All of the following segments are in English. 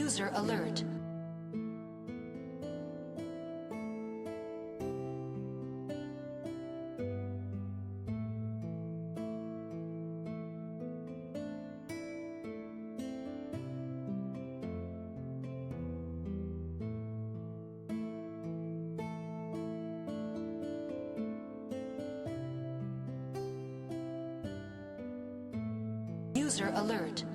User alert. User alert.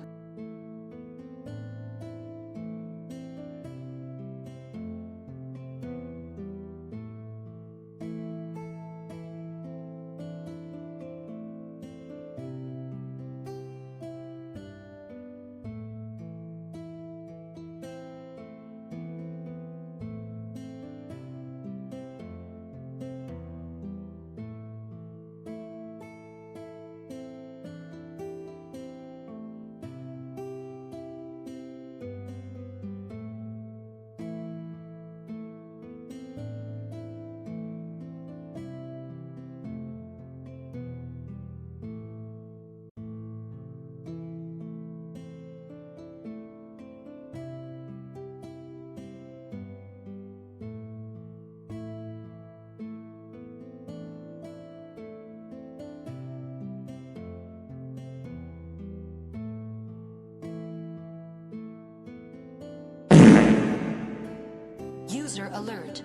User alert.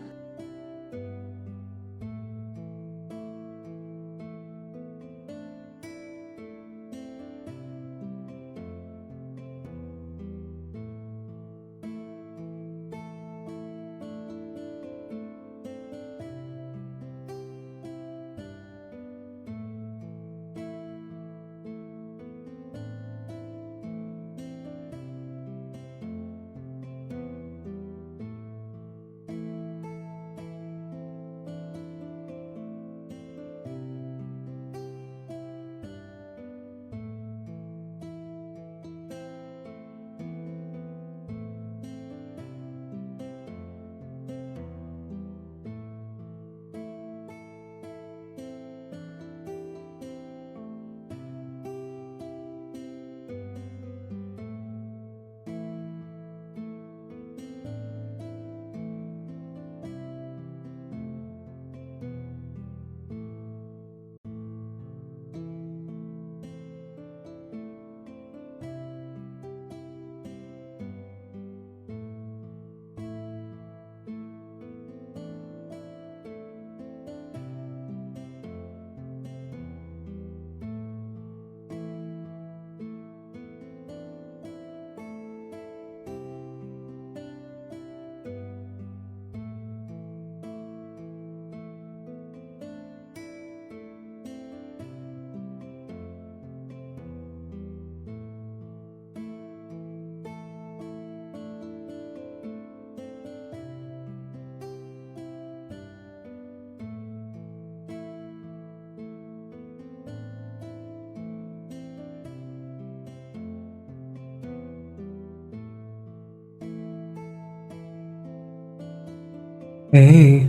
Hey.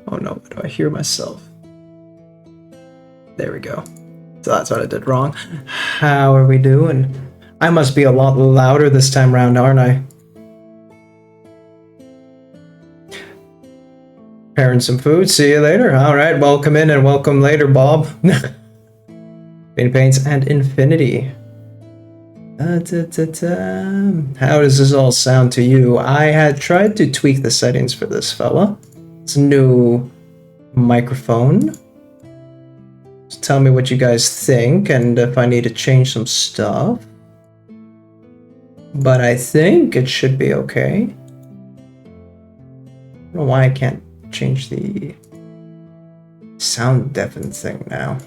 Oh no, why do I hear myself? There we go. So that's what I did wrong. How are we doing? I must be a lot louder this time round, aren't I? Preparing some food. See you later. Alright, welcome in and welcome later, Bob. Paints and Infinity. How does this all sound to you? I had tried to tweak the settings for this fella. It's a new microphone. Just tell me what you guys think and if I need to change some stuff. But I think it should be okay. I don't know why I can't change the sound deafen thing now.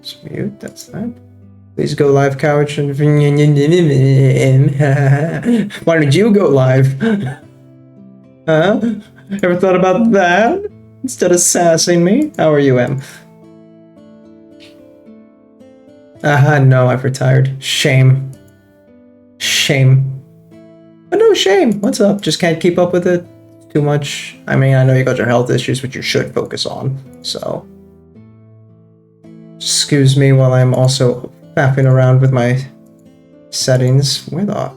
Just mute, that's that. Please go live, couch. Why don't you go live? Huh? Ever thought about that? Instead of sassing me? How are you, Em? No, I've retired. Shame. Shame. But no shame. What's up? Just can't keep up with it too much. I mean, I know you got your health issues, which you should focus on, so. Excuse me while I'm also faffing around with my settings. Where the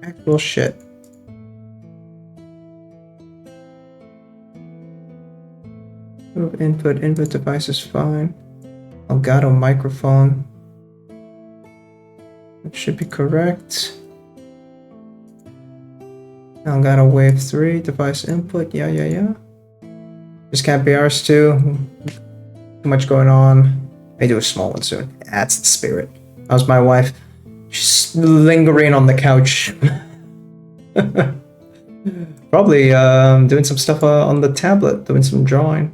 actual shit? Input device is fine. Elgato microphone. It should be correct. Elgato wave 3, device input, yeah. This can't be ours too. Too much going on. I do a small one soon. That's the spirit. How's my wife? She's lingering on the couch. Probably doing some stuff on the tablet, doing some drawing.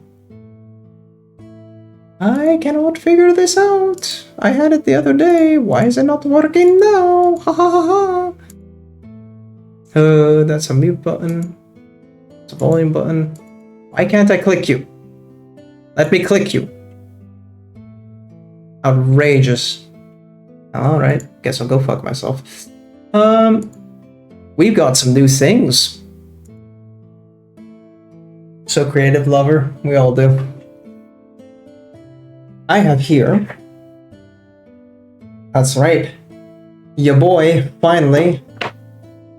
I cannot figure this out. I had it the other day. Why is it not working now? Ha ha ha ha. That's a mute button. It's a volume button. Why can't I click you? Let me click you. Outrageous. Alright, guess I'll go fuck myself. We've got some new things. So creative lover, we all do. I have here. That's right. Your boy finally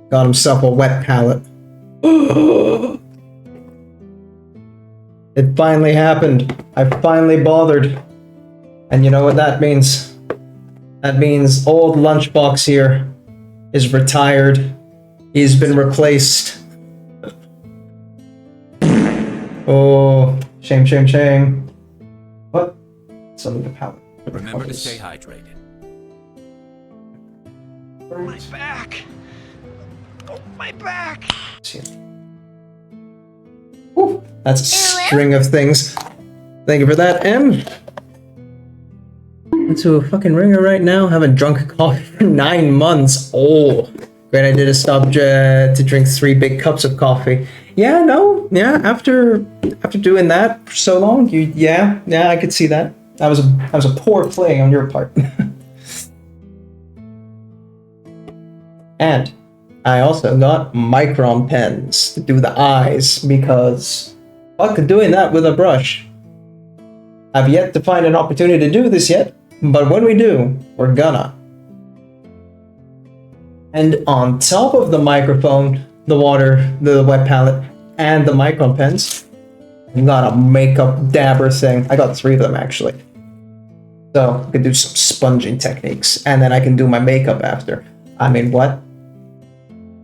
got himself a wet palette. It finally happened. I finally bothered. And you know what that means? That means old lunchbox here is retired. He's been replaced. Oh, shame, shame, shame. What? Some of the palette. Remember to stay hydrated. My back! Oh, my back! Whew, that's a string of things. Thank you for that, M. Into a fucking ringer right now. Haven't drunk coffee for 9 months. Oh, great idea to stop to drink 3 big cups of coffee. Yeah, no, yeah. After doing that for so long, yeah, I could see that. That was a poor play on your part. And I also got micron pens to do the eyes because fuck doing that with a brush. I've yet to find an opportunity to do this yet, but when we do, we're gonna. And on top of the microphone, the water, the wet palette, and the micron pens, I got a makeup dabber thing. I got 3 of them actually. So I can do some sponging techniques, and then I can do my makeup after. I mean, what?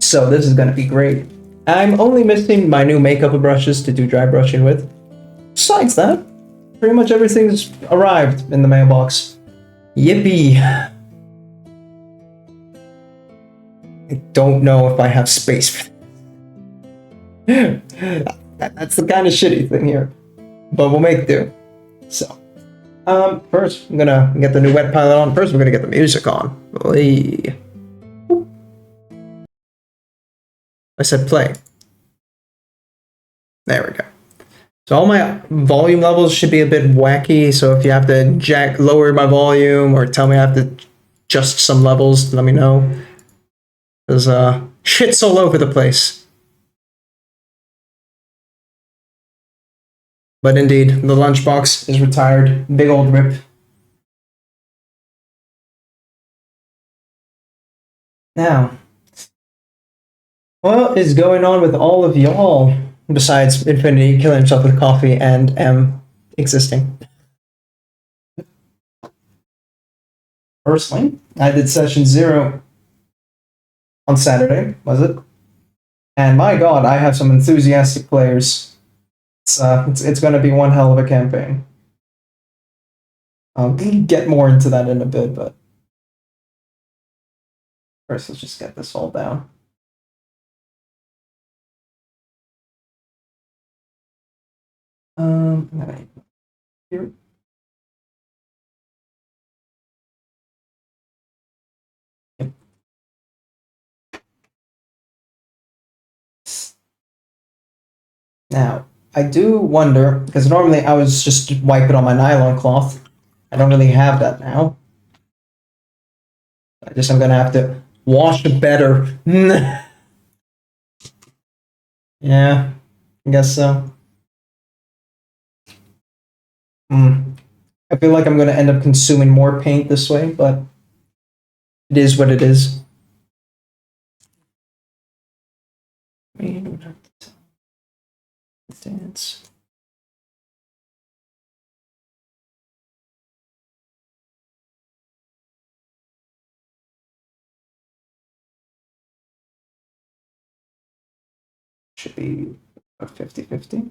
So this is gonna be great. I'm only missing my new makeup brushes to do dry brushing with. Besides that, pretty much everything's arrived in the mailbox. Yippee! I don't know if I have space for that's the kind of shitty thing here. But we'll make do. So, first I'm gonna get the new wet palette on. First we're gonna get the music on. Play. I said play. There we go. So all my volume levels should be a bit wacky, so if you have to lower my volume or tell me I have to adjust some levels, let me know. There's shit's all over the place. But indeed, the lunchbox is retired. Big old rip. Now, what is going on with all of y'all? Besides Infinity killing himself with coffee and M existing. Personally, I did session 0 on Saturday, was it? And my god, I have some enthusiastic players. It's going to be one hell of a campaign. I'll get more into that in a bit, but first let's just get this all down. Here. Yep. Now, I do wonder, because normally I was just wipe it on my nylon cloth. I don't really have that now. I guess I'm gonna have to wash it better. Yeah, I guess so. I I feel like I'm going to end up consuming more paint this way, but it is what it is. Dance. Should be a 50-50.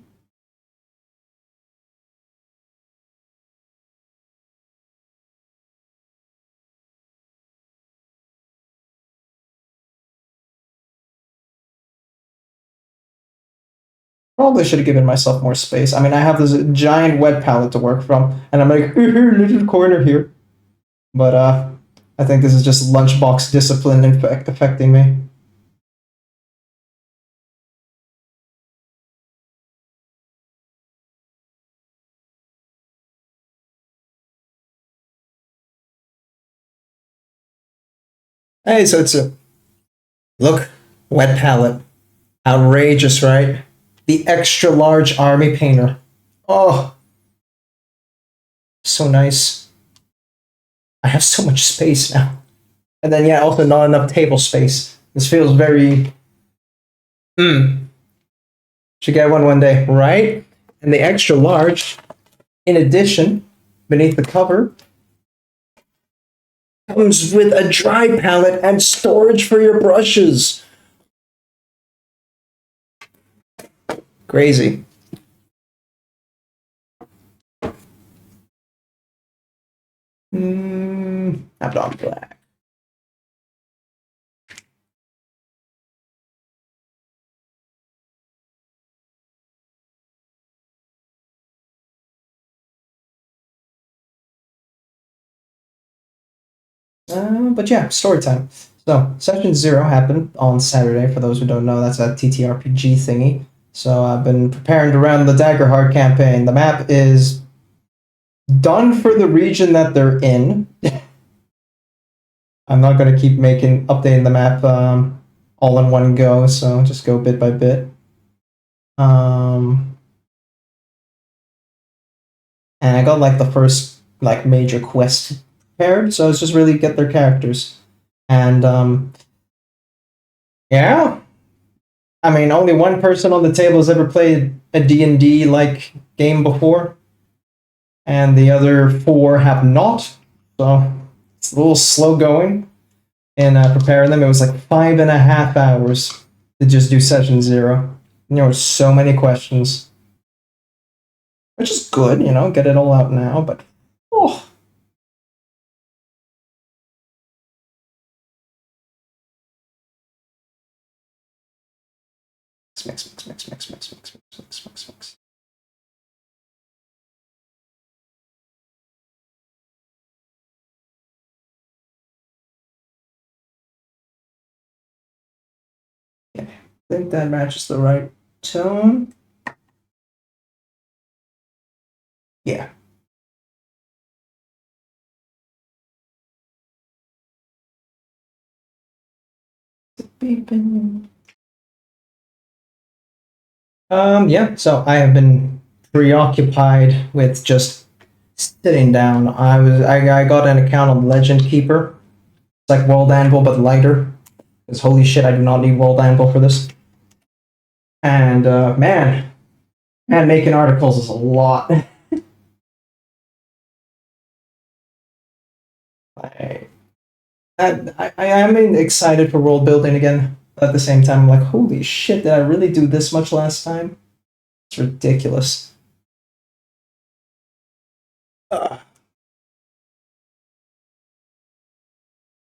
Probably should have given myself more space. I mean, I have this giant wet palette to work from, and I'm like, little corner here. But I think this is just lunchbox discipline affecting me. Hey, so it's a look, wet palette. Outrageous, right? The extra large army painter. Oh, so nice. I have so much space now. And then, yeah, also not enough table space. This feels very... Should get one day, right? And the extra large, in addition, beneath the cover, comes with a dry palette and storage for your brushes. Crazy. Have it on black. But yeah, story time. So, session 0 happened on Saturday. For those who don't know, that's a TTRPG thingy. So I've been preparing to run the Daggerheart campaign. The map is done for the region that they're in. I'm not going to keep updating the map all in one go, so just go bit by bit. And I got like the first like major quest prepared, so it's just really get their characters. And yeah, I mean, only one person on the table has ever played a D&D like game before, and the other 4 have not. So it's a little slow going in preparing them. It was like 5.5 hours to just do session 0. And there were so many questions, which is good, you know, get it all out now. But oh. Mix. Okay, I think that matches the right tone. Yeah. Yeah, so I have been preoccupied with just sitting down. I got an account on Legend Keeper. It's like World Anvil but lighter. Because holy shit, I do not need World Anvil for this. And man, making articles is a lot. I am excited for world building again. But at the same time, I'm like, holy shit, did I really do this much last time? It's ridiculous.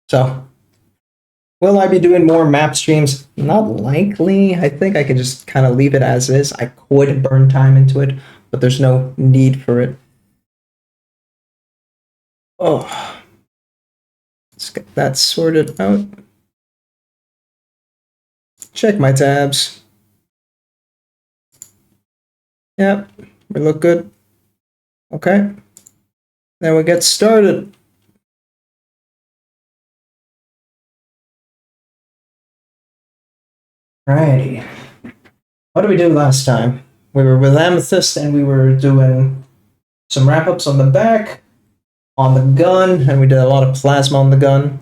So, will I be doing more map streams? Not likely. I think I can just kind of leave it as is. I could burn time into it, but there's no need for it. Oh. Let's get that sorted out. Check my tabs. Yep, we look good. Okay. Then we get started. Righty. What did we do last time? We were with Amethyst and we were doing some wrap-ups on the back. on the gun, and we did a lot of plasma on the gun.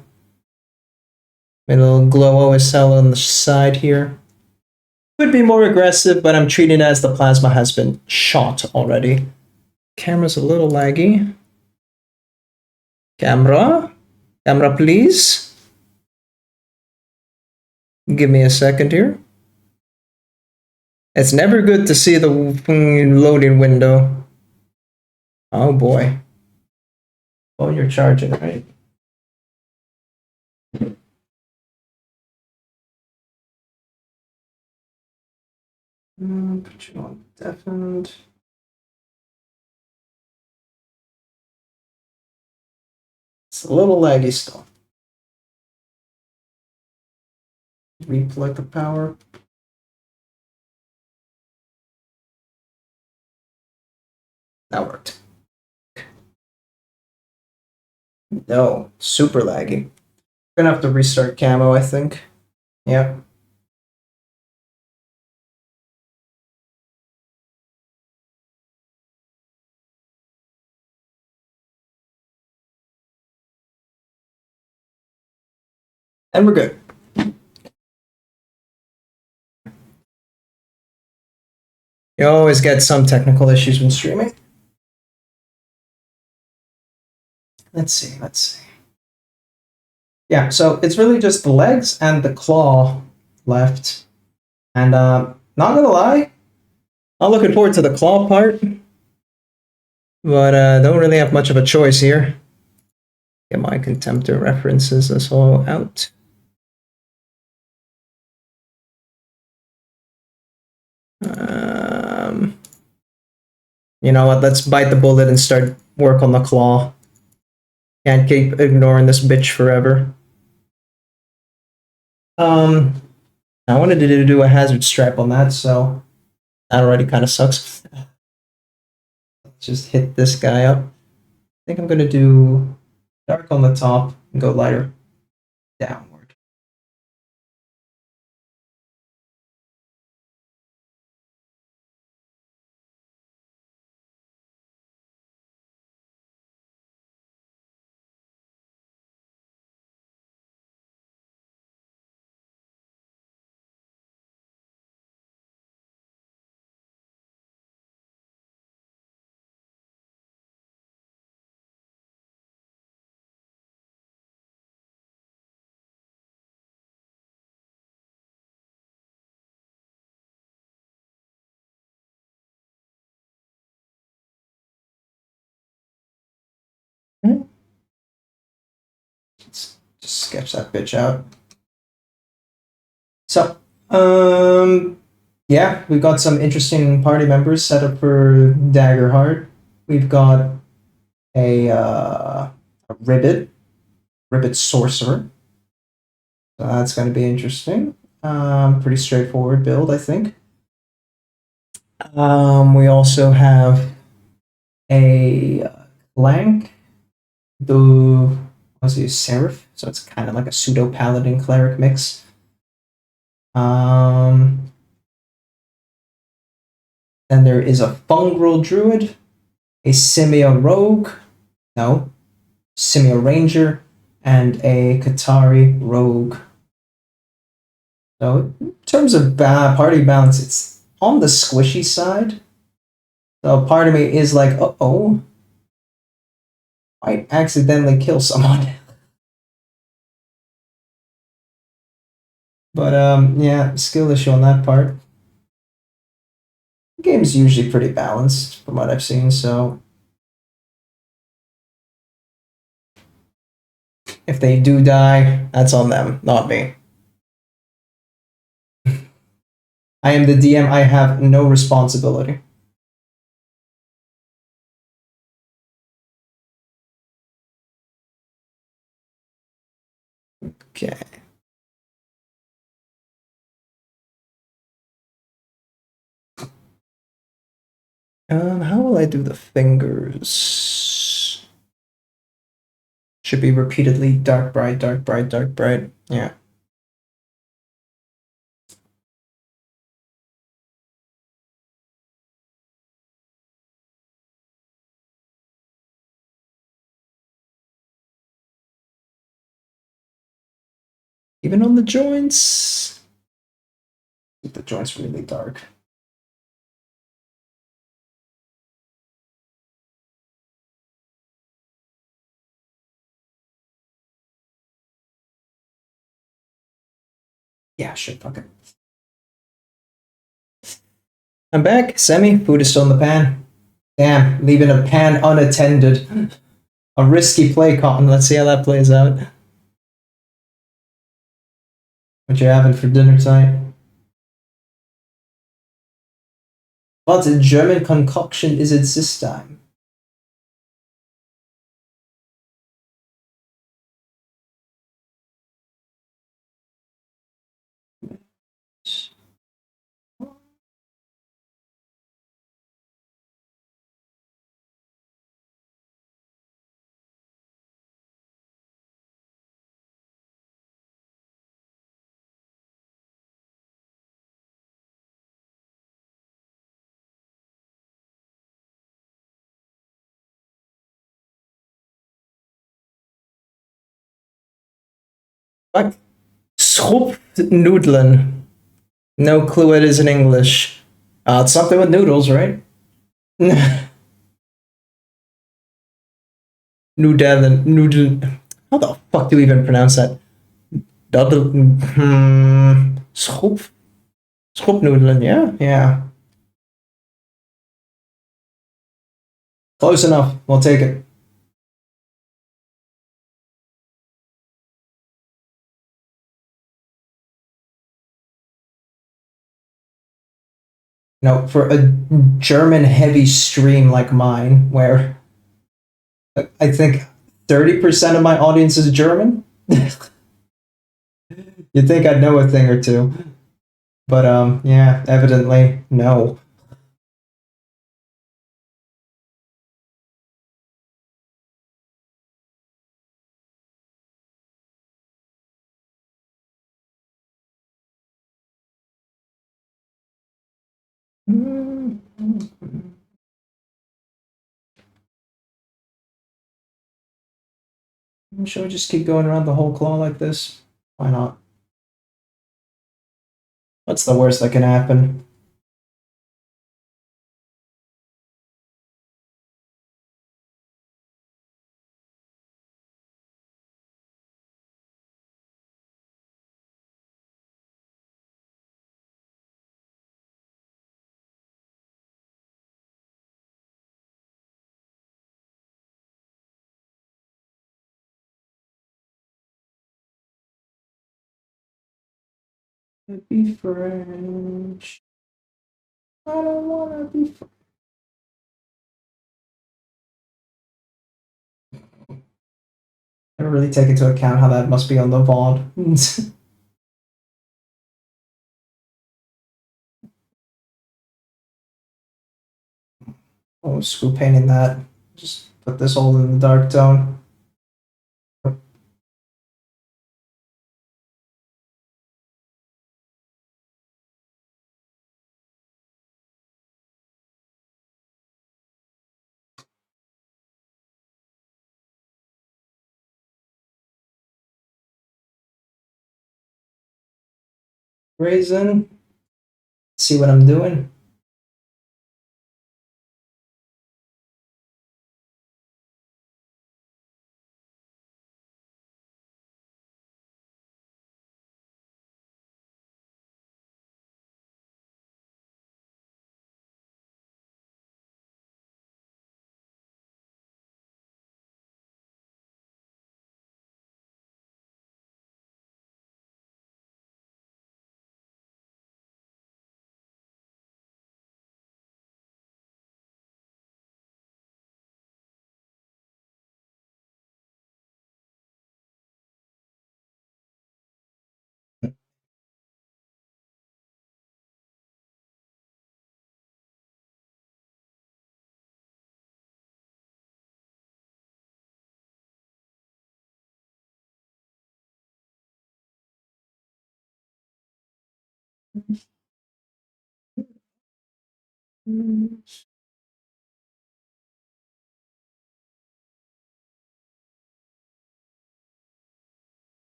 Made a little glow OSL on the side here. Could be more aggressive, but I'm treating it as the plasma has been shot already. Camera's a little laggy. Camera? Camera, please? Give me a second here. It's never good to see the loading window. Oh boy. Oh, you're charging, right? Put you on deafened. It's a little laggy still. Replug the power. That worked. No, super laggy. Gonna have to restart camo, I think. Yep. And we're good. You always get some technical issues when streaming. Let's see. Yeah, so it's really just the legs and the claw left. And not gonna lie, I'm looking forward to the claw part. But don't really have much of a choice here. Get my contemptor references this all out. You know what, let's bite the bullet and start work on the claw. Can't keep ignoring this bitch forever. I wanted to do a hazard strap on that, so that already kind of sucks. Let's just hit this guy up. I think I'm gonna do dark on the top and go lighter downward. Let's just sketch that bitch out. So, yeah, we've got some interesting party members set up for Daggerheart. We've got a Ribbit Sorcerer. So that's going to be interesting. Pretty straightforward build, I think. We also have a Clank, the what's it, Seraph? So it's kind of like a pseudo paladin cleric mix. Then there is a Fungrel Druid, a Simia Rogue, no, Simia Ranger, and a Qatari Rogue. So in terms of party balance, it's on the squishy side. So part of me is like, uh-oh, might accidentally kill someone. But yeah, skill issue on that part. The game's usually pretty balanced from what I've seen, so if they do die, that's on them, not me. I am the DM, I have no responsibility. Okay. How will I do the fingers? Should be repeatedly dark, bright, dark, bright, dark, bright. Yeah. Even on the joints. The joints really dark. Yeah, sure, fuck it. I'm back. Semi, food is still in the pan. Damn, leaving a pan unattended. A risky play, Cotton. Let's see how that plays out. What you having for dinner tonight? What German concoction is it this time? Fuck. Schroepnoedelen. No clue what it is in English. It's something with noodles, right? Noodle. How the fuck do we even pronounce that? Schroepnoedelen, yeah. Close enough. We'll take it. No, for a German heavy stream like mine, where I think 30% of my audience is German, you'd think I'd know a thing or two. But yeah, evidently no. Should we just keep going around the whole claw like this? Why not? What's the worst that can happen? Be French. I don't wanna be French. I don't really take into account how that must be on the VOD. Oh, screw painting that. Just put this all in the dark tone. Raisin. See what I'm doing?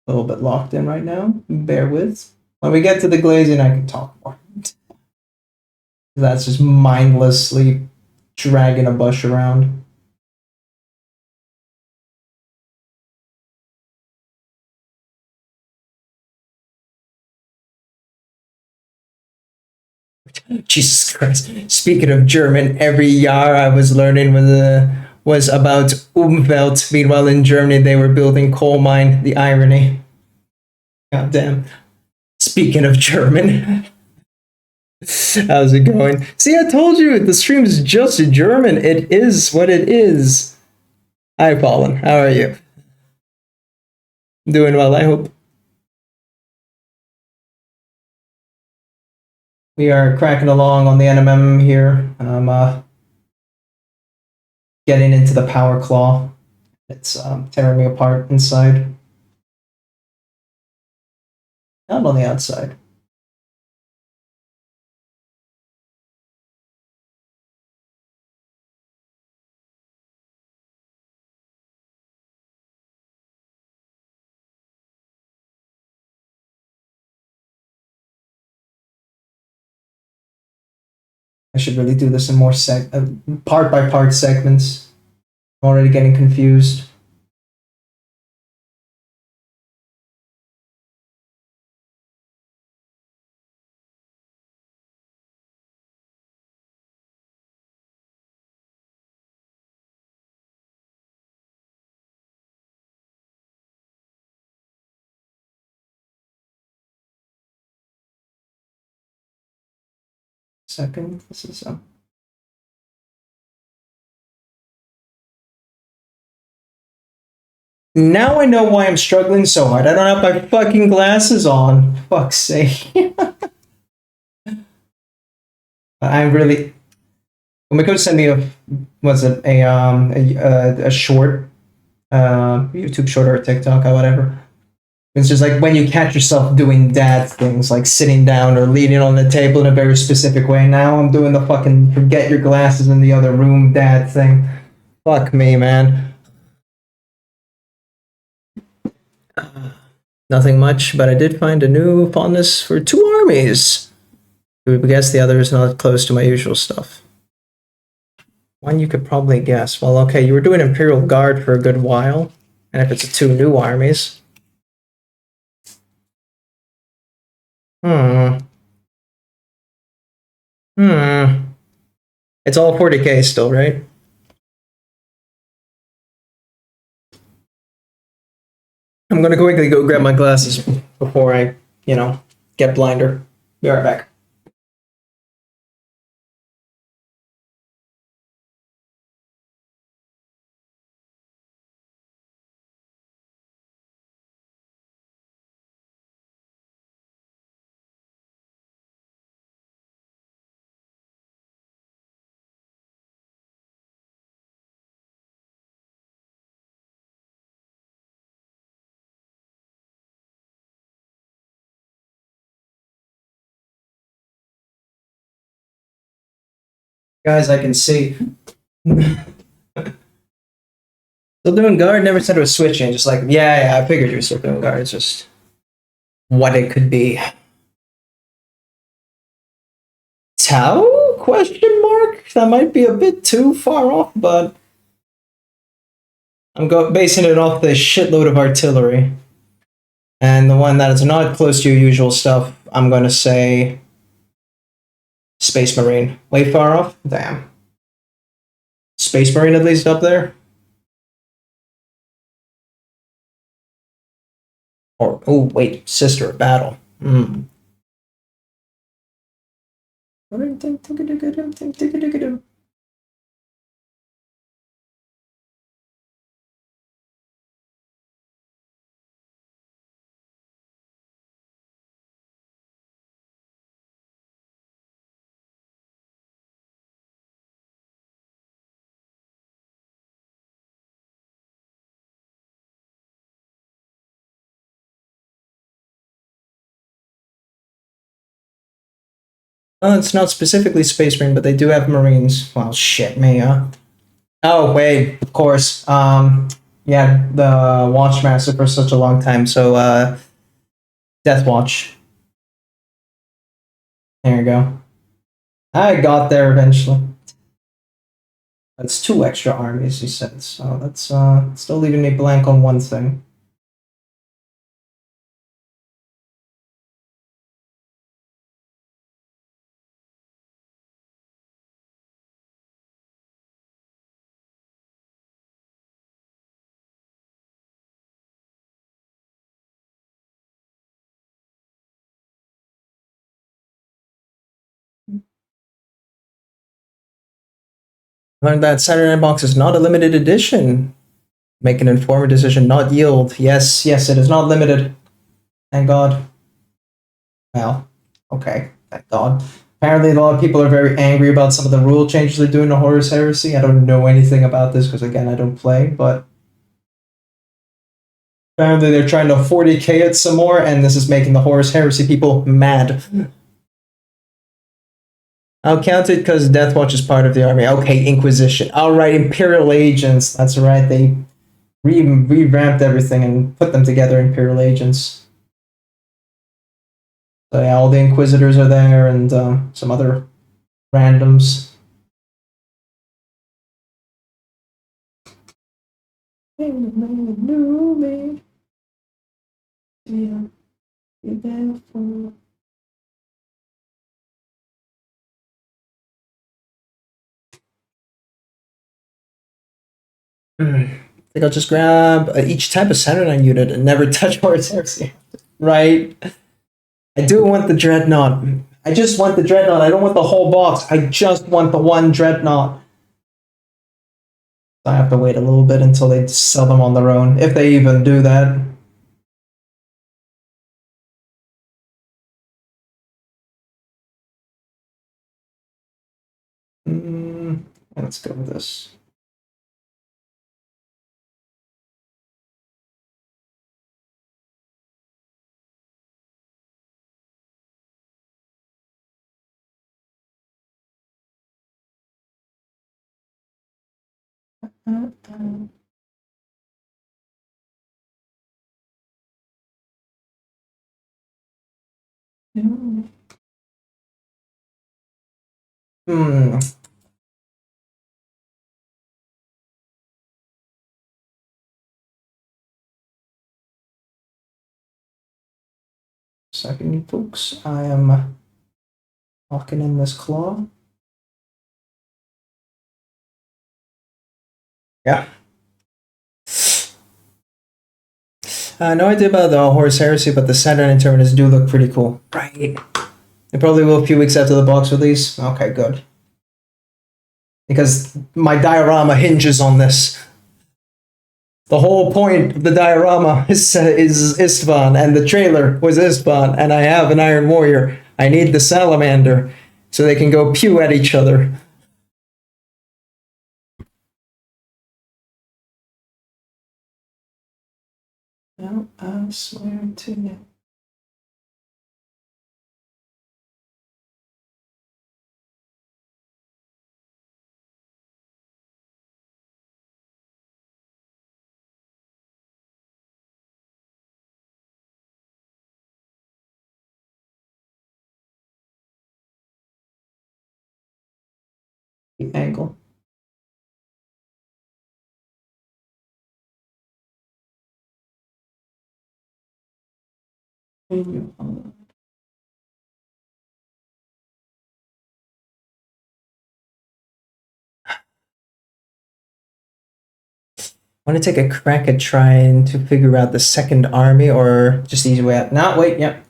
A little bit locked in right now. Bear with. When we get to the glazing, I can talk more. That's just mindlessly dragging a bush around. Jesus Christ. Speaking of German, every Jahr I was learning was about Umwelt. Meanwhile, in Germany, they were building coal mine. The irony. God damn. Speaking of German. How's it going? See, I told you, the stream is just German. It is what it is. Hi, Colin. How are you? Doing well, I hope. We are cracking along on the NMM here. I'm getting into the power claw. It's tearing me apart inside. Not on the outside. I should really do this in more part by part segments. I'm already getting confused. Second, this is Now I know why I'm struggling so hard. I don't have my fucking glasses on. Fuck's sake. I'm really. When my coach sent me a short, YouTube short or TikTok or whatever. It's just like when you catch yourself doing dad things, like sitting down or leaning on the table in a very specific way. Now I'm doing the fucking forget your glasses in the other room dad thing. Fuck me, man. Nothing much, but I did find a new fondness for two armies. I guess the other is not close to my usual stuff. One you could probably guess. Well, okay, you were doing Imperial Guard for a good while, and if it's two new armies. It's all 40k still, right? I'm gonna quickly go grab my glasses before I, get blinder. Be right back. Guys, I can see. Still doing guard, never said it was switching. Just like, yeah, I figured you were still doing guard. It's just what it could be. Tau? Question mark? That might be a bit too far off, but I'm basing it off the shitload of artillery. And the one that is not close to your usual stuff, I'm going to say Space Marine. Way far off? Damn. Space Marine at least up there? Or, oh, wait, Sister of Battle. It's not specifically Space Marine, but they do have Marines. Well, shit me, huh? Oh, wait, of course. yeah, the Watchmaster for such a long time. So Death Watch. There you go. I got there eventually. That's 2 extra armies, he said. So that's still leaving me blank on one thing. Learned that Saturday Night Box is not a limited edition. Make an informed decision, not yield. Yes, yes, it is not limited. Thank God. Well, okay, thank God. Apparently, a lot of people are very angry about some of the rule changes they do in the Horus Heresy. I don't know anything about this because, again, I don't play, but apparently they're trying to 40k it some more, and this is making the Horus Heresy people mad. I'll count it because Death Watch is part of the army. Okay, Inquisition. Alright, Imperial Agents. That's right, they revamped everything and put them together, Imperial Agents. So yeah, all the Inquisitors are there and some other randoms. I think I'll just grab each type of Saturnine unit and never touch Horus Heresy. Right? I do want the Dreadnought. I just want the Dreadnought. I don't want the whole box. I just want the one Dreadnought. I have to wait a little bit until they sell them on their own, if they even do that. Let's go with this. Second, folks, I am locking in this claw. Yeah. No idea about the Horus Heresy, but the Saturnine Terminus do look pretty cool. Right. They probably will a few weeks after the box release. Okay, good. Because my diorama hinges on this. The whole point of the diorama is Istvan, and the trailer was Istvan, and I have an Iron Warrior. I need the Salamander so they can go pew at each other. No, I swear to you. The angle. I want to take a crack at trying to figure out the second army, or just the easy way out. No, wait, yep.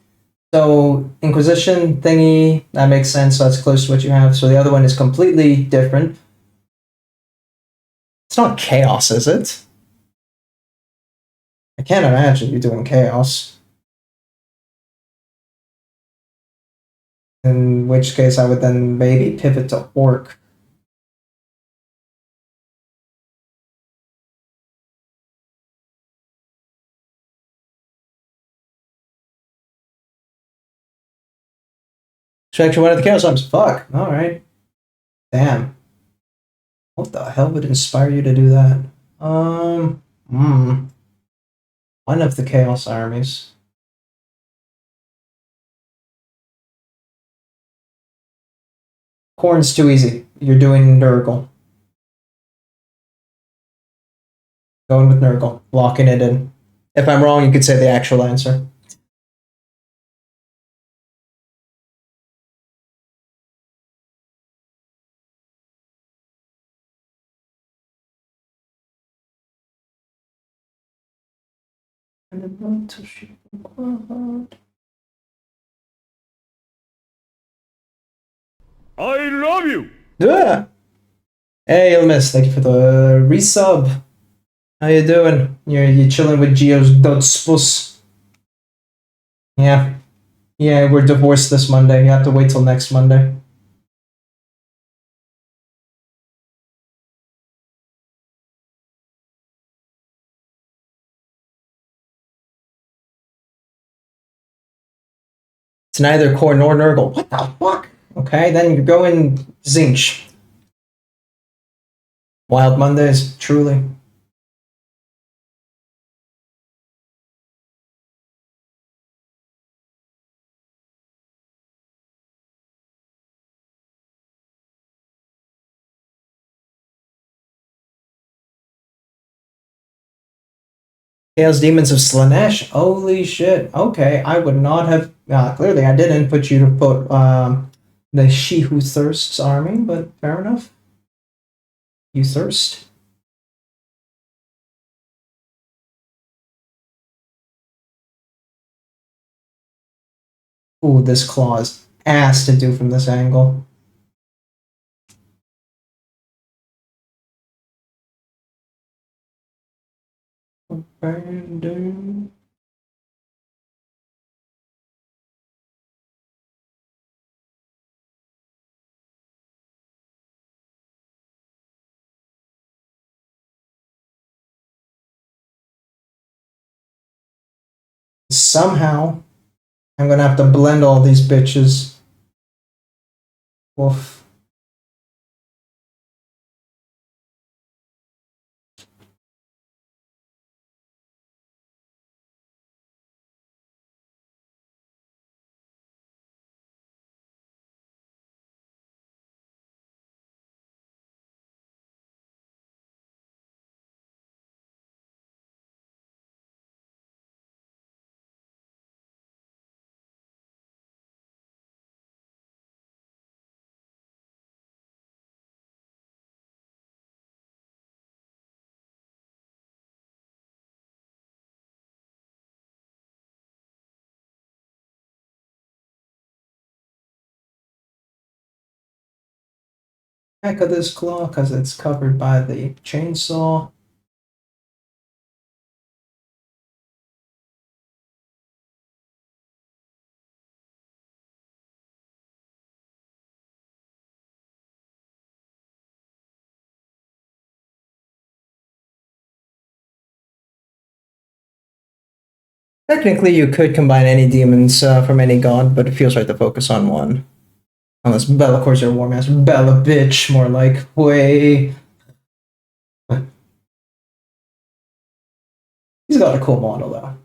So Inquisition thingy, that makes sense. So that's close to what you have. So the other one is completely different. It's not Chaos, is it? I can't imagine you doing Chaos. In which case I would then maybe pivot to Orc. So actually one of the Chaos arms. Fuck. Alright. Damn. What the hell would inspire you to do that? One of the Chaos armies. Corn's too easy. You're doing Nurgle. Going with Nurgle. Locking it in. If I'm wrong, you could say the actual answer. I love you! Yeah. Hey, Ilmis, thank you for the resub. How you doing? You chilling with Geo's Dotspus? Yeah. Yeah, we're divorced this Monday. You have to wait till next Monday. It's neither Core nor Nurgle. What the fuck? Okay, then you're going Zinch. Wild Mondays, truly. Chaos Demons of Slanesh. Holy shit. Okay, I would not have. Clearly, I didn't put you to put the She Who Thirsts army, but fair enough. You thirst. Ooh, this claw is ass to do from this angle. Somehow, I'm gonna have to blend all these bitches. Woof. Back of this claw because it's covered by the chainsaw. Technically, you could combine any demons from any god, but it feels right to focus on one. Unless Bellacor's your War Master. Bella bitch, more like. Way. He's got a cool model, though.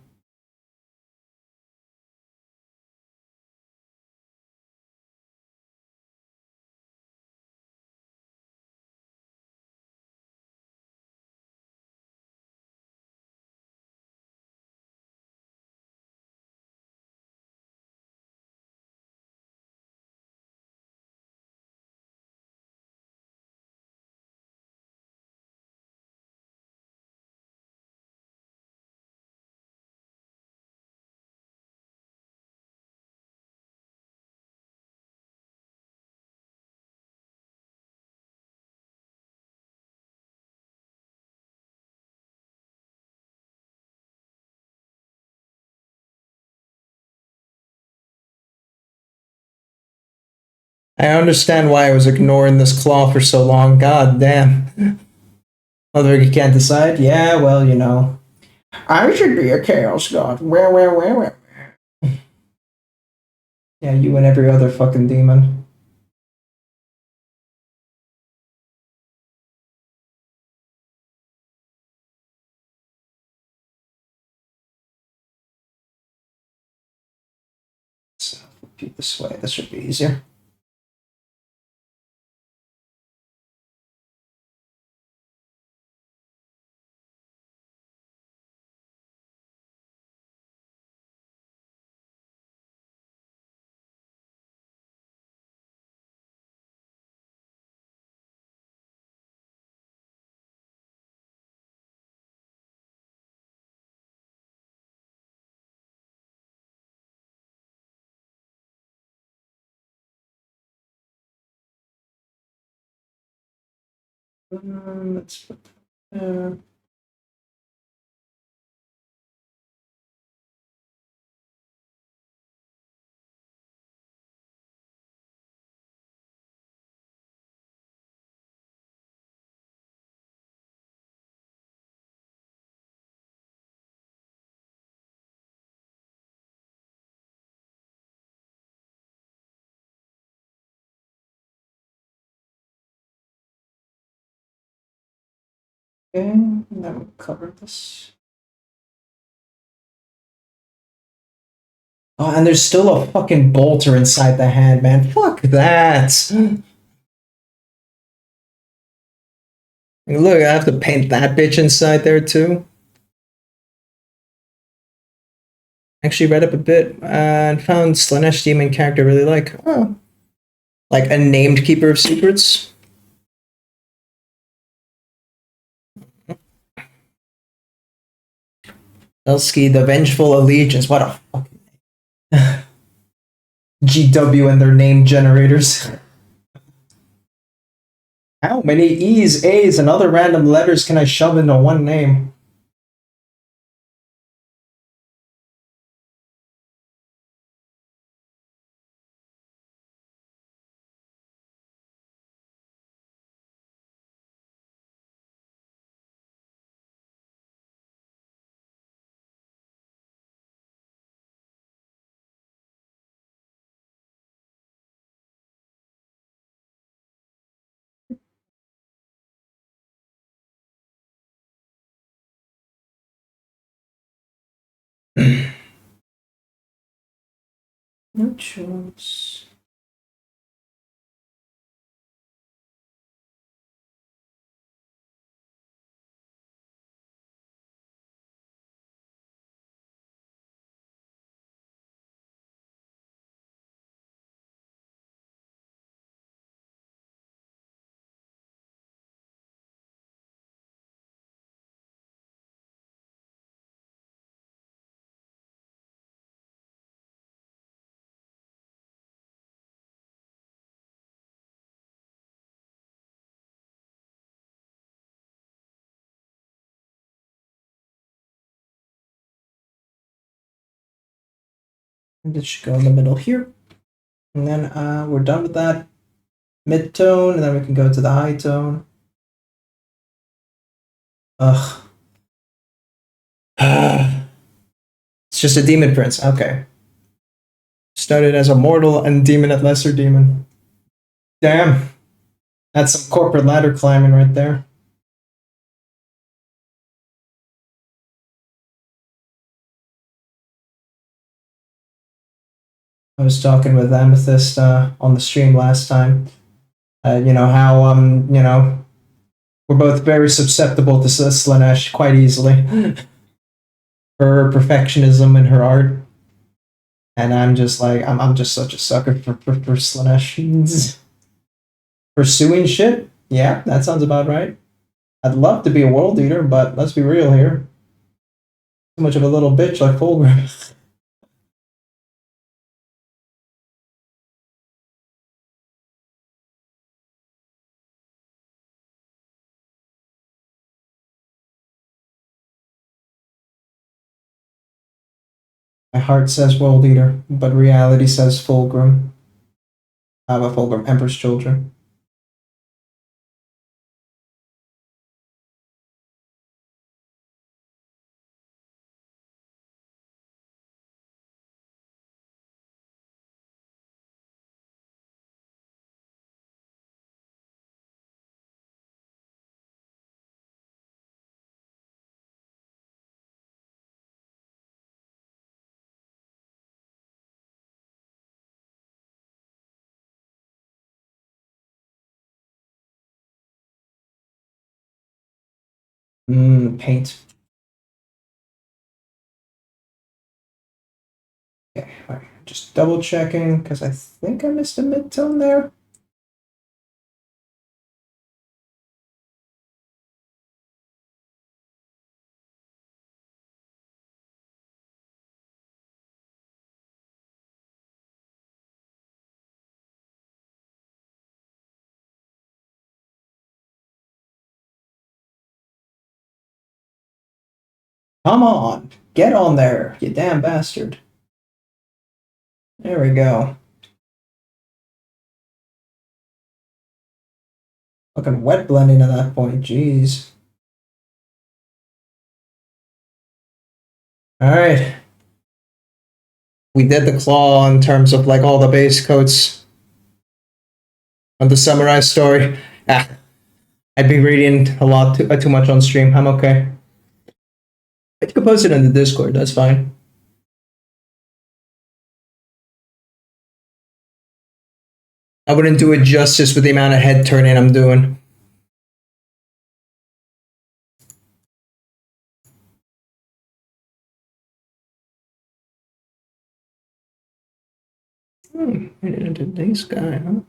I understand why I was ignoring this claw for so long. God damn. Although you can't decide? Yeah, well, you know. I should be a chaos god. Where? Yeah, you and every other fucking demon. repeat this way. This should be easier. Let's put that there. Okay, and then we'll cover this. Oh, and there's still a fucking bolter inside the hand, man. Fuck that. Look, I have to paint that bitch inside there too. Actually read up a bit and found Slanesh demon character really like. Oh. Like a named keeper of secrets. Elsky, the Vengeful Allegiance. What a fucking GW and their name generators. How many E's, A's, and other random letters can I shove into one name? No choice. And it should go in the middle here. And then we're done with that mid-tone, and then we can go to the high tone. Ugh. It's just a demon prince. Okay. Started as a mortal and demon at lesser demon. Damn. That's some corporate ladder climbing right there. I was talking with Amethyst on the stream last time. You know how you know, we're both very susceptible to Slanesh quite easily. Her perfectionism in her art, and I'm just like I'm just such a sucker for Slanesh. Pursuing shit, yeah, that sounds about right. I'd love to be a world eater, but let's be real here. Too much of a little bitch like Fulgrim. My heart says world eater, but reality says Fulgrim. I'm a Fulgrim, Emperor's Children. Paint. Okay, all right. Just double checking because I think I missed a midtone there. Come on, get on there, you damn bastard. There we go. Fucking wet blending at that point, jeez. Alright. We did the claw in terms of like all the base coats of the samurai story. I'd be reading a lot too much on stream. I'm okay. You can post it in the Discord, that's fine. I wouldn't do it justice with the amount of head turning I'm doing. I didn't do this guy, huh?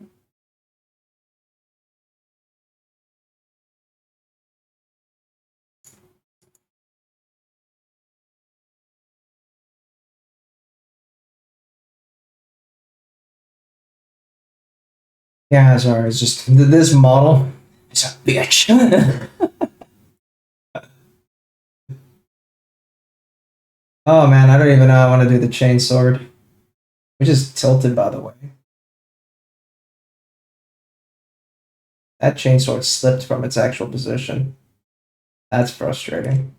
Yeah, sorry, it's just this model is a bitch. Oh man, I don't even know I want to do the chain sword. Which is tilted, by the way. That chain sword slipped from its actual position. That's frustrating.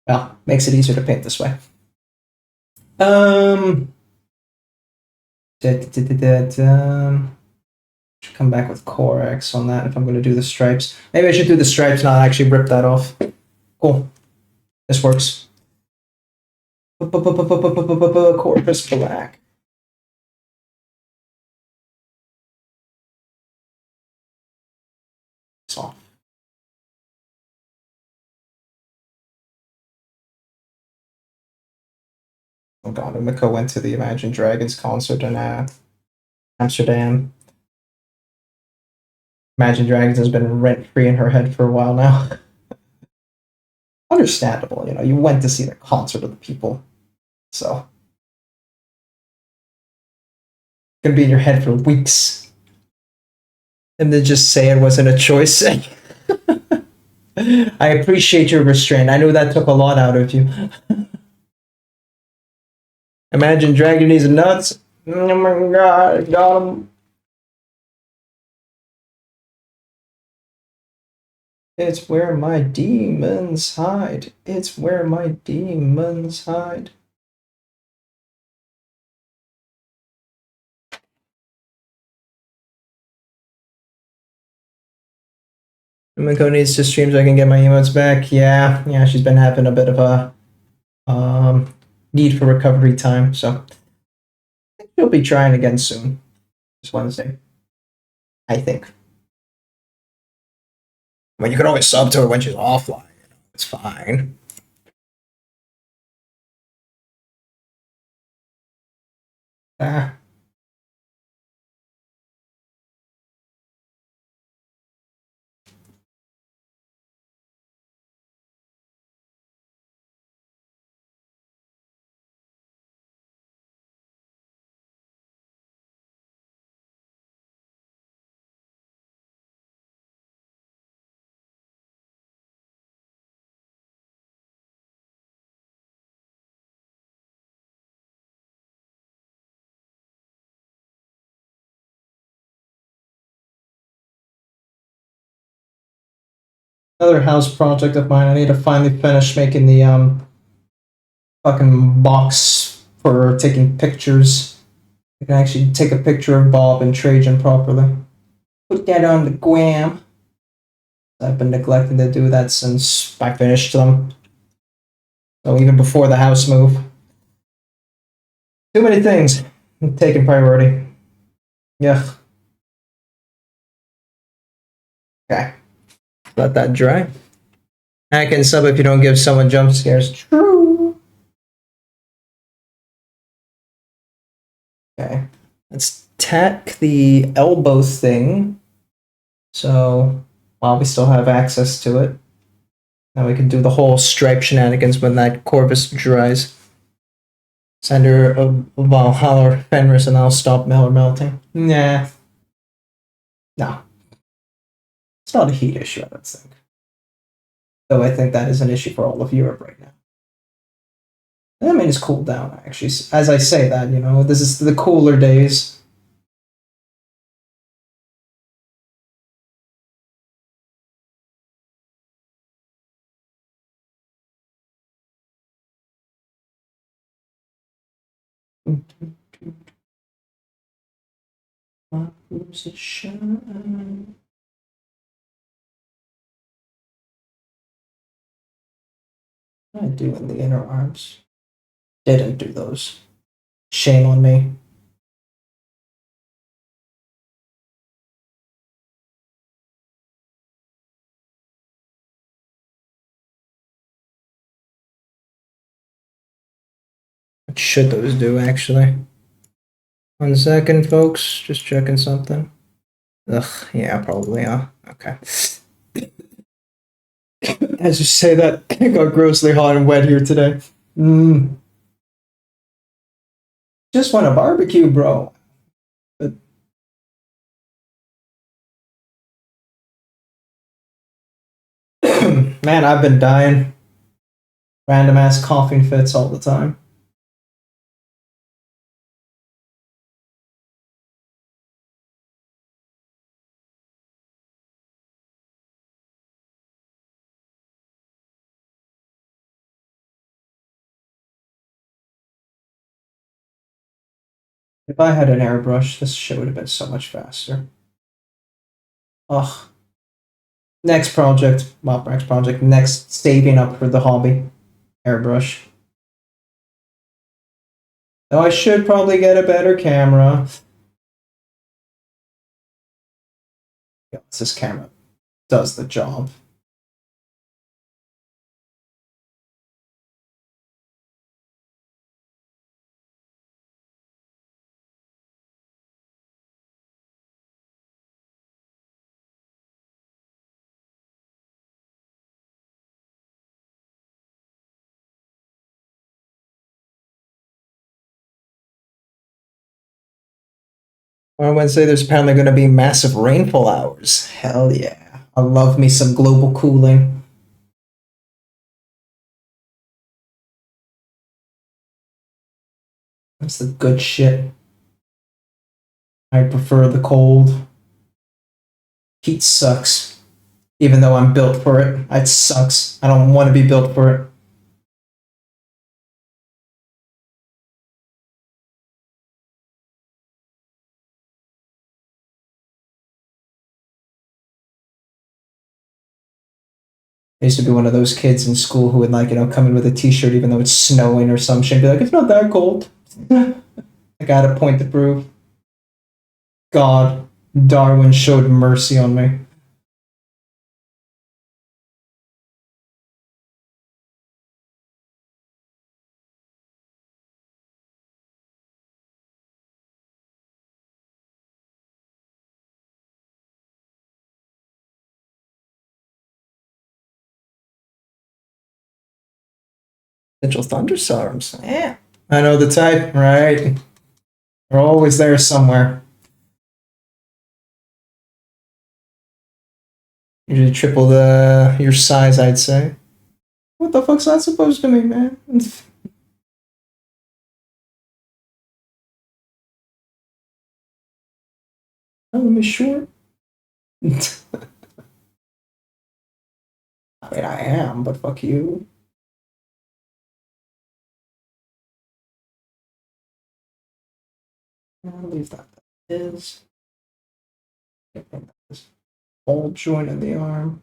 Well, makes it easier to paint this way. Should come back with Core X on that if I'm going to do the stripes. Maybe I should do the stripes, not actually rip that off. Cool. This works. Corpus black. Soft. Oh god, Miko went to the Imagine Dragons concert in Amsterdam. Imagine Dragons has been rent-free in her head for a while now. Understandable, you know, you went to see the concert of the people. So. Gonna be in your head for weeks. And then just say it wasn't a choice. I appreciate your restraint. I know that took a lot out of you. Imagine Dragon is nuts. Oh my god, I got him. It's where my demons hide. It's where my demons hide. Miko needs to stream so I can get my emotes back. Yeah, she's been having a bit of a need for recovery time, so she'll be trying again soon. This Wednesday, I think. I mean, you can always sub to her when she's offline. You know, it's fine. Ah. Another house project of mine. I need to finally finish making the fucking box for taking pictures. I can actually take a picture of Bob and Trajan properly. Put that on the gram. I've been neglecting to do that since I finished them. So even before the house move. Too many things taking priority. Yeah. Okay. Let that dry. I can sub if you don't give someone jump scares. True. Okay. Let's tack the elbow thing. So while we still have access to it, now we can do the whole stripe shenanigans when that Corvus dries. Send her a Valhalla or Fenris and I'll stop Miller melting. Nah. No. It's not a heat issue, I don't think. Though I think that is an issue for all of Europe right now. I mean, it's cooled down, actually. As I say that, you know, this is the cooler days. Who's a shine? What did I do in the inner arms? Didn't do those. Shame on me. What should those do, actually? 1 second, folks. Just checking something. Ugh, yeah, probably, okay. As you say that, it got grossly hot and wet here today. Just want a barbecue, bro. But man, I've been dying. Random ass coughing fits all the time. If I had an airbrush, this shit would have been so much faster. Ugh. Next project, well, next project, next saving up for the hobby. Airbrush. Though I should probably get a better camera. Yes, this camera does the job. On Wednesday, there's apparently going to be massive rainfall hours. Hell yeah. I love me some global cooling. That's the good shit. I prefer the cold. Heat sucks. Even though I'm built for it, it sucks. I don't want to be built for it. I used to be one of those kids in school who would, like, you know, come in with a t-shirt even though it's snowing or some shit. Be like, it's not that cold. I got a point to prove. God, Darwin showed mercy on me. Potential thunderstorms. Yeah. I know the type, right? They're always there somewhere. Usually triple your size, I'd say. What the fuck's that supposed to mean, man? I'm short. I mean, I am, but fuck you. I'll leave that is. Ball joint in the arm.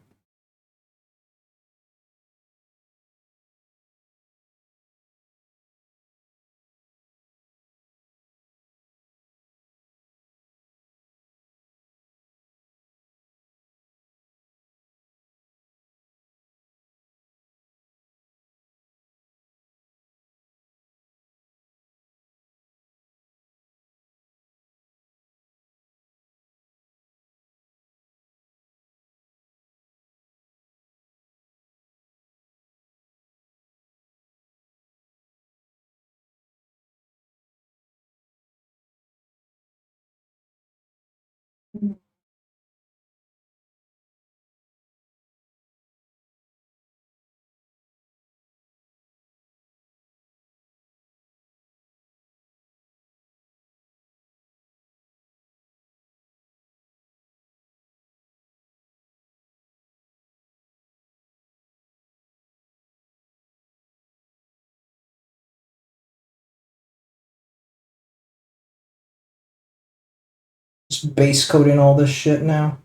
Just base coating all this shit now.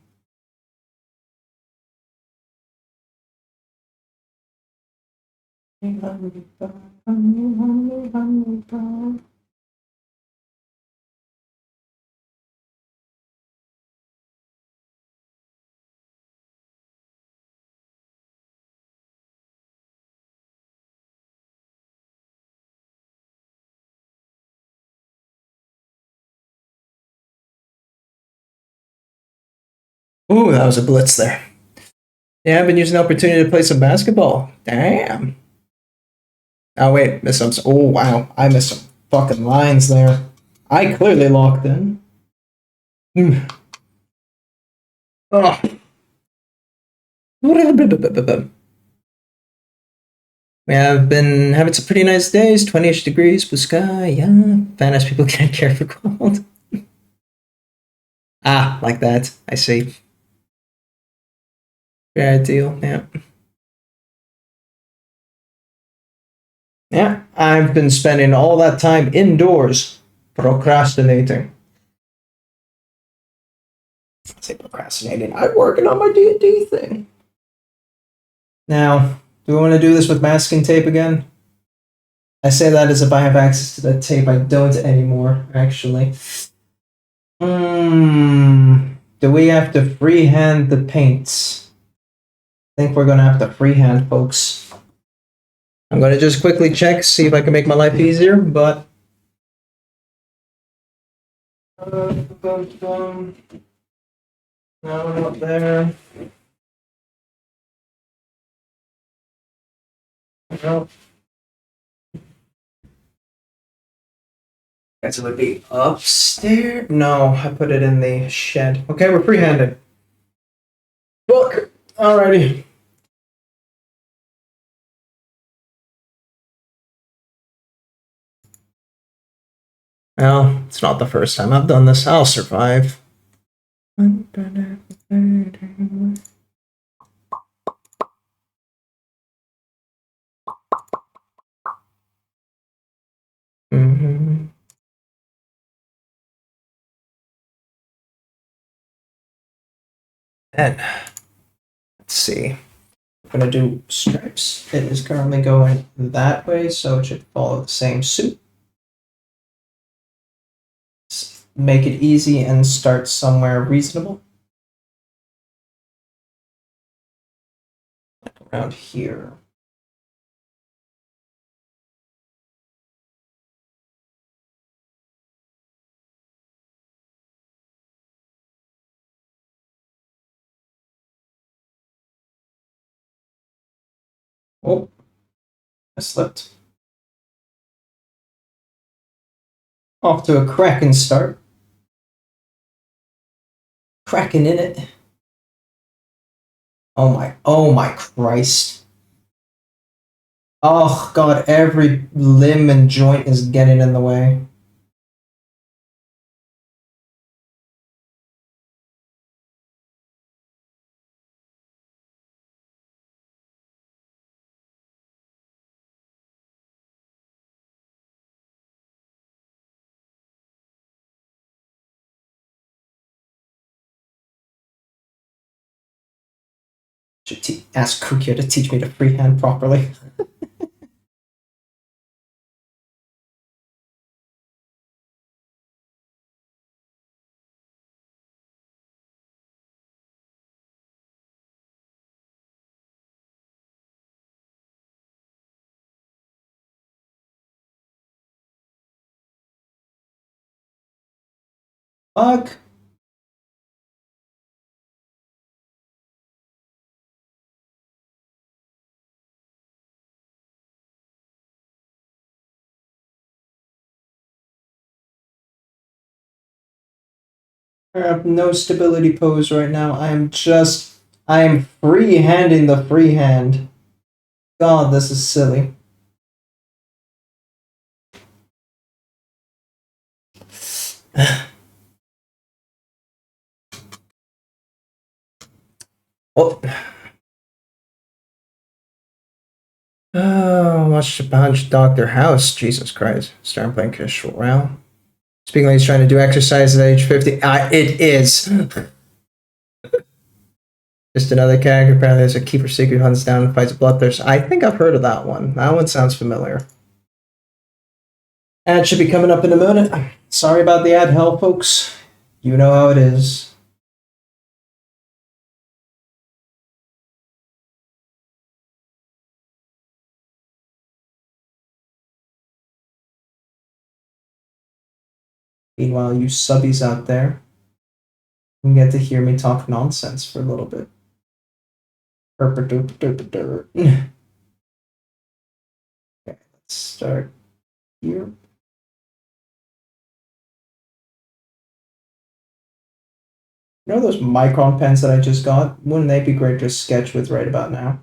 Ooh, that was a blitz there. Yeah, I've been using the opportunity to play some basketball. Damn. Oh, wait, missed some. Oh, wow. I missed some fucking lines there. I clearly locked in. Oh. Yeah, I've been having some pretty nice days. 20-ish degrees, blue sky. Yeah, fan as people can't care for cold. Ah, like that. I see. Fair deal. Yeah. Yeah, I've been spending all that time indoors procrastinating. I say procrastinating. I'm working on my D&D thing. Now, do we want to do this with masking tape again? I say that as if I have access to that tape. I don't anymore, actually. Do we have to freehand the paints? I think we're going to have to freehand, folks. I'm going to just quickly check, see if I can make my life easier, but... No, not there. No. Guess it would be upstairs? No, I put it in the shed. Okay, we're freehanded. Book! Alrighty. Well, it's not the first time I've done this. I'll survive. Mm-hmm. And let's see. I'm gonna do stripes. It is currently going that way, so it should follow the same suit. Make it easy and start somewhere reasonable. Like around here. Oh, I slipped. Off to a cracking start. Cracking in it. Oh my Christ. Oh God, every limb and joint is getting in the way. Should ask Kukia to teach me to freehand properly. Fuck. I have no stability pose right now. I am free-handing the freehand. God, this is silly. Oh. Oh, watched a bunch of Dr. House. Jesus Christ. Starting playing Cash round. Speaking like he's trying to do exercise at age 50. It is. Just another character. Apparently there's a keeper secret who hunts down and fights bloodthirst. I think I've heard of that one. That one sounds familiar. Ad should be coming up in a minute. Sorry about the ad help, folks. You know how it is. Meanwhile, you subbies out there can get to hear me talk nonsense for a little bit. Okay, let's start here. You know those micron pens that I just got? Wouldn't they be great to sketch with right about now?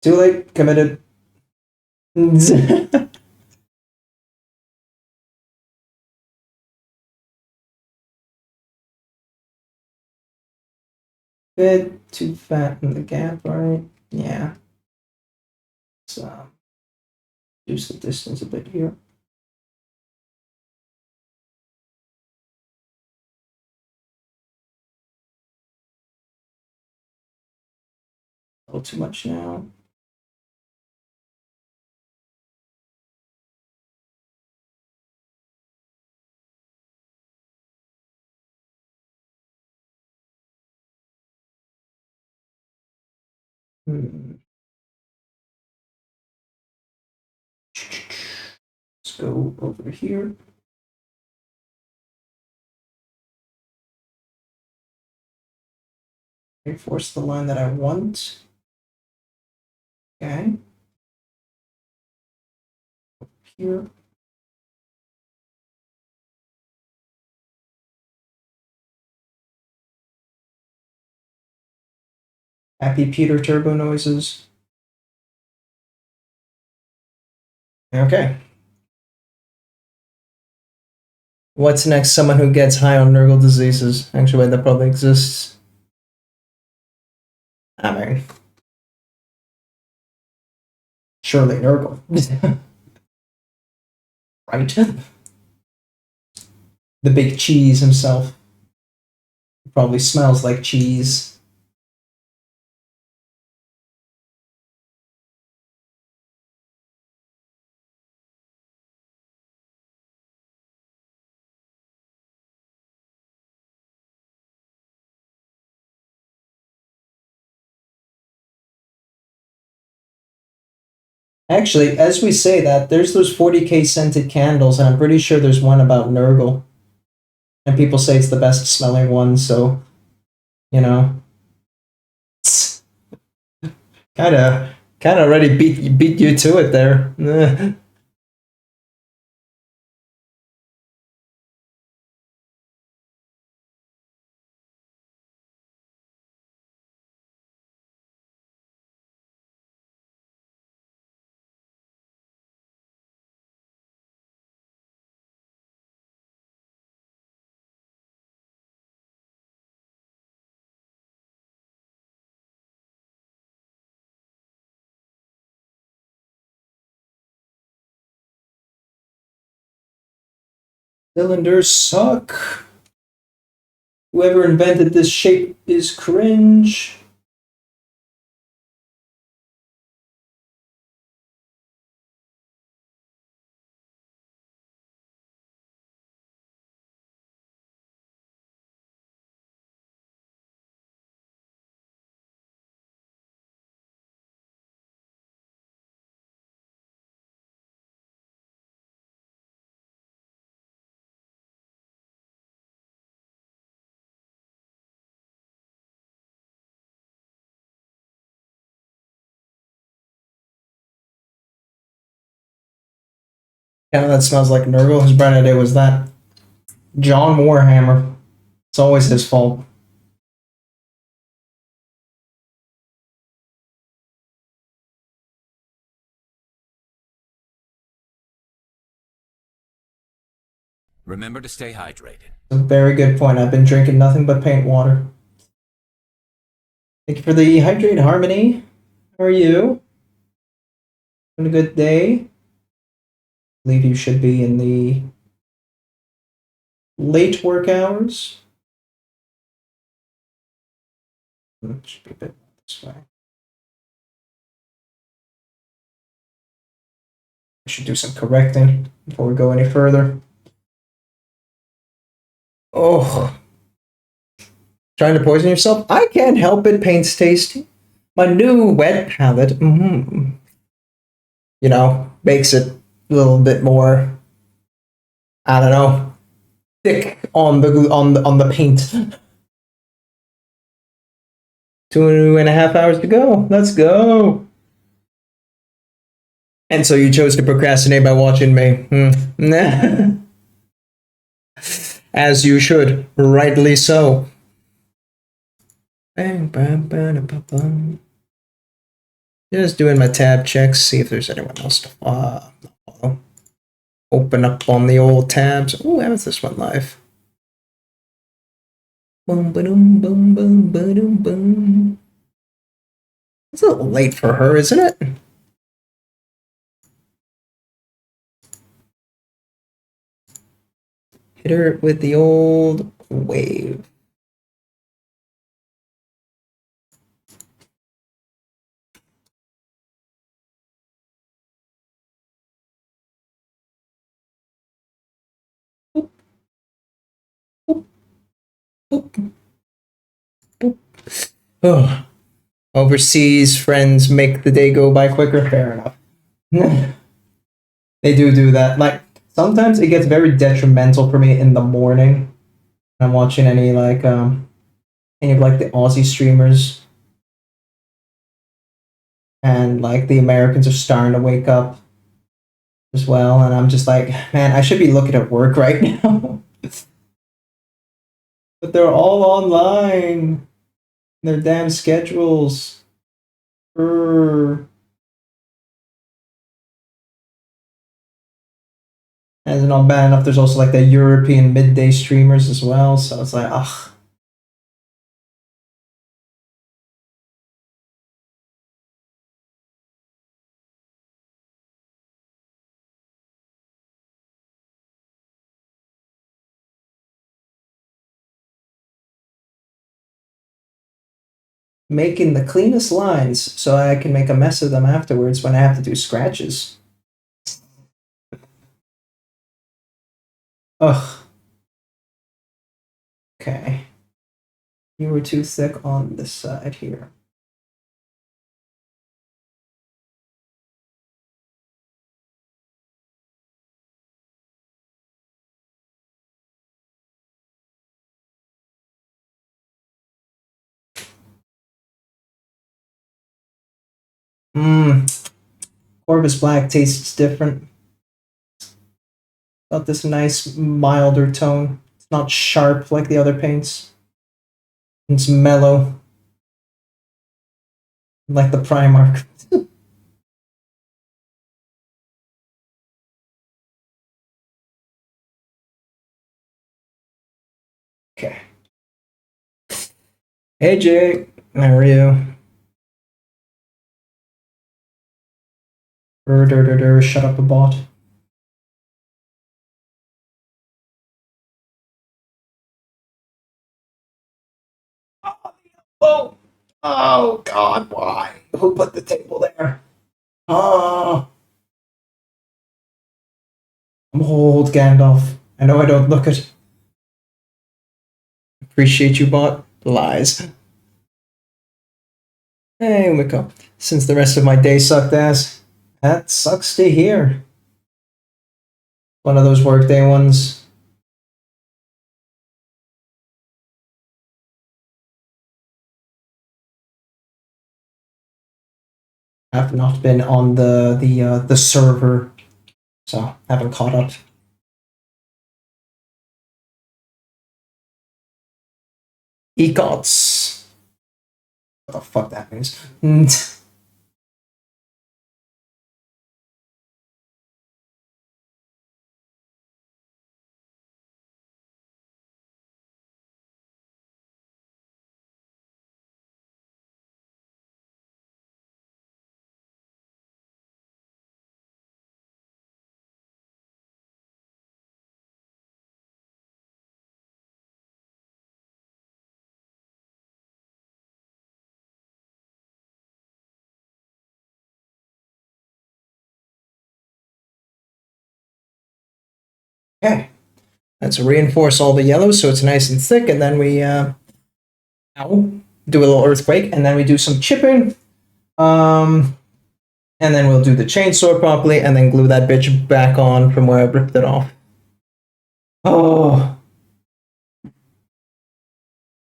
Too late, committed. Bit too fat in the gap, right? Yeah. So reduce the distance a bit here. A little too much now. Let's go over here. Reinforce the line that I want. Okay. Over here. Happy Peter turbo noises. Okay. What's next? Someone who gets high on Nurgle diseases. Actually, that probably exists. I mean, surely Nurgle. Right? The big cheese himself. Probably smells like cheese. Actually, as we say that, there's those 40k scented candles, and I'm pretty sure there's one about Nurgle. And people say it's the best smelling one, so, you know. Kinda already beat you to it there. Cylinders suck. Whoever invented this shape is cringe. Kind of that smells like Nurgle. Whose bright idea was that? John Warhammer. It's always his fault. Remember to stay hydrated. A very good point. I've been drinking nothing but paint water. Thank you for the hydrate, Harmony. How are you? Having a good day? believe you should be in the late work hours. Should be a bit this way. I should do some correcting before we go any further. Oh, trying to poison yourself? I can't help it. Paint's tasty. My new wet palette, you know, makes it a little bit more, I don't know, thick on the paint. 2.5 hours to go. Let's go. And so you chose to procrastinate by watching me. As you should, rightly so. Just doing my tab checks, see if there's anyone else to follow. Open up on the old tabs. Oh, how is this one live? Boom, boom, boom, boom, boom, boom. It's a little late for her, isn't it? Hit her with the old wave. Boop. Boop. Boop. Boop. Oh. Overseas friends make the day go by quicker. Fair enough. They do that. Like, sometimes it gets very detrimental for me in the morning. I'm watching any of the Aussie streamers, and like the Americans are starting to wake up as well, and I'm just like, man, I should be looking at work right now. But they're all online. Their damn schedules. And not bad enough, there's also like the European midday streamers as well, so it's like, ugh. Making the cleanest lines so I can make a mess of them afterwards when I have to do scratches. Ugh. Okay. You were too thick on this side here. Corvus Black tastes different. Got this nice milder tone. It's not sharp like the other paints. It's mellow. Like the Primark. Okay. Hey Jake, how are you? Shut up a bot. Oh, oh God, why? Who put the table there? Oh, I'm old Gandalf. I know I don't look it. Appreciate you, bot. Lies. Hey, Umiko. Since the rest of my day sucked ass, that sucks to hear. One of those workday ones. I've not been on the server, so haven't caught up. ECOTS. What the fuck that means? Okay. Let's reinforce all the yellows so it's nice and thick, and then we do a little earthquake, and then we do some chipping. And then we'll do the chainsaw properly, and then glue that bitch back on from where I ripped it off. Oh.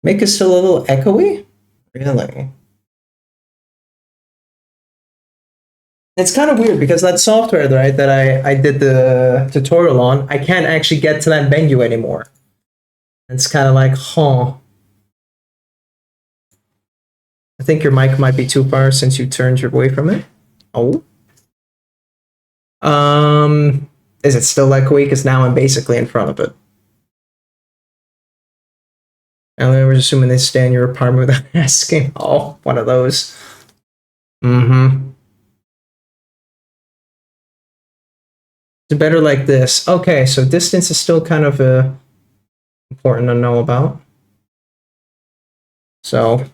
Make it still a little echoey? Really? It's kind of weird because that software, right, that I did the tutorial on, I can't actually get to that menu anymore. It's kind of like, huh. I think your mic might be too far since you turned your way from it. Oh. Is it still echoey? Because now I'm basically in front of it. And we were assuming they stay in your apartment without asking. Oh, one of those. Mm-hmm. It's better like this. Okay, so distance is still kind of important to know about. So,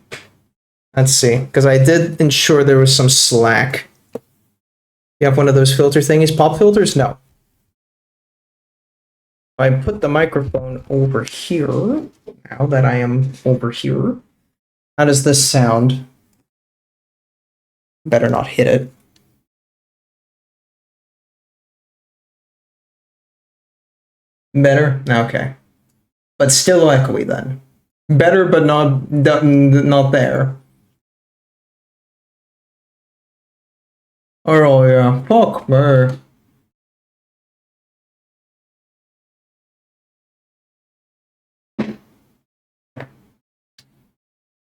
let's see. Because I did ensure there was some slack. You have one of those filter thingies? Pop filters? No. I put the microphone over here, now that I am over here. How does this sound? Better not hit it. Better? Okay. But still echoey then. Better, but not there. Oh yeah, fuck me.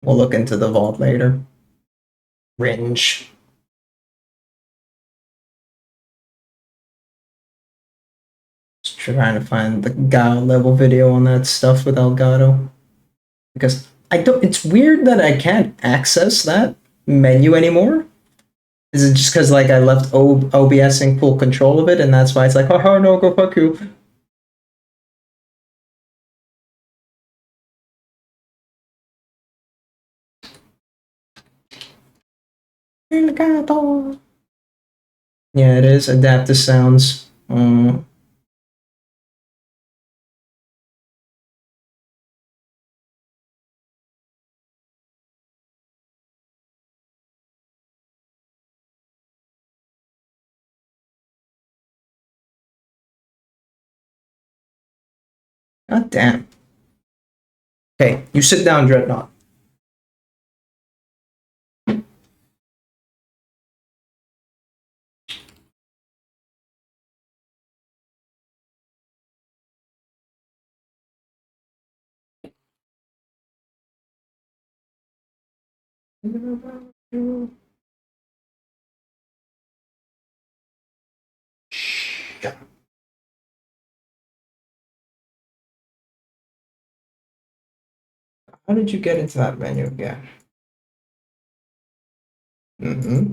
We'll look into the vault later. Ringe. Just trying to find the Gato level video on that stuff with Elgato. Because I don't, it's weird that I can't access that menu anymore. Is it just because like I left OBS in full control of it and that's why it's like, oh no, go fuck you. Elgato. Yeah, it is. Adaptus sounds. God damn. Okay, you sit down, Dreadnought. How did you get into that menu again? Mm-hmm.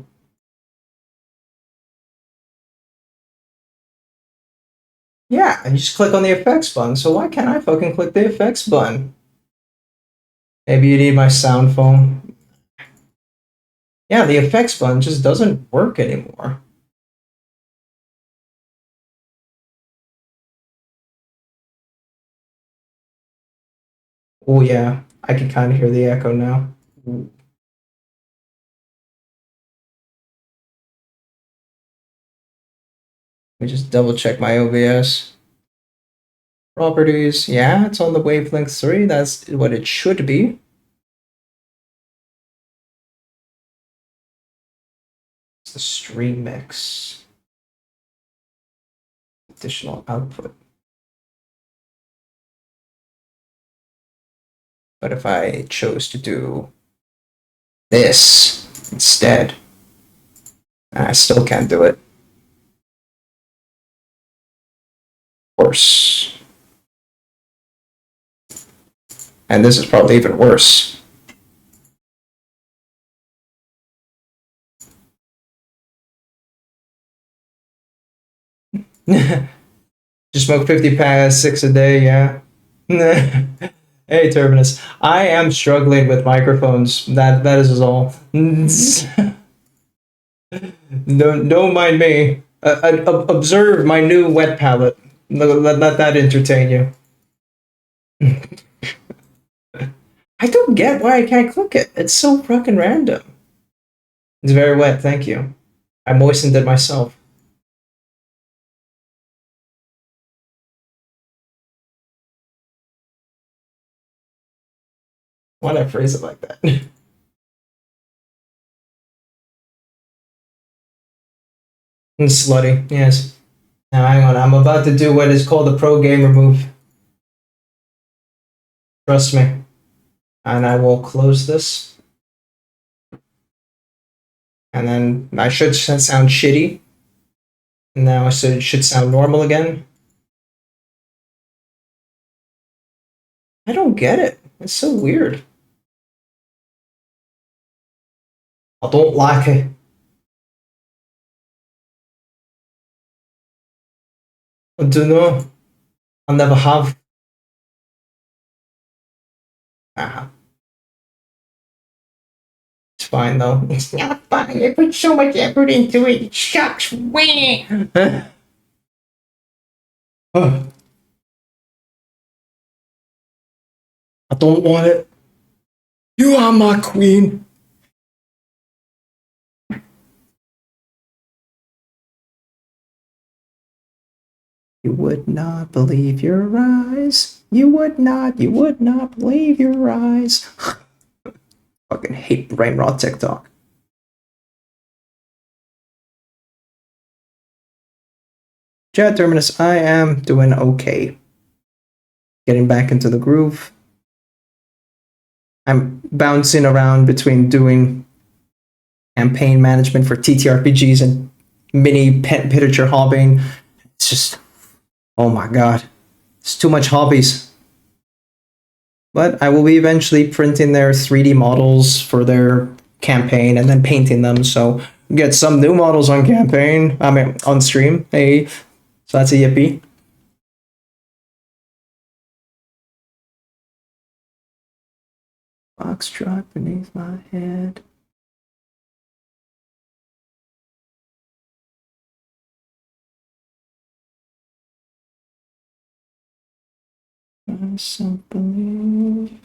Yeah, and you just click on the effects button, so why can't I fucking click the effects button? Maybe you need my sound phone. Yeah, the effects button just doesn't work anymore. Oh yeah, I can kind of hear the echo now. Let me just double check my OBS. Properties, yeah, it's on the wavelength 3, that's what it should be. It's the stream mix. Additional output. But if I chose to do this instead, I still can't do it. Worse. And this is probably even worse. Just smoke 50 packs, 6 a day, yeah. Hey, Turbinus. I am struggling with microphones. That is all. Don't mind me. Observe my new wet palette. Let that entertain you. I don't get why I can't click it. It's so fucking random. It's very wet, thank you. I moistened it myself. Why'd I phrase it like that? And slutty, yes. Now hang on, I'm about to do what is called a pro gamer move. Trust me. And I will close this. And then I should sound shitty. Now it should sound normal again. I don't get it. It's so weird. I don't like it. I don't know. I never have. It's fine though. It's not fine. I put so much effort into it. It sucks. I don't want it. You are my queen. You would not believe your eyes. You would not believe your eyes. Fucking hate brain rot TikTok. Chat Terminus, I am doing okay. Getting back into the groove. I'm bouncing around between doing campaign management for TTRPGs and mini miniature hobbying. It's just, oh my god, it's too much hobbies. But I will be eventually printing their 3D models for their campaign and then painting them. So get some new models on campaign. I mean, on stream. Hey, so that's a yippee. Foxtrot beneath my head. Something.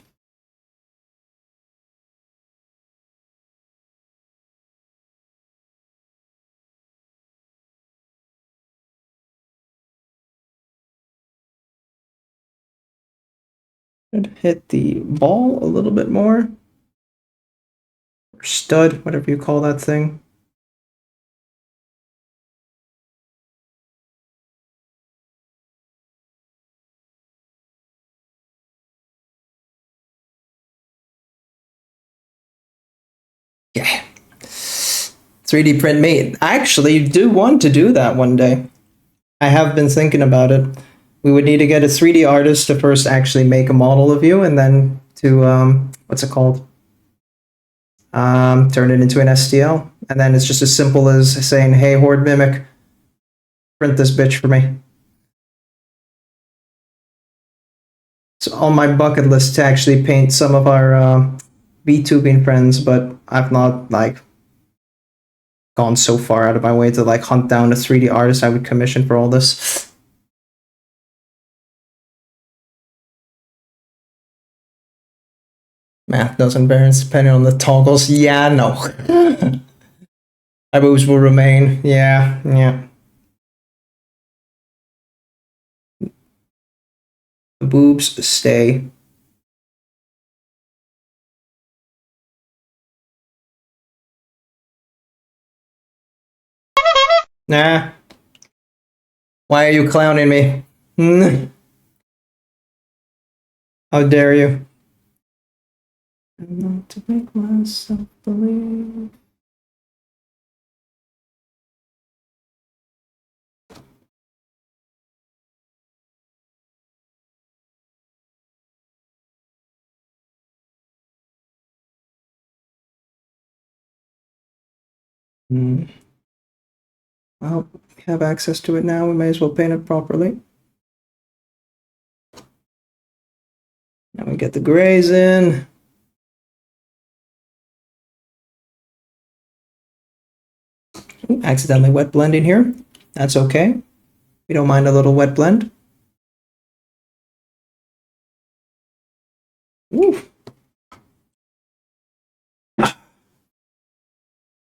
Hit the ball a little bit more. Or stud, whatever you call that thing. Yeah. 3D print me. I actually do want to do that one day. I have been thinking about it. We would need to get a 3D artist to first actually make a model of you, and then to what's it called? Turn it into an STL, and then it's just as simple as saying, "Hey, Horde Mimic, print this bitch for me." It's on my bucket list to actually paint some of our VTubing friends, but I've not like gone so far out of my way to like hunt down a 3D artist I would commission for all this. Math doesn't balance depending on the toggles. Yeah, no. My boobs will remain. Yeah, yeah. The boobs stay. Nah. Why are you clowning me? How dare you? I want to make myself believe. Well, we have access to it now. We may as well paint it properly. Now we get the grays in. Ooh, accidentally wet blending here. That's okay. You don't mind a little wet blend? Woo. I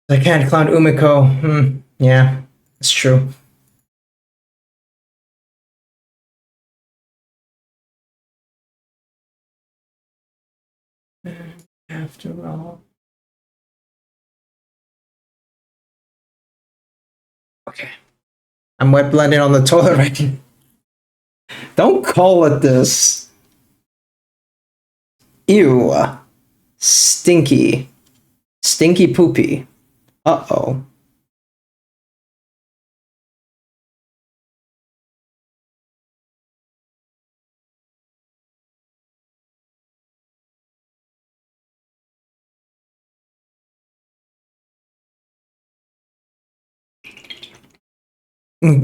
can't clown Umiko. Yeah, it's true. After all. Okay. I'm wet blending on the toilet right now. Don't call it this. Ew. Stinky. Stinky poopy. Uh-oh.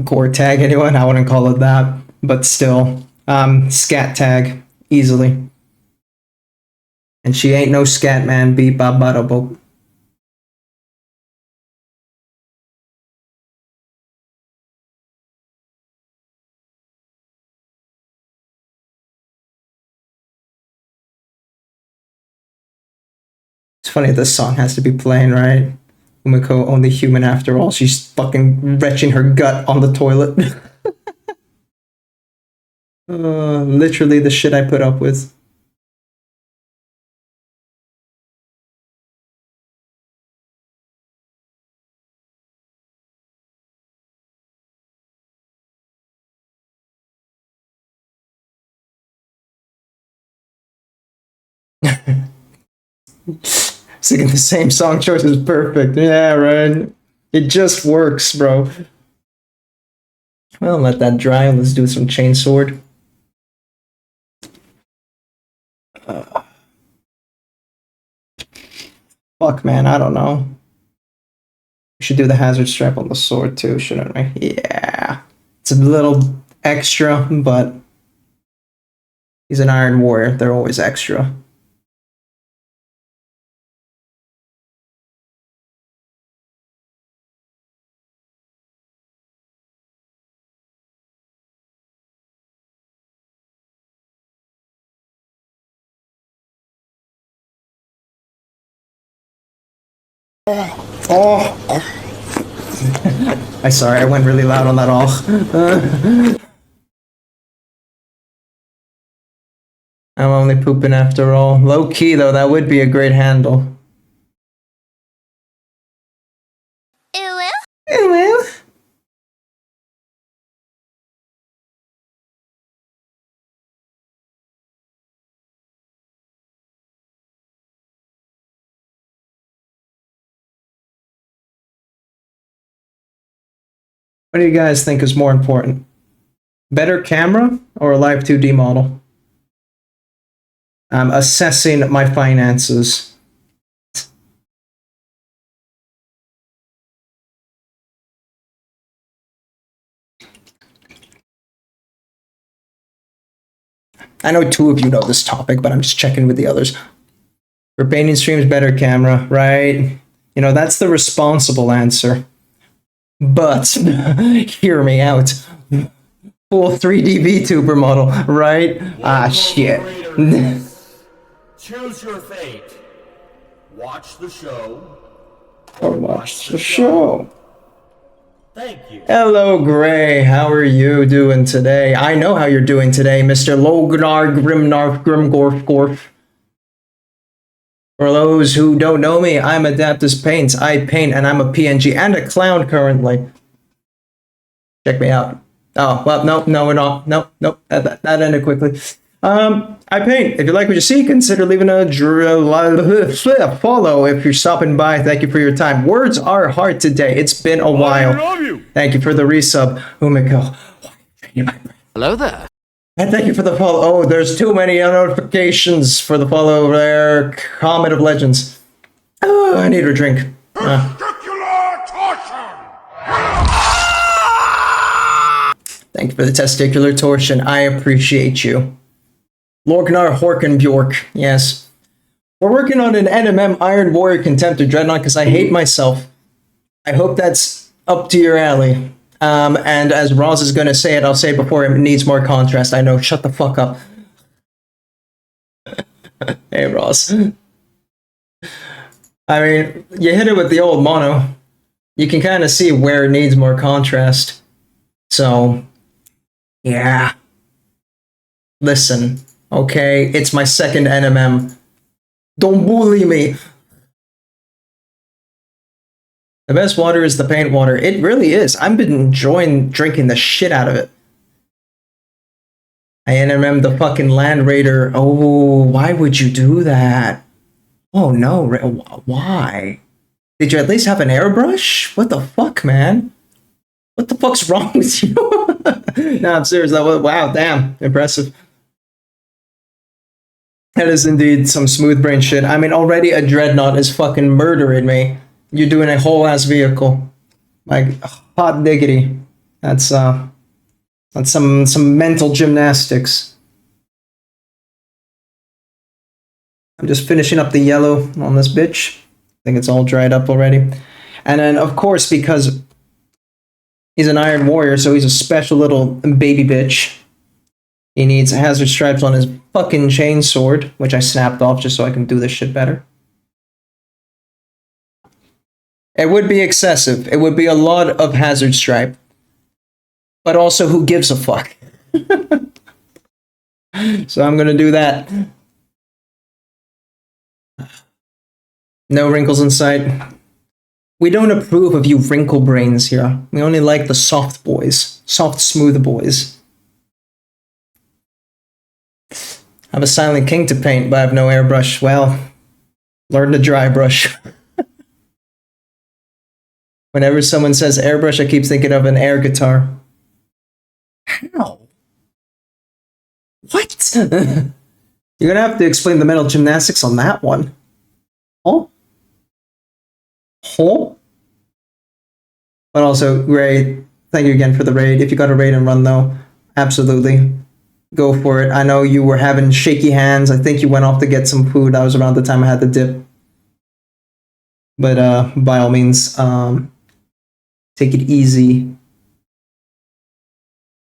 Gore tag anyone? I wouldn't call it that, but still. Scat tag. Easily. And she ain't no scat man, beep bop bada boop. It's funny this song has to be playing, right? Umiko, only human after all. She's fucking retching her gut on the toilet. Literally the shit I put up with. Singing the same song choice is perfect. Yeah, right. It just works, bro. Well, let that dry. Let's do some chainsword. Fuck, man. I don't know. We should do the hazard strap on the sword too, shouldn't we? Yeah. It's a little extra, but he's an Iron Warrior. They're always extra. Oh! I'm sorry, I went really loud on that oh. I'm only pooping after all. Low key though, that would be a great handle. UwU. What do you guys think is more important? Better camera or a live 2D model? I'm assessing my finances. I know 2 of you know this topic, but I'm just checking with the others. For painting streams, better camera, right? You know, that's the responsible answer. But, hear me out. Full 3D VTuber model, right? Ah, shit. Choose your fate. Watch the show. Or watch the show. Thank you. Hello, Gray. How are you doing today? I know how you're doing today, Mr. Lognar Grimnar Grimgorf. For those who don't know me, I'm AdaptusPaints. I paint and I'm a PNG and a clown currently. Check me out. Oh, well, no, we're not. Nope. That ended quickly. I paint. If you like what you see, consider leaving a follow if you're stopping by. Thank you for your time. Words are hard today. It's been a while. I love you. Thank you for the resub, Umiko. Hello there. And thank you for the follow. Oh, there's too many notifications for the follow there. Comet of Legends. Oh, I need a drink. Testicular torsion. Thank you for the testicular torsion. I appreciate you. Lorgnar Horkenbjork. Yes. We're working on an NMM Iron Warrior Contemptor Dreadnought because I hate myself. I hope that's up to your alley. And as Roz is gonna say it, I'll say it before it needs more contrast. I know, shut the fuck up. Hey, Roz. I mean, you hit it with the old mono. You can kind of see where it needs more contrast. So, yeah. Listen, okay? It's my second NMM. Don't bully me. The best water is the paint water. It really is. I've been enjoying drinking the shit out of it. I NMM the fucking Land Raider. Oh, why would you do that? Oh no, why? Did you at least have an airbrush? What the fuck, man? What the fuck's wrong with you? No, I'm serious. Wow, damn, impressive. That is indeed some smooth brain shit. I mean, already a dreadnought is fucking murdering me. You're doing a whole ass vehicle. Like, hot diggity. That's some mental gymnastics. I'm just finishing up the yellow on this bitch. I think it's all dried up already. And then, of course, because he's an Iron Warrior, so he's a special little baby bitch. He needs hazard stripes on his fucking chainsword, which I snapped off just so I can do this shit better. It would be excessive. It would be a lot of hazard stripe. But also, who gives a fuck? So I'm gonna do that. No wrinkles in sight. We don't approve of you wrinkle brains here. We only like the soft boys. Soft, smooth boys. I have a Silent King to paint, but I have no airbrush. Well, learn to dry brush. Whenever someone says airbrush, I keep thinking of an air guitar. How? What? You're gonna have to explain the mental gymnastics on that one. Huh? Huh? But also, great. Thank you again for the raid. If you got a raid and run, though, absolutely. Go for it. I know you were having shaky hands. I think you went off to get some food. That was around the time I had the dip. But by all means, take it easy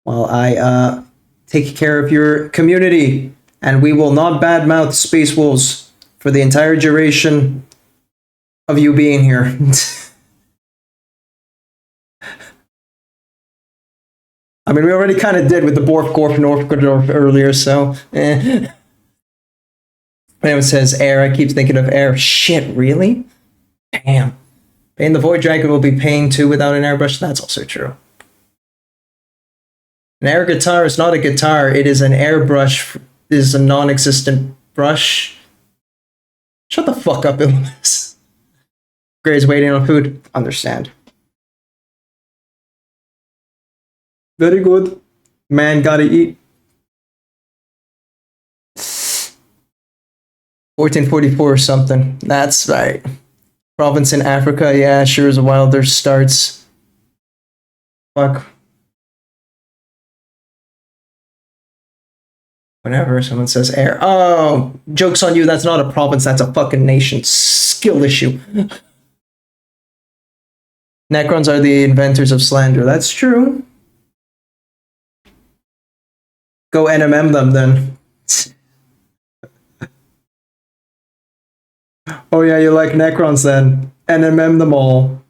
while I take care of your community. And we will not badmouth Space Wolves for the entire duration of you being here. I mean, we already kind of did with the Borfgorf Norfgordorf earlier, so eh. When it says air, I keep thinking of air. Shit, really? Damn. Pain the Void Dragon will be paying too without an airbrush. That's also true. An air guitar is not a guitar. It is an airbrush. It is a non-existent brush. Shut the fuck up, Illness. Gray's waiting on food. Understand. Very good. Man, gotta eat. 1444 or something. That's right. Province in Africa. Yeah, sure as a Wilder starts. Fuck. Whenever someone says air. Oh, joke's on you. That's not a province. That's a fucking nation. Skill issue. Necrons are the inventors of slander. That's true. Go NMM them then. Oh yeah, you like Necrons then. NMM them all.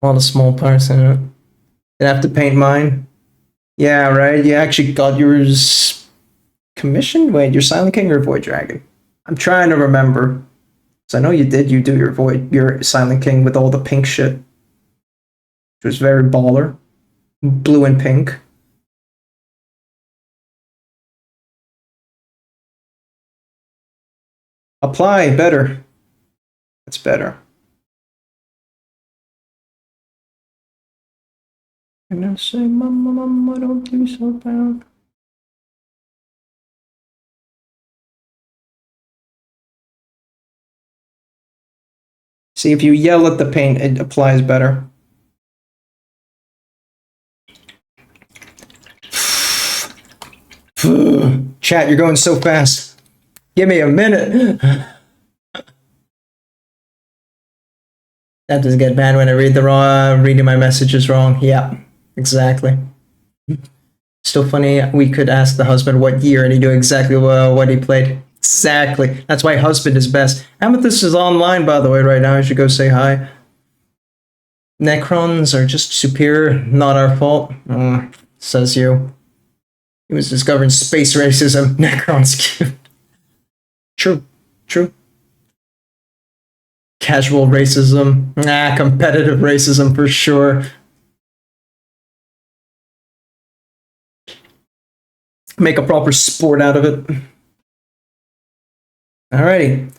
All the small parts in it. Did I have to paint mine? Yeah, right. You actually got yours commissioned? Wait, your Silent King or Void Dragon? I'm trying to remember. So I know you did. You do your Silent King with all the pink shit. Which was very baller. Blue and pink. Apply better. That's better. And I say, Mama, don't do so bad. See, if you yell at the paint, it applies better. Chat, you're going so fast. Give me a minute. That doesn't get bad when I read the wrong, reading my messages wrong. Yeah, exactly. Still funny, we could ask the husband what year and he knew exactly what he played. Exactly. That's why husband is best. Amethyst is online, by the way, right now. I should go say hi. Necrons are just superior, not our fault. Says you. He was discovering space racism. Necrons cute. True. True. Casual racism. Nah, competitive racism for sure. Make a proper sport out of it. Alrighty.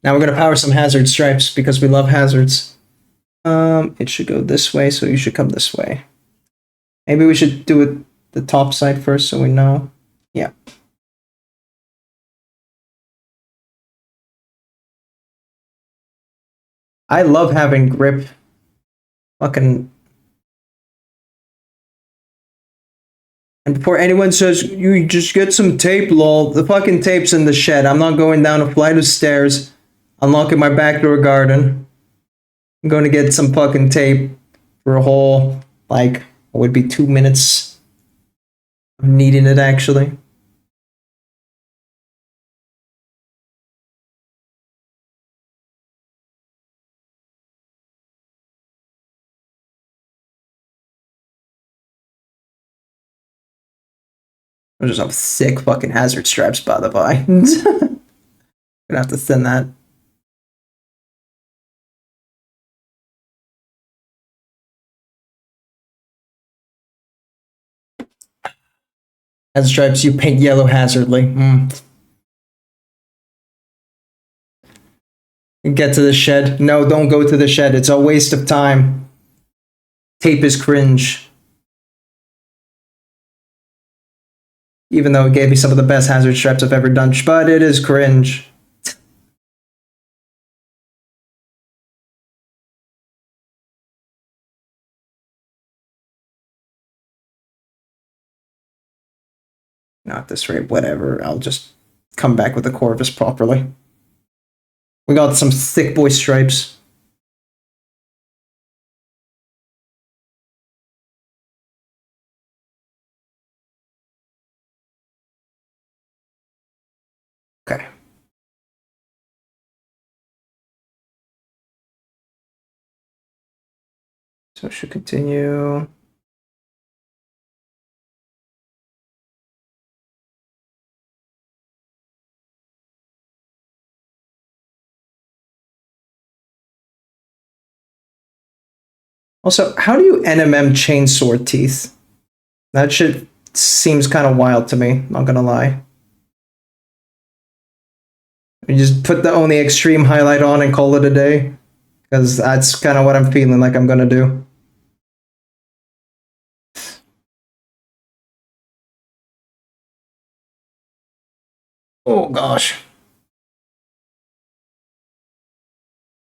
Now we're gonna power some hazard stripes because we love hazards. It should go this way, so you should come this way. Maybe we should do it the top side first so we know. Yeah. I love having grip. Fucking. And before anyone says, you just get some tape, lol, the fucking tape's in the shed. I'm not going down a flight of stairs, unlocking my back door garden. I'm going to get some fucking tape for a whole, like, it would be 2 minutes. I'm needing it, actually. Those are some sick fucking hazard straps, by the by. Gonna have to thin that. Hazard stripes, you paint yellow hazardly. Get to the shed. No, don't go to the shed. It's a waste of time. Tape is cringe. Even though it gave me some of the best hazard straps I've ever done, but it is cringe. Not this rate, whatever. I'll just come back with the Corvus properly. We got some thick boy stripes. Okay. So it should continue. Also, how do you NMM chainsaw teeth? That shit seems kind of wild to me, not gonna lie. You just put the only extreme highlight on and call it a day. Because that's kind of what I'm feeling like I'm gonna do. Oh gosh.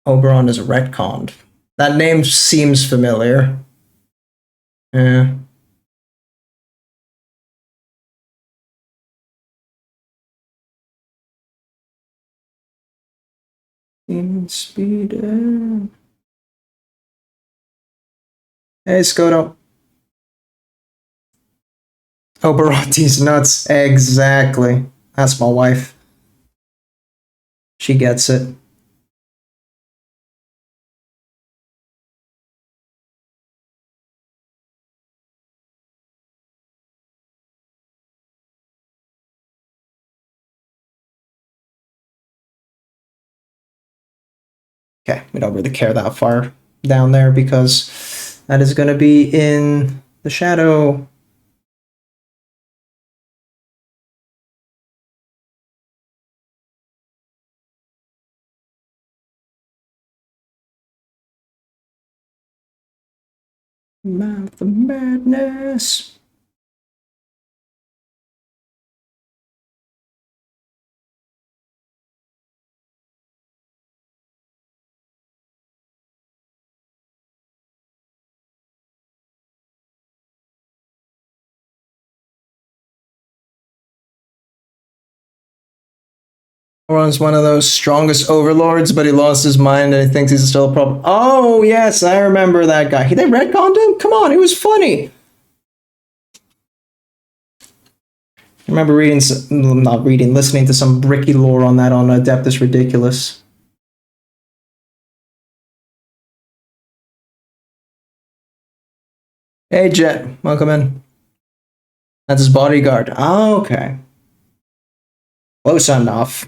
Oberon is retconned. That name seems familiar. Yeah. Speed. Hey, Skoto. Oberonti's nuts. Exactly. That's my wife. She gets it. Okay, we don't really care that far down there because that is going to be in the shadow. Mouth of madness. Ron's one of those strongest overlords, but he lost his mind and he thinks he's still a problem. Oh, yes, I remember that guy. They retconned him? Come on, he was funny. I remember listening to some bricky lore on that on Adaptus Ridiculous. Hey, Jet, welcome in. That's his bodyguard. Oh, okay. Close enough.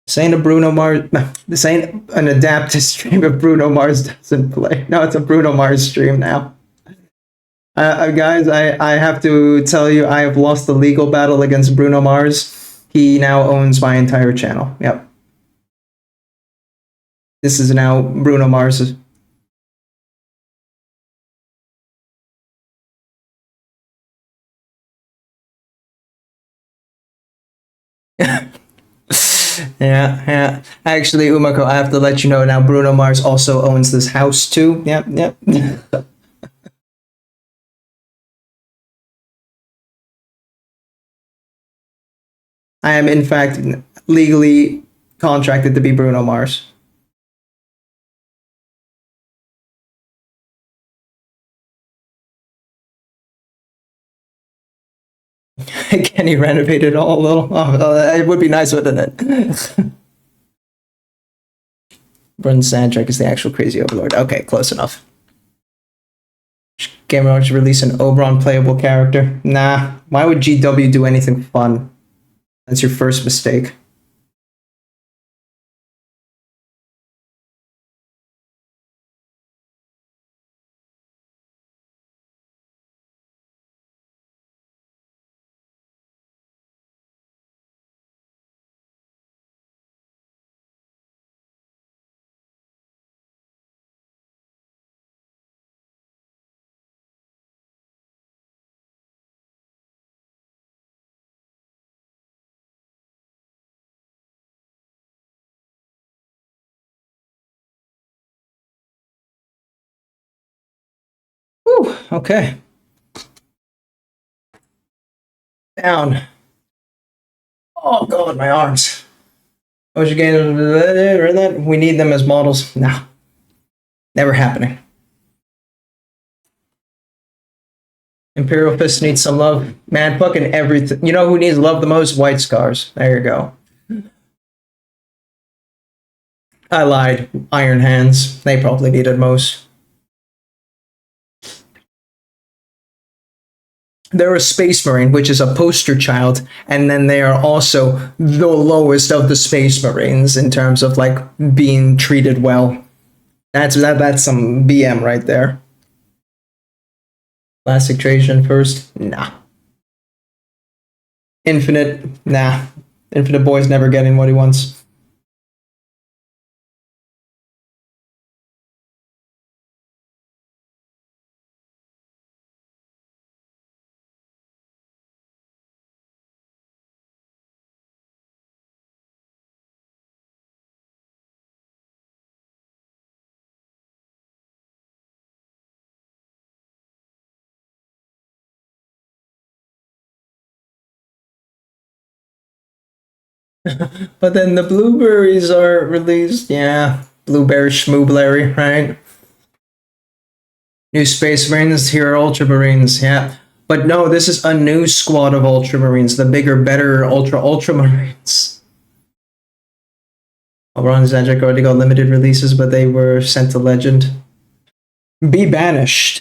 This ain't a Bruno Mars. This ain't an Adaptus stream if Bruno Mars doesn't play. No, it's a Bruno Mars stream now. Guys, I have to tell you, I have lost the legal battle against Bruno Mars. He now owns my entire channel. Yep. This is now Bruno Mars's. Yeah. Actually, Umako, I have to let you know now, Bruno Mars also owns this house too. Yep. I am, in fact, legally contracted to be Bruno Mars. Can he renovate it all a little? Oh, it would be nice, wouldn't it? Brun Sandrak is the actual crazy overlord. Okay, close enough. Game Watch release an Oberon playable character. Nah, why would GW do anything fun? That's your first mistake. Whew, okay. Down. Oh god, my arms. What you getting? That? We need them as models. No. Never happening. Imperial Fist needs some love. Man, fucking everything. You know who needs love the most? White Scars. There you go. I lied. Iron Hands. They probably need it most. They're a Space Marine, which is a poster child, and then they are also the lowest of the Space Marines in terms of like being treated well. That's some BM right there. Classic Trajan first? Nah. Infinite? Nah. Infinite Boy's never getting what he wants. But then the blueberries are released. Yeah. Blueberry schmooblery, right? New Space Marines, here are Ultramarines, yeah. But no, this is a new squad of Ultramarines, the bigger, better Ultramarines. Bronze Zanjak already got limited releases, but they were sent to Legend. Be banished.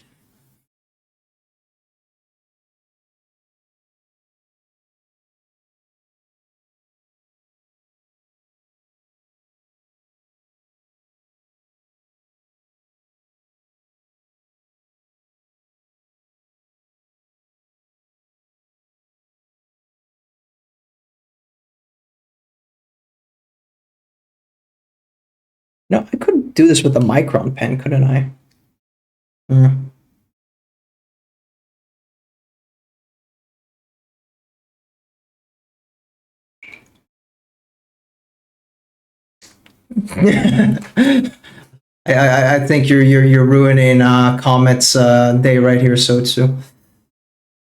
No, I could do this with a Micron pen, couldn't I? I think you're ruining Comet's day right here, Sotsu.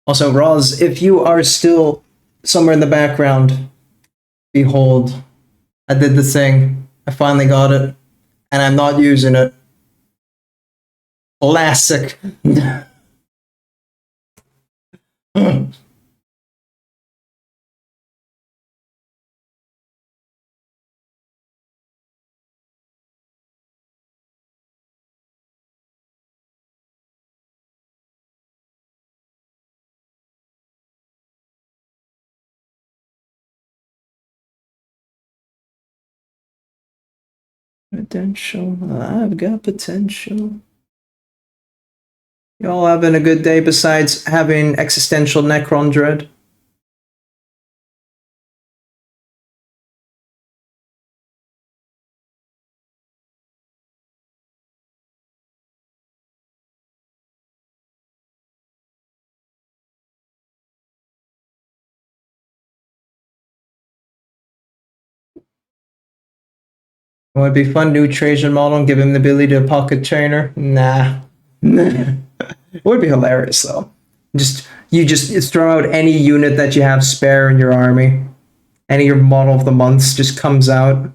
Also, Roz, if you are still somewhere in the background, behold, I did the thing. I finally got it, and I'm not using it. Classic. Potential. I've got potential. Y'all having a good day besides having existential Necron dread? It would be fun, new Trajan model, and give him the ability to pocket trainer. Nah. It would be hilarious though. You just throw out any unit that you have spare in your army. Any your model of the months just comes out.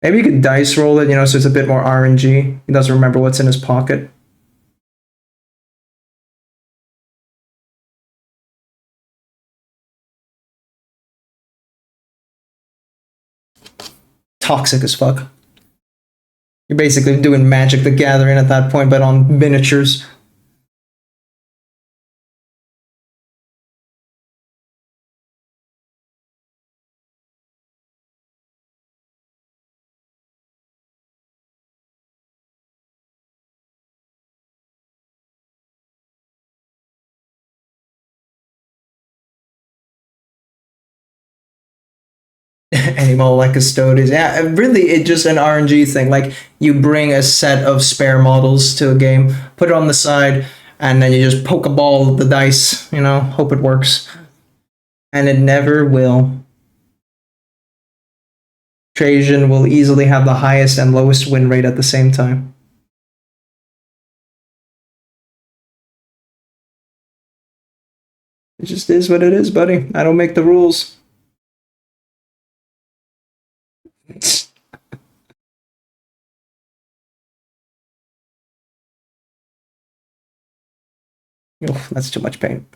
Maybe you could dice roll it, so it's a bit more RNG. He doesn't remember what's in his pocket. Toxic as fuck. You're basically doing Magic the Gathering at that point, but on miniatures. Animal like custodians. Yeah, really, it's just an RNG thing. Like, you bring a set of spare models to a game, put it on the side, and then you just poke a ball at the dice, hope it works. And it never will. Trajan will easily have the highest and lowest win rate at the same time. It just is what it is, buddy. I don't make the rules. Oh, that's too much paint.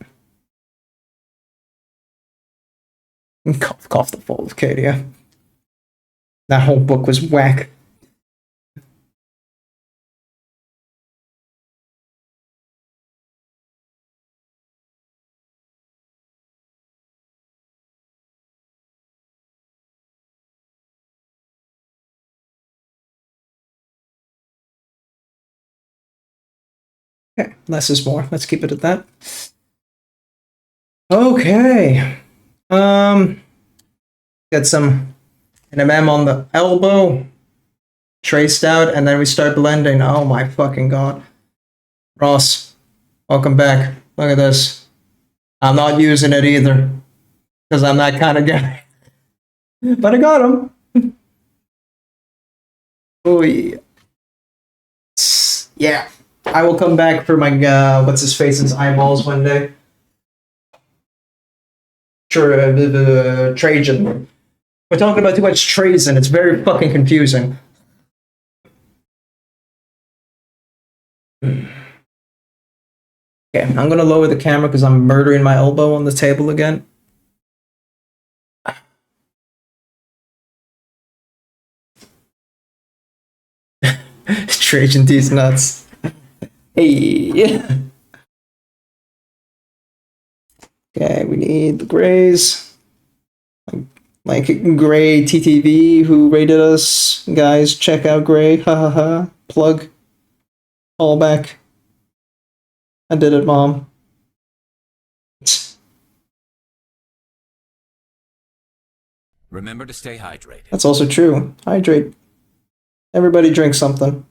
Cough the fall of Cadia. That whole book was whack. Okay, less is more. Let's keep it at that. Okay. Get some NMM on the elbow, traced out, and then we start blending. Oh my fucking god. Ross, welcome back. Look at this. I'm not using it either, because I'm that kind of guy. But I got him. Oh yeah. Yeah. I will come back for my what's his face's eyeballs one day. Trajan. We're talking about too much treason. It's very fucking confusing. Okay, I'm gonna lower the camera because I'm murdering my elbow on the table again. Trajan these nuts. Hey. Okay, we need the grays. Like Gray TTV who rated us. Guys, check out Gray. Ha ha ha. Plug. Call back. I did it, Mom. Remember to stay hydrated. That's also true. Hydrate. Everybody drink something.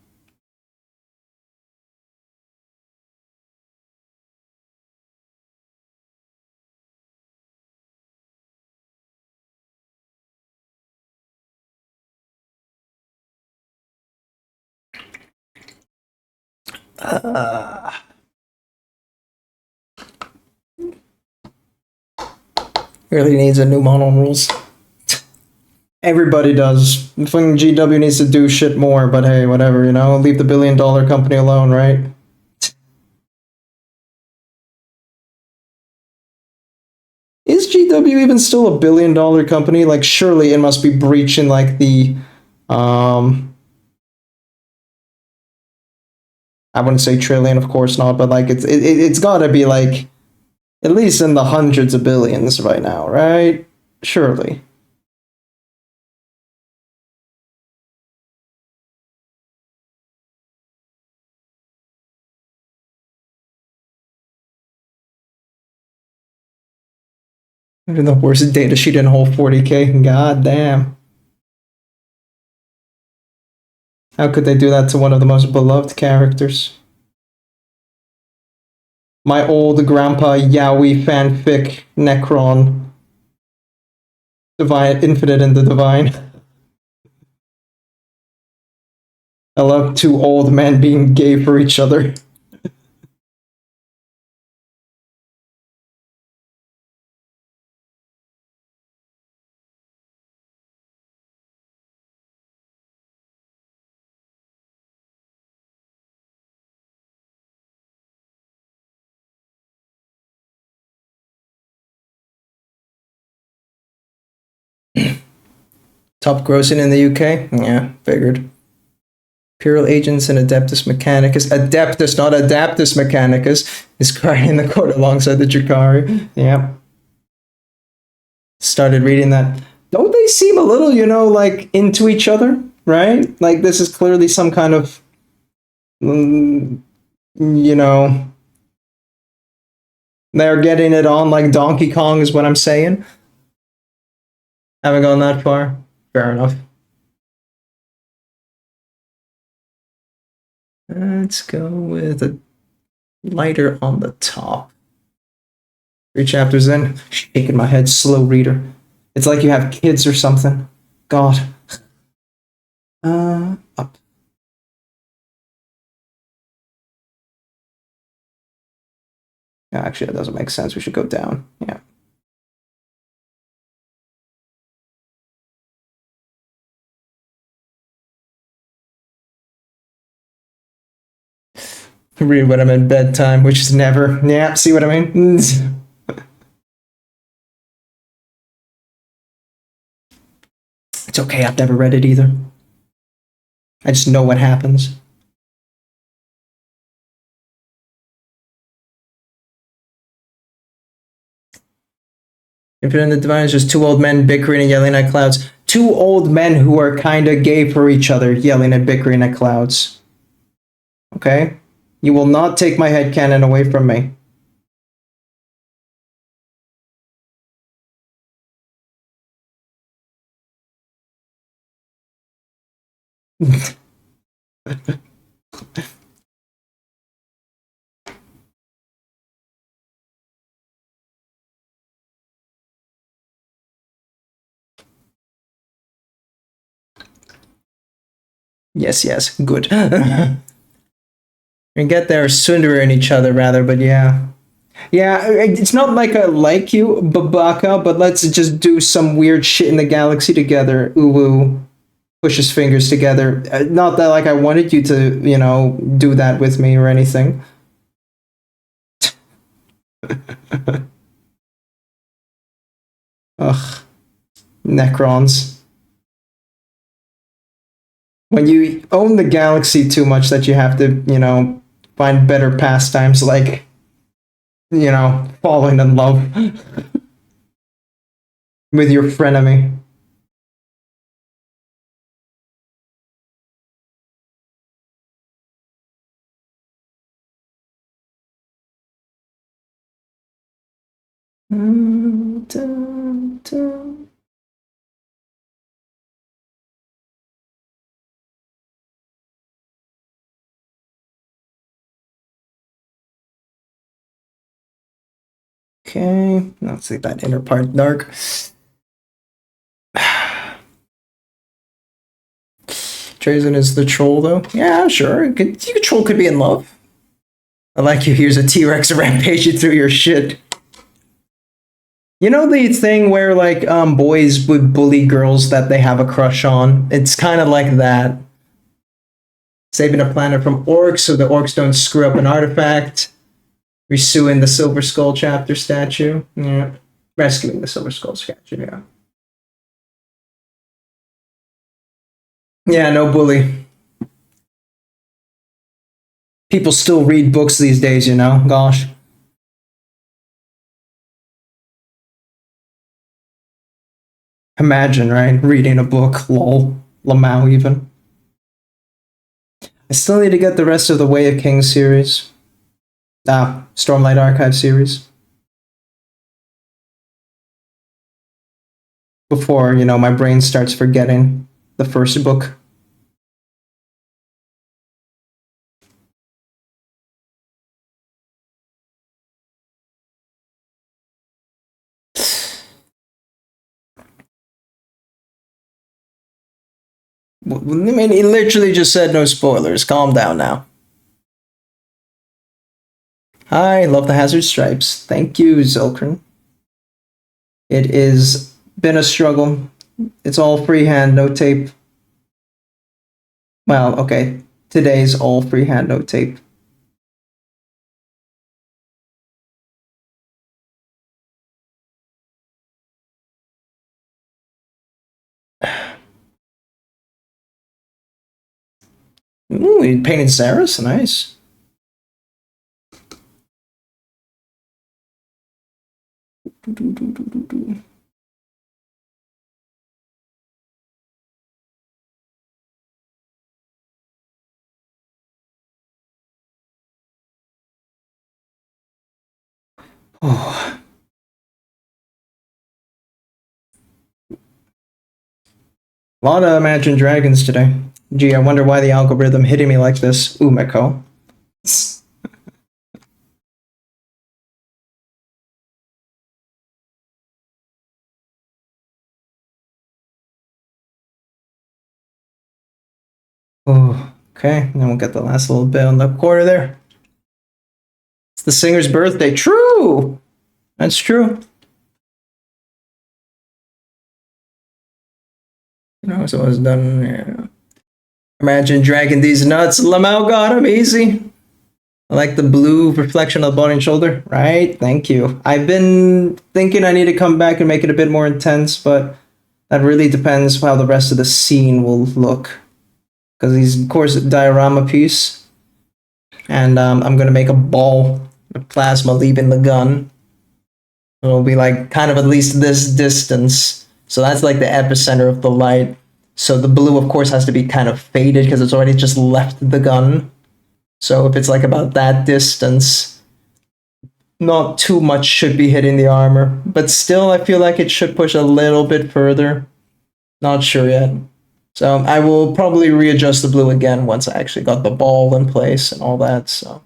Really needs a new mono rules. Everybody does. Fucking GW needs to do shit more, but hey, whatever, you know? Leave the billion-dollar company alone, right? Is GW even still a billion-dollar company? Like, surely it must be breaching, like, the, I wouldn't say trillion, of course not, but, like, it's gotta be, like, at least in the hundreds of billions right now, right? Surely. Even the worst data sheet in whole 40k. God damn. How could they do that to one of the most beloved characters? My old grandpa Yowie fanfic Necron. Divine, infinite in the divine. I love two old men being gay for each other. Top grossing in the UK? Yeah, figured. Imperial Agents and Adaptus Mechanicus. Adaptus, not Adaptus Mechanicus, is crying in the court alongside the Drakari. Yeah. Started reading that. Don't they seem a little, you know, like into each other, right? Like this is clearly some kind of, you know, they're getting it on like Donkey Kong is what I'm saying. Haven't gone that far. Fair enough. Let's go with a lighter on the top. 3 chapters in, shaking my head, slow reader. It's like you have kids or something. God. Up. Actually, that doesn't make sense. We should go down. Yeah. Read when I'm in bedtime, which is never. Yeah, see what I mean? It's okay, I've never read it either. I just know what happens. Infinite in the Divine is just 2 old men bickering and yelling at clouds. 2 old men who are kinda gay for each other, yelling and bickering at clouds. Okay? You will not take my headcanon away from me. Yes, yes, good. We get there sooner in each other, rather, but yeah. Yeah, it's not like I like you, Babaka, but let's just do some weird shit in the galaxy together. UwU pushes fingers together. Not that like I wanted you to, you know, do that with me or anything. Ugh. Necrons. When you own the galaxy too much that you have to, you know, find better pastimes like, you know, falling in love with your frenemy. Okay, let's leave that inner part dark. Trazen is the troll, though. Yeah, sure. Troll could be in love. I like you. Here's a T-Rex rampaging through your shit. You know the thing where like boys would bully girls that they have a crush on? It's kind of like that. Saving a planet from orcs so the orcs don't screw up an artifact. Rescuing the Silver Skull chapter statue. Yeah. Rescuing the Silver Skull statue, yeah. Yeah, no bully. People still read books these days, you know? Gosh. Imagine, right? Reading a book. Lol. Lamau, even. I still need to get the rest of the Way of Kings series. Stormlight Archive series. Before, you know, my brain starts forgetting the first book. I mean, he literally just said no spoilers. Calm down now. Hi, love the hazard stripes. Thank you, Zilkrin. It is been a struggle. It's all freehand, no tape. Well, okay. Today's all freehand, no tape. Ooh, he painted Zaris. Nice. Oh. A lot of Imagine Dragons today. Gee, I wonder why the algorithm hitting me like this. Umeko. Oh, okay. Then we'll get the last little bit on the quarter there. It's the singer's birthday. True! That's true. You know, so it's done. Yeah. Imagine dragging these nuts. Lamau got him easy. I like the blue reflection of the body and shoulder. Right? Thank you. I've been thinking I need to come back and make it a bit more intense, but that really depends how the rest of the scene will look. Because he's, of course, a diorama piece. And I'm going to make a ball of plasma leaving the gun. It'll be like kind of at least this distance. So that's like the epicenter of the light. So the blue, of course, has to be kind of faded because it's already just left the gun. So if it's like about that distance, not too much should be hitting the armor. But still, I feel like it should push a little bit further. Not sure yet. So I will probably readjust the blue again once I actually got the ball in place and all that. So.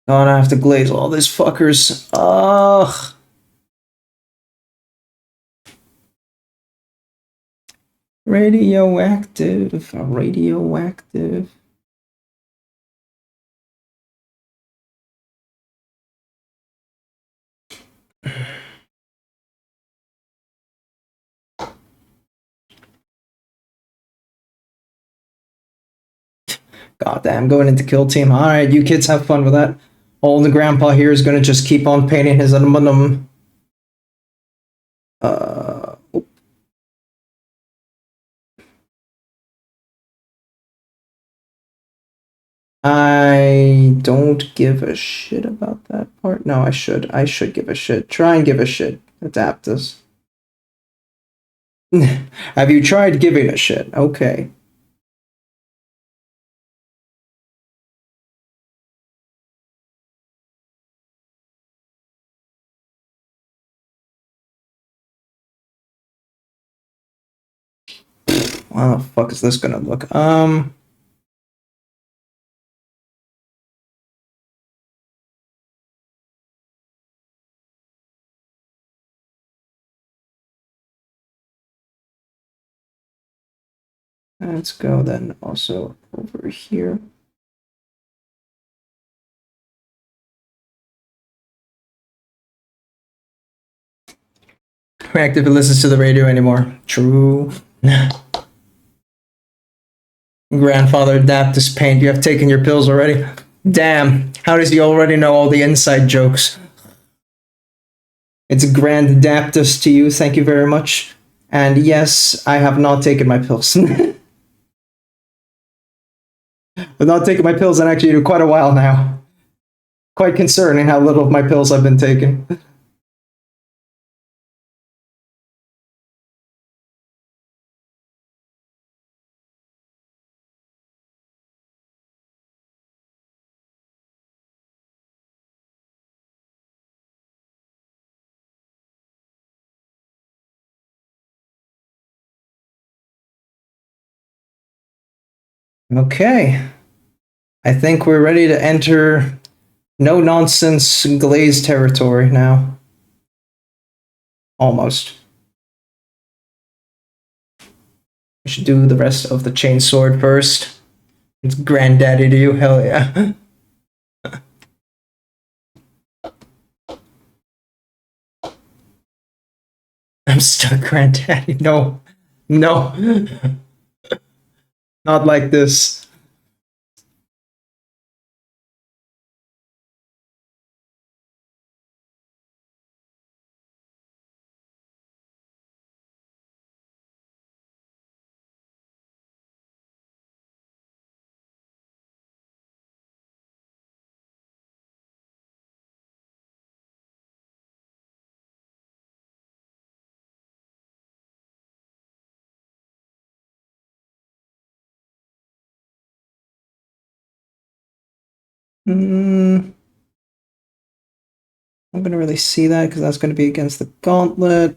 God, I have to glaze all these fuckers. Ugh. Radioactive. Radioactive. God damn, going into kill team. Alright, you kids have fun with that. Old grandpa here is gonna just keep on painting his aluminum. I don't give a shit about that part. No, I should. I should give a shit. Try and give a shit. Adaptus. Have you tried giving a shit? Okay. How the fuck is this gonna look? Let's go then also over here. Reactive listens to the radio anymore. True. Grandfather AdaptusPaint, you have taken your pills already? Damn, how does he already know all the inside jokes? It's Grand Adaptus to you, thank you very much. And yes, I have not taken my pills. I've not taken my pills in actually quite a while now. Quite concerning how little of my pills I've been taking. Okay. I think we're ready to enter no nonsense glaze territory now. Almost. I should do the rest of the chainsword first. It's granddaddy to you, hell yeah. I'm stuck, granddaddy. No. No. Not like this. I'm gonna really see that because that's gonna be against the gauntlet.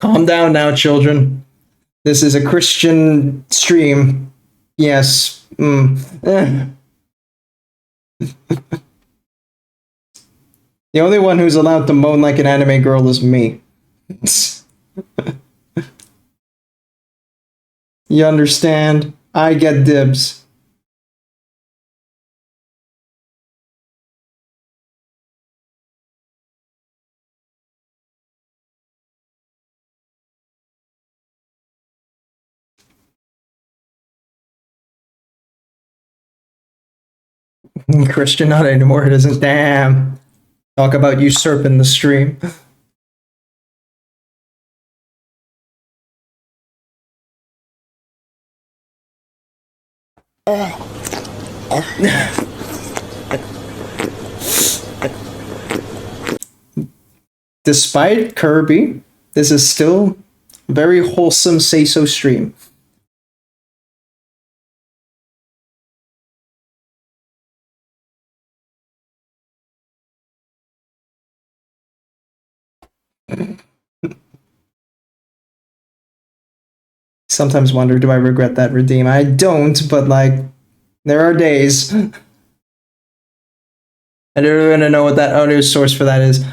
Calm down now, children. This is a Christian stream. Yes. The only one who's allowed to moan like an anime girl is me. You understand? I get dibs. Christian, not anymore. It isn't. Damn. Talk about usurping the stream. Despite Kirby, this is still a very wholesome say-so stream. Sometimes wonder, do I regret that redeem? I don't, but like, there are days. I don't even know what that audio source for that is.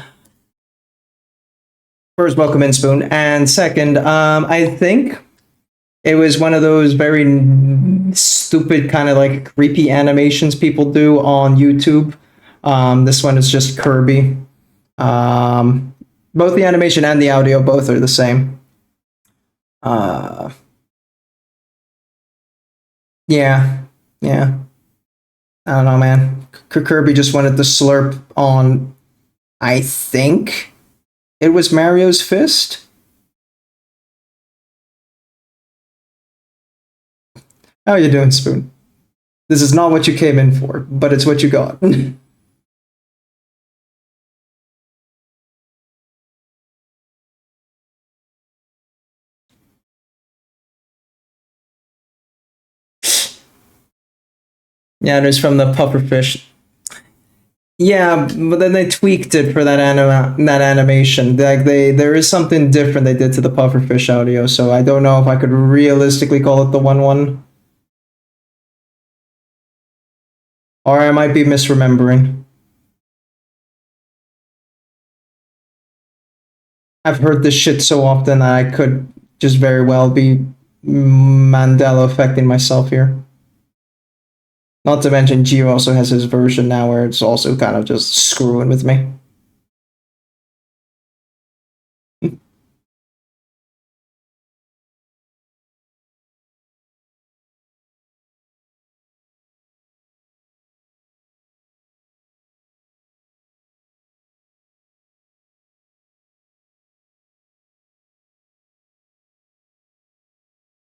First, welcome in, Spoon. And second, I think it was one of those very stupid kind of like creepy animations people do on YouTube. This one is just Kirby. Both the animation and the audio both are the same. Yeah, yeah. I don't know, man. Kirby just wanted to slurp on, I think it was Mario's fist. How you doing, Spoon? This is not what you came in for, but it's what you got. Yeah, it was from the pufferfish. Yeah, but then they tweaked it for that animation. Like there is something different they did to the pufferfish audio, so I don't know if I could realistically call it the 1-1. Or I might be misremembering. I've heard this shit so often that I could just very well be Mandela affecting myself here. Not to mention Gio also has his version now where it's also kind of just screwing with me.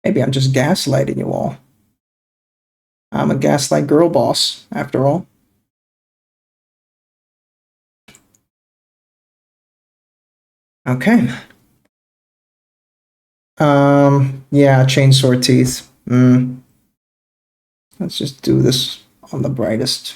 Maybe I'm just gaslighting you all. I'm a gaslight girl boss, after all. Okay. Yeah, chainsaw teeth. Let's just do this on the brightest.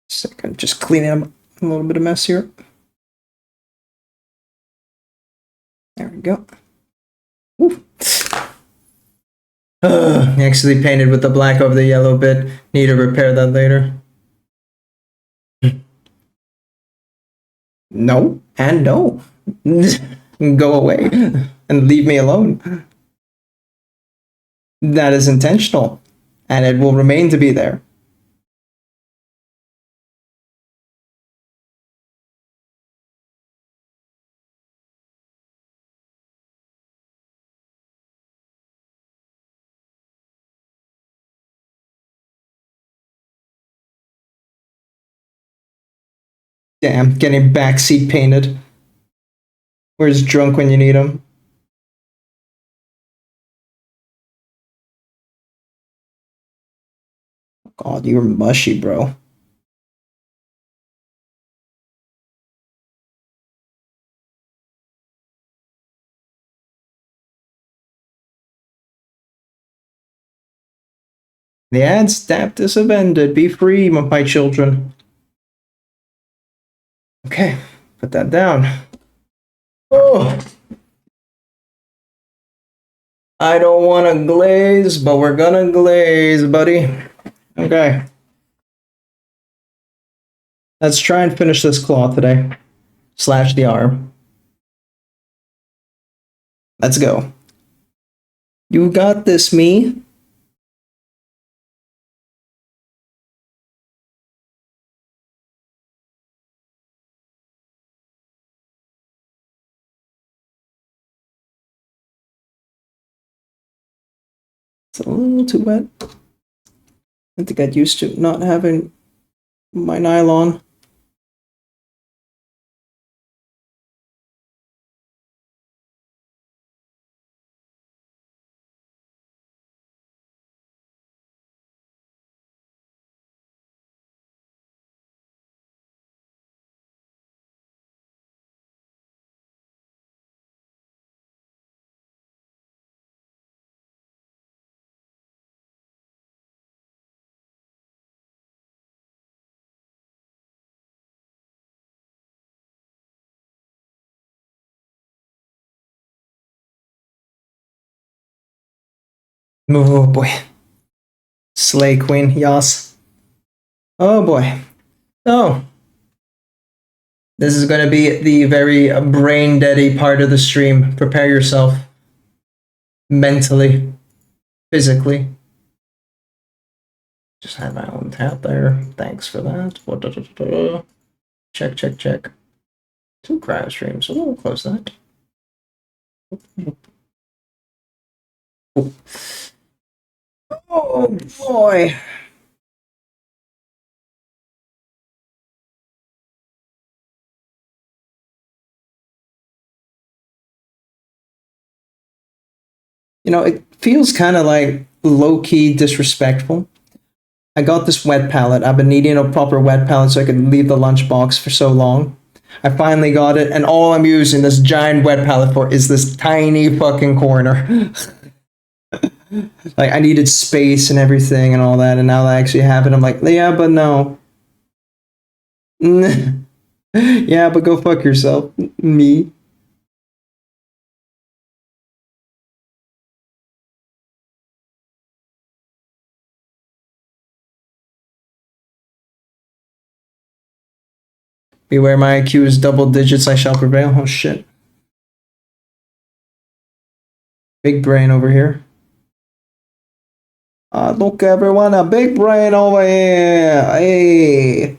Second, just cleaning up a little bit of mess here. There we go. Actually painted with the black over the yellow bit. Need to repair that later. No, and no. Go away and leave me alone. That is intentional, and it will remain to be there. Damn, getting backseat painted. Where's drunk when you need him? God, you're mushy, bro. The Adaptus have ended. Be free, my children. Okay, put that down. Oh, I don't want to glaze, but we're gonna glaze, buddy. Okay. Let's try and finish this claw today. Slash the arm. Let's go. You got this, me. It's a little too wet. I have to get used to not having my nylon. Oh boy. Slay Queen, yas. Oh boy. Oh. This is going to be the very brain deady part of the stream. Prepare yourself. Mentally. Physically. Just had my own tab there. Thanks for that. Check, check, check. 2 cryo streams, so we'll close that. Oh boy. You know, it feels kind of like low-key disrespectful. I got this wet palette. I've been needing a proper wet palette so I could leave the lunchbox for so long. I finally got it, and all I'm using this giant wet palette for is this tiny fucking corner. Like, I needed space and everything and all that, and now that I actually have it, I'm like, yeah, but no. Yeah, but go fuck yourself. Me. Beware my IQ is double digits, I shall prevail. Oh shit. Big brain over here. Look everyone, a big brain over here. Hey.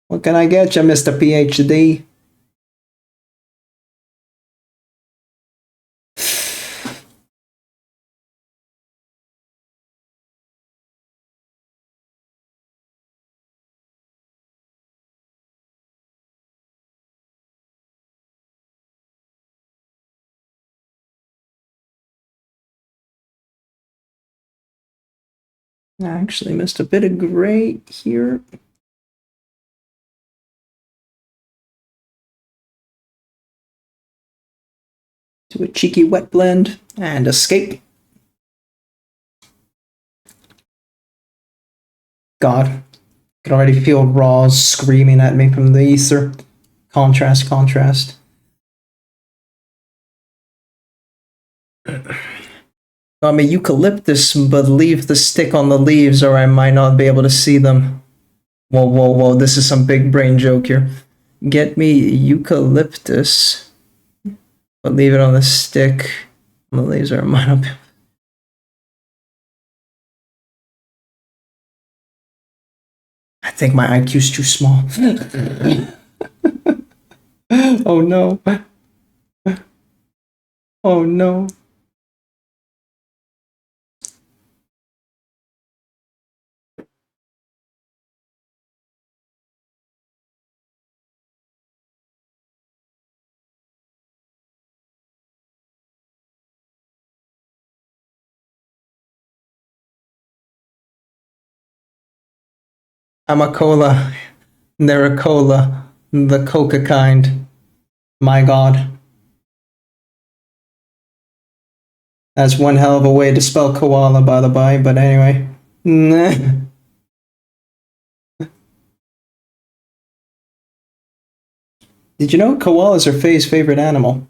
What can I get you, Mr. PhD? I actually missed a bit of gray here. Do a cheeky wet blend and escape. God, I can already feel Raws screaming at me from the ether. Contrast, contrast. Got me eucalyptus, but leave the stick on the leaves or I might not be able to see them. Whoa, whoa, whoa, this is some big brain joke here. Get me eucalyptus, but leave it on the stick on the leaves or I might not be. I think my IQ's too small. Oh no. Oh no. I'm a cola. They're a cola. The Coca kind. My god. That's one hell of a way to spell koala, by the by, but anyway. Did you know koalas are Faye's favorite animal?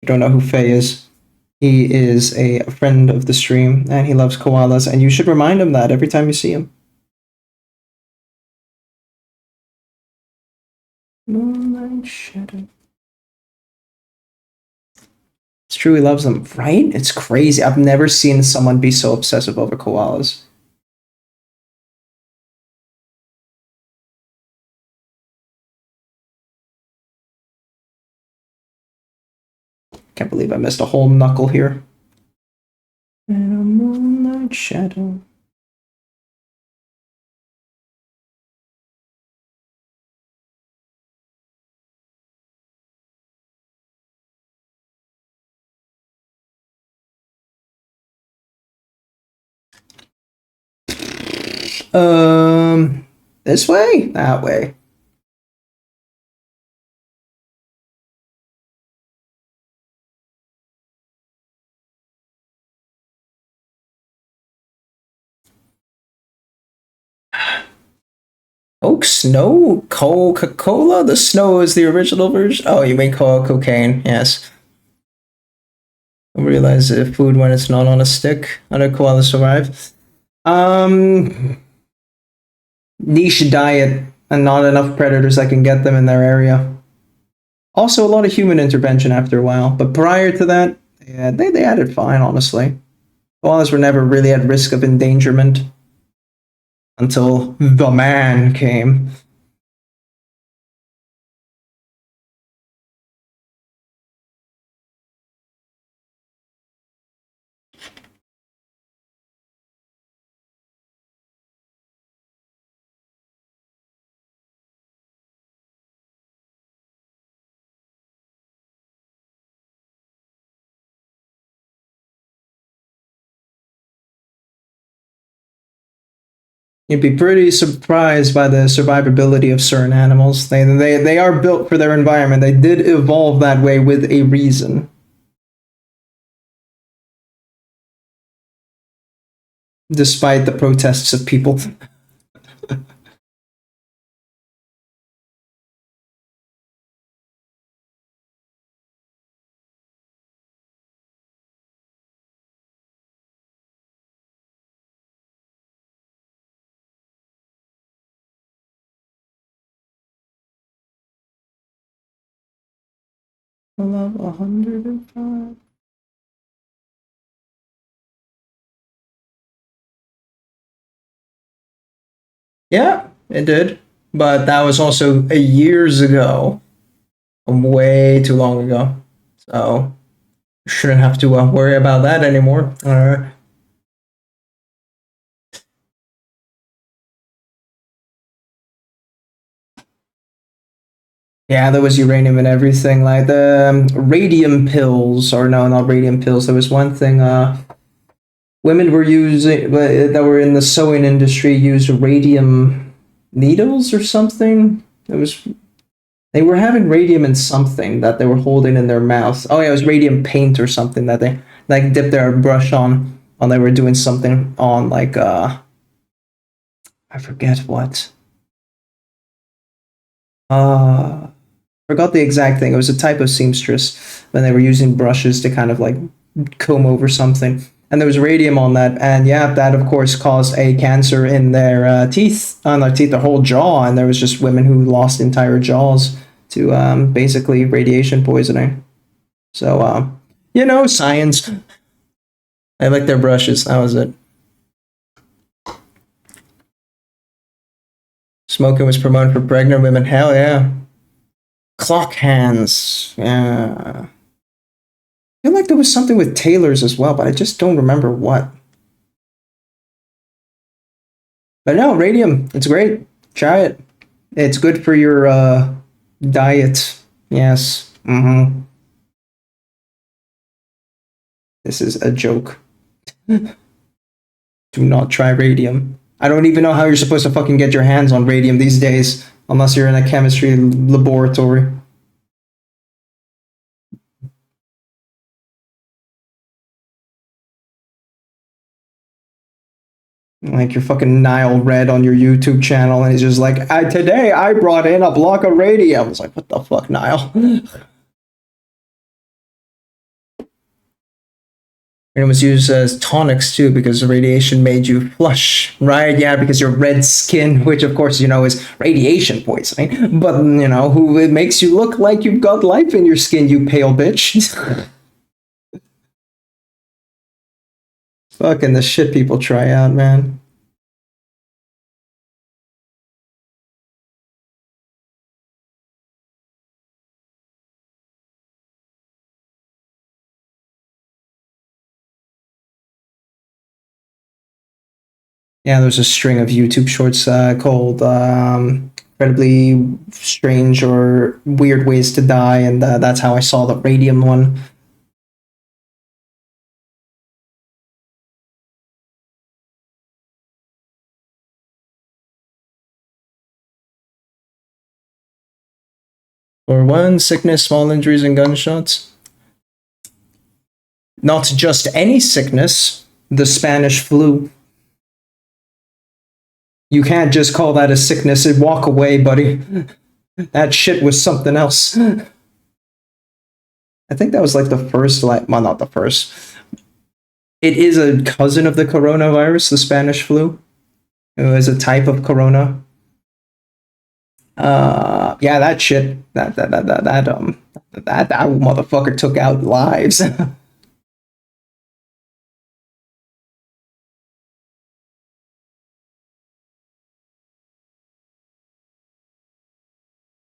You don't know who Faye is. He is a friend of the stream, and he loves koalas, and you should remind him that every time you see him. Moonlight Shadow. It's true, he loves them, right? It's crazy. I've never seen someone be so obsessive over koalas. Can't believe I missed a whole knuckle here. And a moonlight shadow. This way? That way. Coke Snow? Coca-Cola? The Snow is the original version? Oh, you mean cocaine, yes. I realize if food when it's not on a stick. How do koalas survive? Niche diet and not enough predators that can get them in their area. Also, a lot of human intervention after a while, but prior to that, yeah, they had it fine, honestly. Koalas were never really at risk of endangerment until the man came. You'd be pretty surprised by the survivability of certain animals. They are built for their environment. They did evolve that way with a reason. Despite the protests of people. I love 105. Yeah, it did. But that was also years ago. Way too long ago. So, shouldn't have to worry about that anymore. Yeah, there was uranium and everything. Like the radium pills, or no, not radium pills. There was one thing women were using that were in the sewing industry used radium needles or something. It was they were having radium in something that they were holding in their mouth. Oh yeah, it was radium paint or something that they like dipped their brush on when they were doing something on like I forget what. Forgot the exact thing. It was a type of seamstress when they were using brushes to kind of like comb over something. And there was radium on that, and yeah, that of course caused a cancer in their teeth, on their teeth, their whole jaw, and there was just women who lost entire jaws to basically radiation poisoning. So, science. I like their brushes. That was it. Smoking was promoted for pregnant women. Hell yeah. Clock hands. Yeah. I feel like there was something with tailors as well, but I just don't remember what. But no, radium. It's great. Try it. It's good for your diet. Yes. This is a joke. Do not try radium. I don't even know how you're supposed to fucking get your hands on radium these days, unless you're in a chemistry laboratory. Like your fucking Nile Red on your YouTube channel, and he's just like, today I brought in a block of radium. It's like, what the fuck, Nile? And it was used as tonics too, because the radiation made you flush, right? Yeah, because your red skin, which of course, is radiation poisoning, but, who it makes you look like you've got life in your skin, you pale bitch. Fucking the shit people try out, man. Yeah, there's a string of YouTube shorts called incredibly strange or weird ways to die, and that's how I saw the radium one. For one, sickness, small injuries, and gunshots. Not just any sickness, the Spanish flu. You can't just call that a sickness and walk away, buddy. That shit was something else. I I think that was like the first, like, well, not the first. It is a cousin of the coronavirus, the Spanish flu. It was a type of corona. Yeah, that shit, that motherfucker took out lives.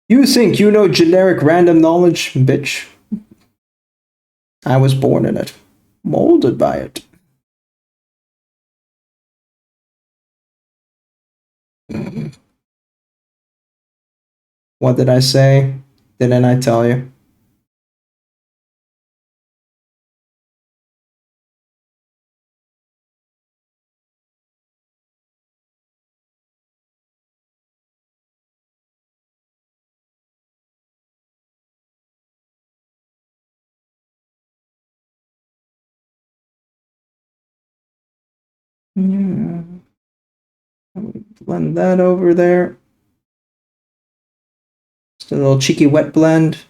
You think you know generic random knowledge, bitch? I was born in it, molded by it. What did I say? Didn't I tell you? Yeah. Blend that over there. Just a little cheeky wet blend.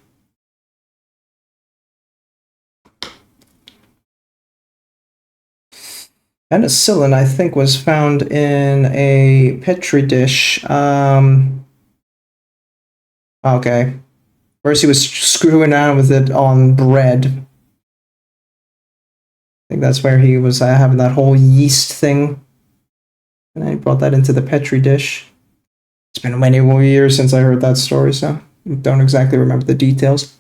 Penicillin, I think, was found in a petri dish. Okay. First, he was screwing around with it on bread. I think that's where he was having that whole yeast thing. And I brought that into the petri dish. It's been many more years since I heard that story, so I don't exactly remember the details.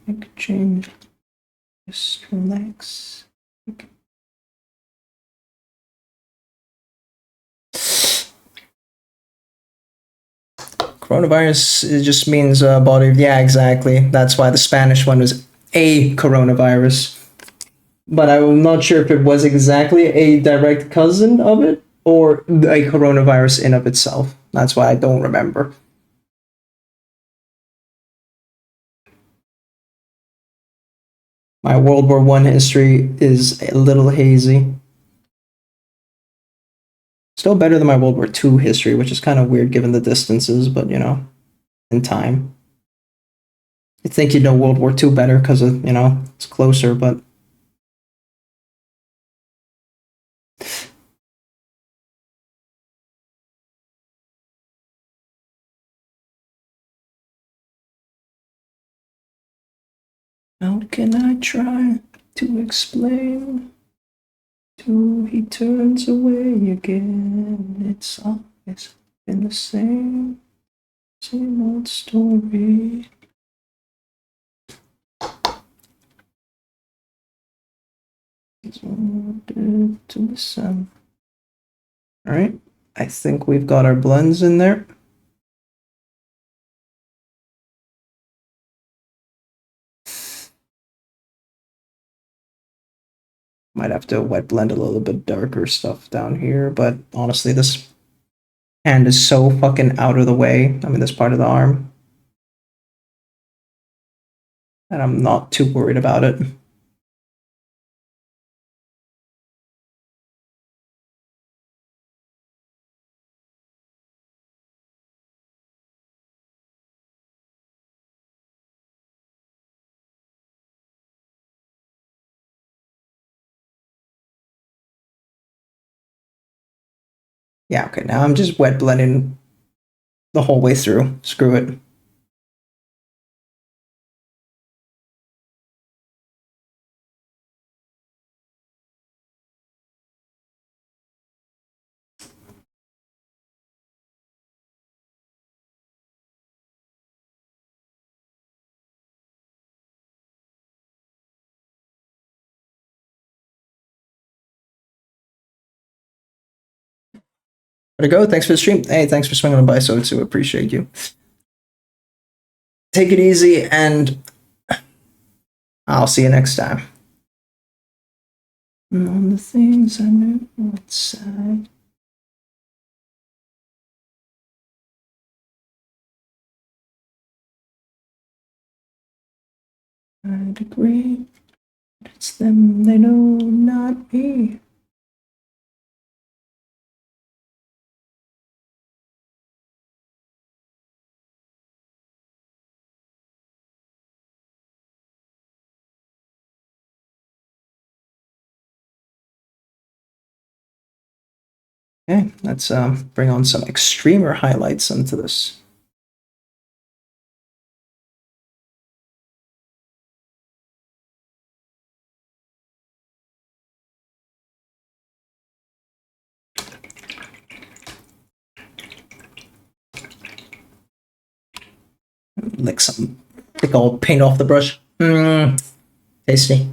I could change. Just relax. Okay. Coronavirus, it just means body. Yeah, exactly. That's why the Spanish one was a coronavirus. But I'm not sure if it was exactly a direct cousin of it or a coronavirus in of itself. That's why I don't remember. My World War I history is a little hazy. Still better than my World War II history, which is kind of weird given the distances, but you know, in time. I think you'd know World War II better because of, you know, it's closer, but how can I try to explain? Till he turns away again. It's always been the same old story. It's ordered to listen. All right, I think we've got our blends in there. Might have to wet blend a little bit darker stuff down here, but honestly, this hand is so fucking out of the way. I mean, this part of the arm. And I'm not too worried about it. Yeah, okay, now I'm just wet blending the whole way through. Screw it. There to go. Thanks for the stream. Hey, thanks for swinging by, so to appreciate you. Take it easy, and I'll see you next time. On the things I knew outside. I'd agree. It's them, they know, not me. Okay, let's bring on some extremer highlights into this. Lick some, lick all paint off the brush. Tasty.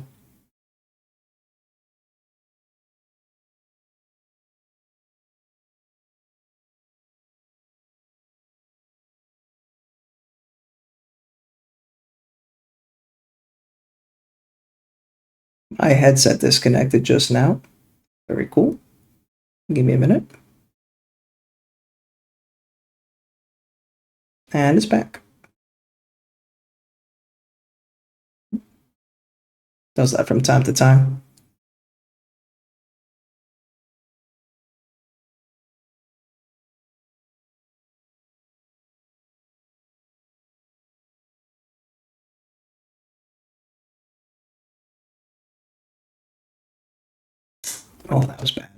My headset disconnected just now. Very cool. Give me a minute. And it's back. Does that from time to time. Oh, that was bad.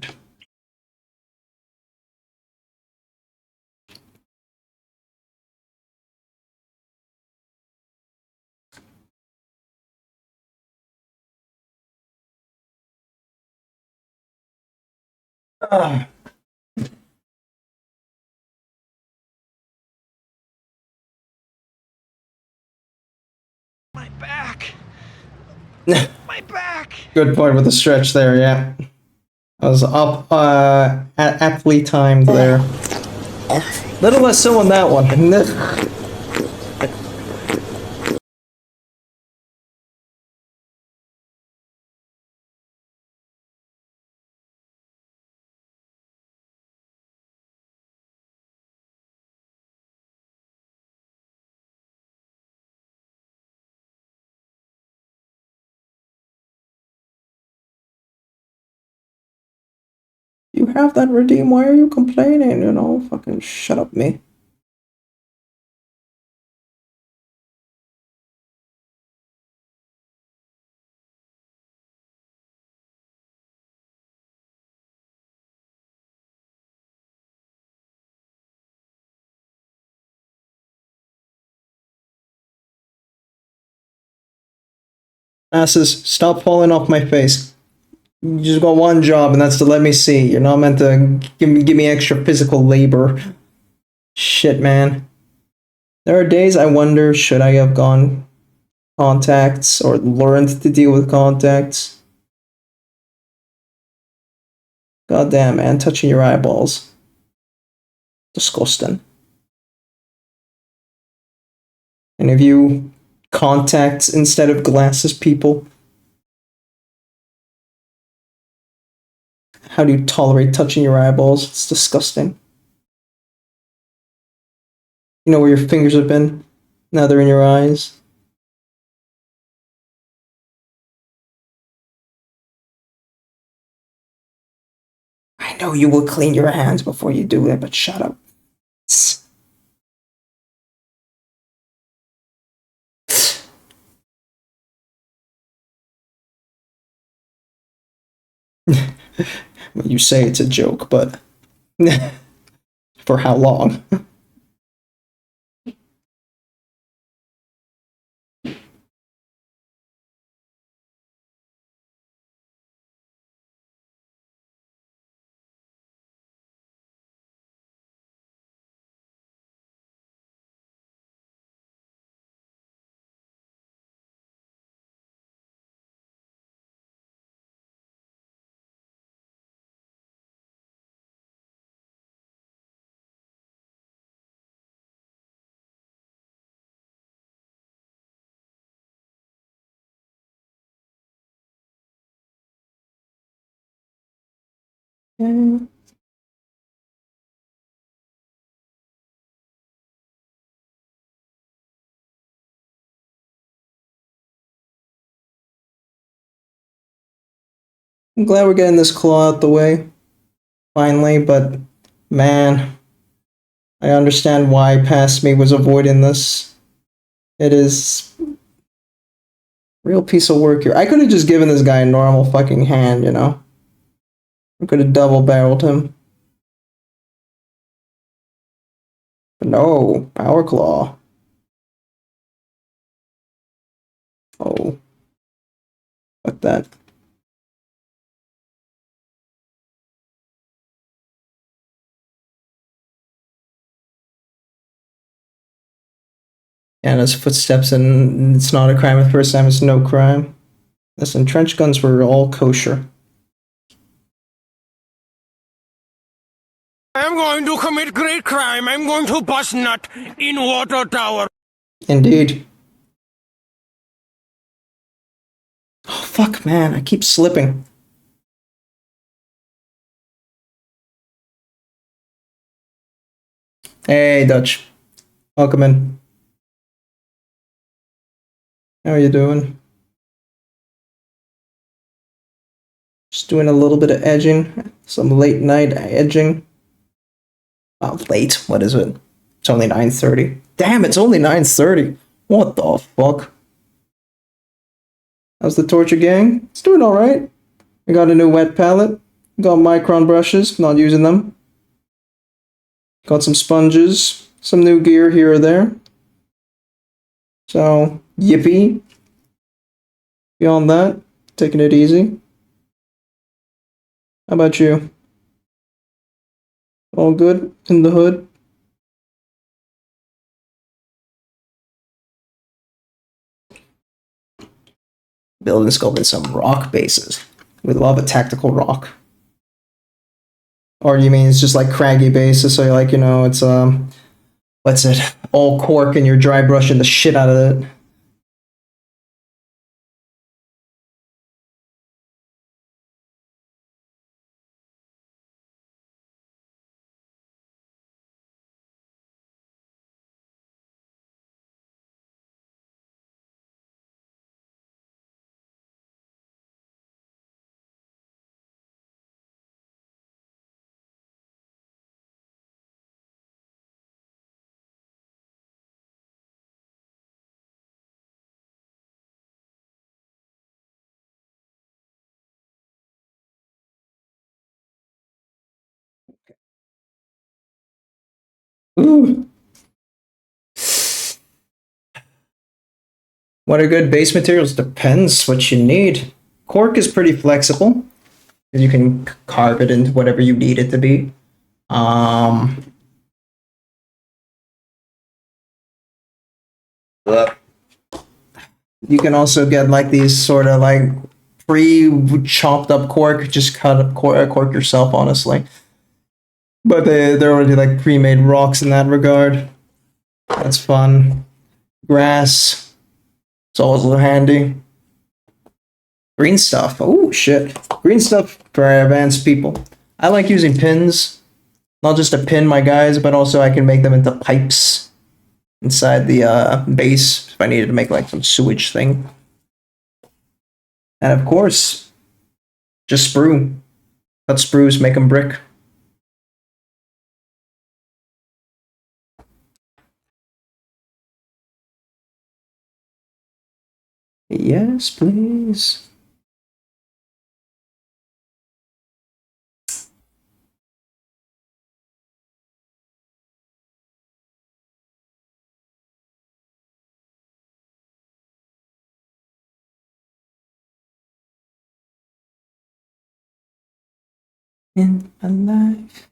Ah. My back! My back! Good point with the stretch there, yeah. I was up, aptly timed there. Little less so on that one. You have that redeem, why are you complaining? You know, fucking shut up, me. Asses, stop falling off my face. You just got one job, and that's to let me see. You're not meant to give me extra physical labor. Shit, man. There are days I wonder, should I have gone contacts or learned to deal with contacts? Goddamn, man, touching your eyeballs. Disgusting. Any of you contacts instead of glasses people? How do you tolerate touching your eyeballs? It's disgusting. You know where your fingers have been? Now they're in your eyes. I know you will clean your hands before you do it, but shut up. Well, you say it's a joke, but for how long? Yeah. I'm glad we're getting this claw out the way, finally, but man, I understand why past me was avoiding this. It is real piece of work here. I could have just given this guy a normal fucking hand, you know? I could have double barreled him. But no, power claw. Oh. Fuck that. And his footsteps, and it's not a crime the first time, it's no crime. Listen, trench guns were all kosher. I'm going to commit great crime. I'm going to bust nut in water tower. Indeed. Oh, fuck, man, I keep slipping. Hey, Dutch. Welcome in. How are you doing? Just doing a little bit of edging. Some late night edging. Oh, late? What is it? It's only 9:30. Damn, it's only 9:30. What the fuck? How's the Torture Gang? It's doing alright. I got a new wet palette. Got micron brushes, not using them. Got some sponges. Some new gear here or there. So, yippee. Beyond that, taking it easy. How about you? All good in the hood? Building sculpting some rock bases. With love a tactical rock. Or you mean it's just like craggy bases, so like, you know, it's what's it? All cork and you're dry brushing the shit out of it. Ooh. What are good base materials? Depends what you need. Cork is pretty flexible. You can carve it into whatever you need it to be. You can also get like these sort of like pre-chopped up cork. Just cut up cork yourself, honestly. But they're already like pre-made rocks in that regard. That's fun. Grass. It's also handy. Green stuff. Oh shit. Green stuff for advanced people. I like using pins. Not just to pin my guys, but also I can make them into pipes inside the base if I needed to make like some sewage thing. And of course, just sprue. Cut sprues, make them brick. Yes, please. In my life.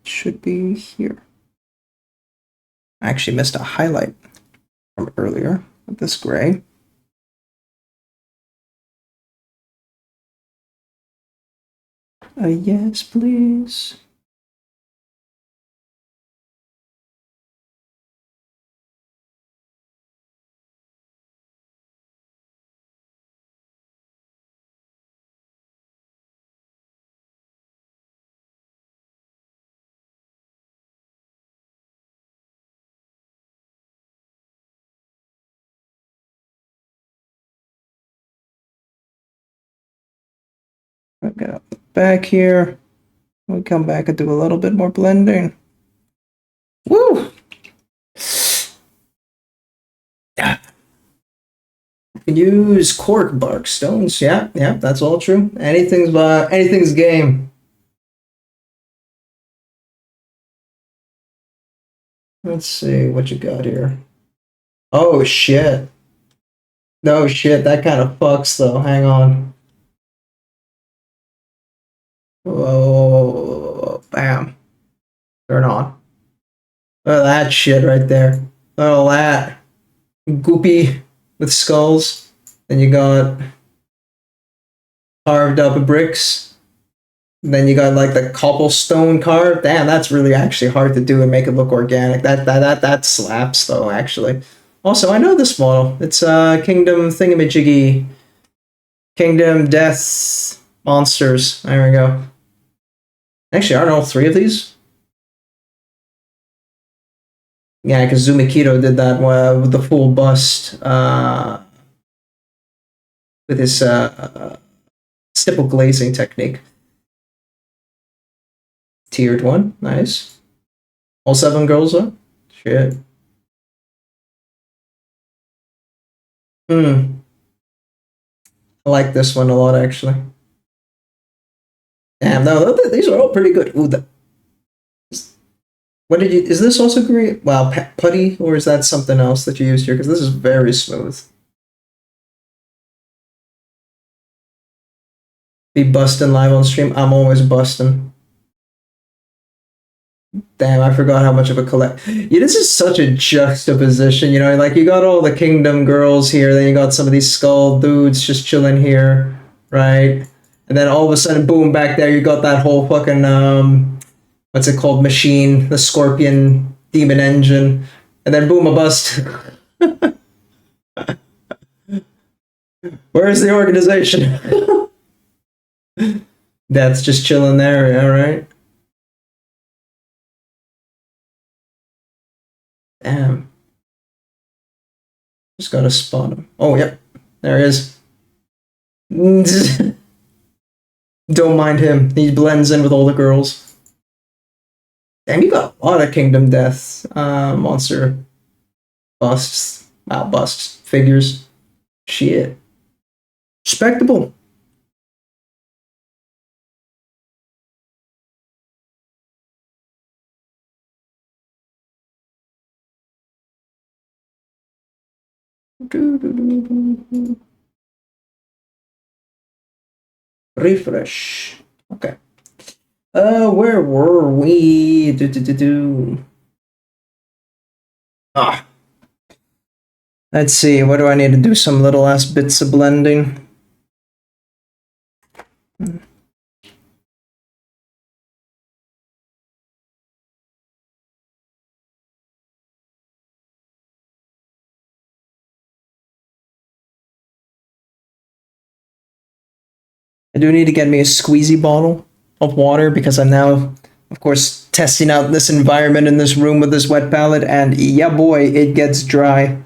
Should be here. I actually missed a highlight from earlier with this gray. Yes, please. Okay, back here. We come back and do a little bit more blending. Woo! You can use cork bark stones. Yeah, yeah, that's all true. Anything's game. Let's see what you got here. Oh shit. No shit, that kind of fucks though. Hang on. Whoa, bam. Turn on. Look at that shit right there. Look at all that. Goopy with skulls. Then you got carved up bricks. Then you got like the cobblestone carved. Damn, that's really actually hard to do and make it look organic. That slaps though, actually. Also, I know this model. It's Kingdom Thingamajiggy. Kingdom Death Monsters. There we go. Actually, aren't all three of these? Yeah, because Zumikito did that with the full bust with his stipple glazing technique. Tiered one, nice. All 7 girls though? Shit. I like this one a lot actually. Damn, no, these are all pretty good. Ooh, what did you? Is this also great? Wow, putty, or is that something else that you used here? Because this is very smooth. Be busting live on stream. I'm always busting. Damn, I forgot how much of a collect. Yeah, this is such a juxtaposition. You know, like you got all the kingdom girls here, then you got some of these skull dudes just chilling here, right? And then all of a sudden, boom, back there, you got that whole fucking what's it called? Machine, the scorpion demon engine, and then boom, a bust. Where's the organization? That's just chilling there, all right. Damn. Just gotta spot him. Oh, yep. There he is. Don't mind him. He blends in with all the girls. Damn, you got a lot of Kingdom Death monster busts. Wow, busts. Figures. Shit. Respectable. Refresh. Okay. Where were we? Ah. Let's see, what do I need to do? Some little ass bits of blending. I do need to get me a squeezy bottle of water because I'm now, of course, testing out this environment in this room with this wet palette, and yeah boy, it gets dry.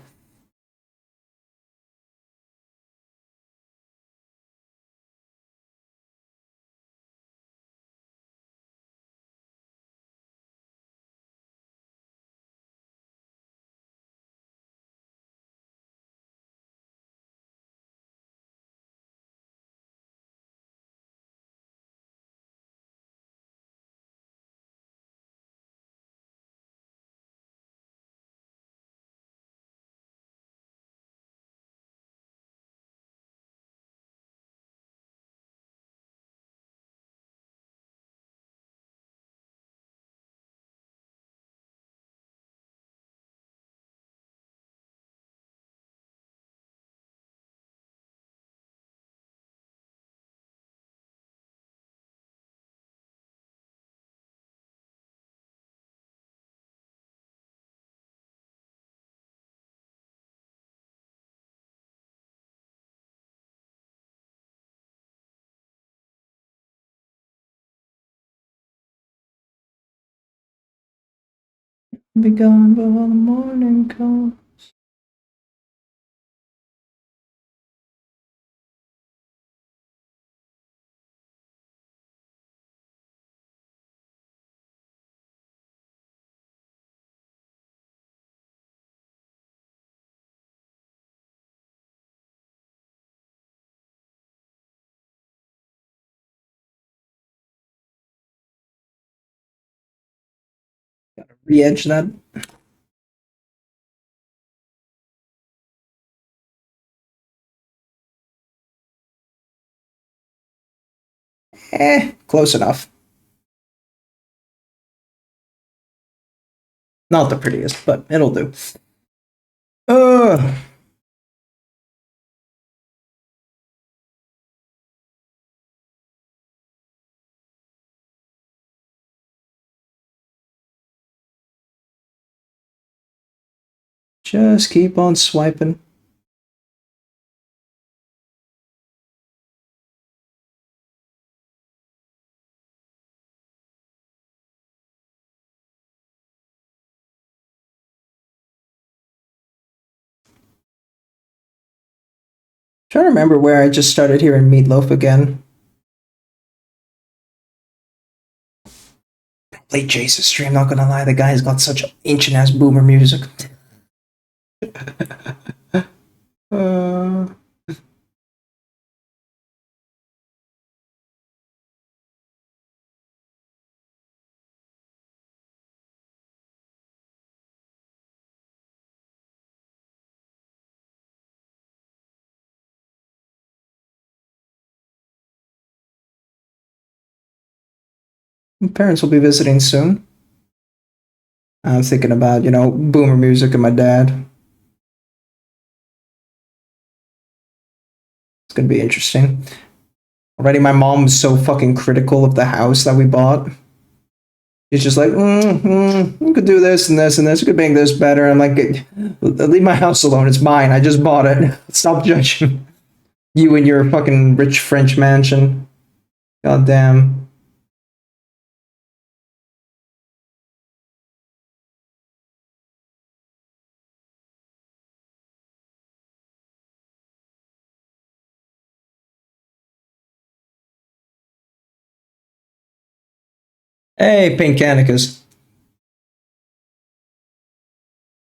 Be gone before the morning comes. Re-edge that. Close enough. Not the prettiest, but it'll do. Just keep on swiping. Trying to remember where I just started hearing Meatloaf again. Late Jace's stream, not gonna lie, the guy's got such ancient ass boomer music. uh... My parents will be visiting soon. I'm thinking about, boomer music and my dad. It's gonna be interesting. Already my mom was so fucking critical of the house that we bought. She's just like, you could do this and this and this, you could make this better. I'm like, leave my house alone, it's mine, I just bought it. Stop judging you and your fucking rich French mansion. God damn. Hey, Pink Canicus.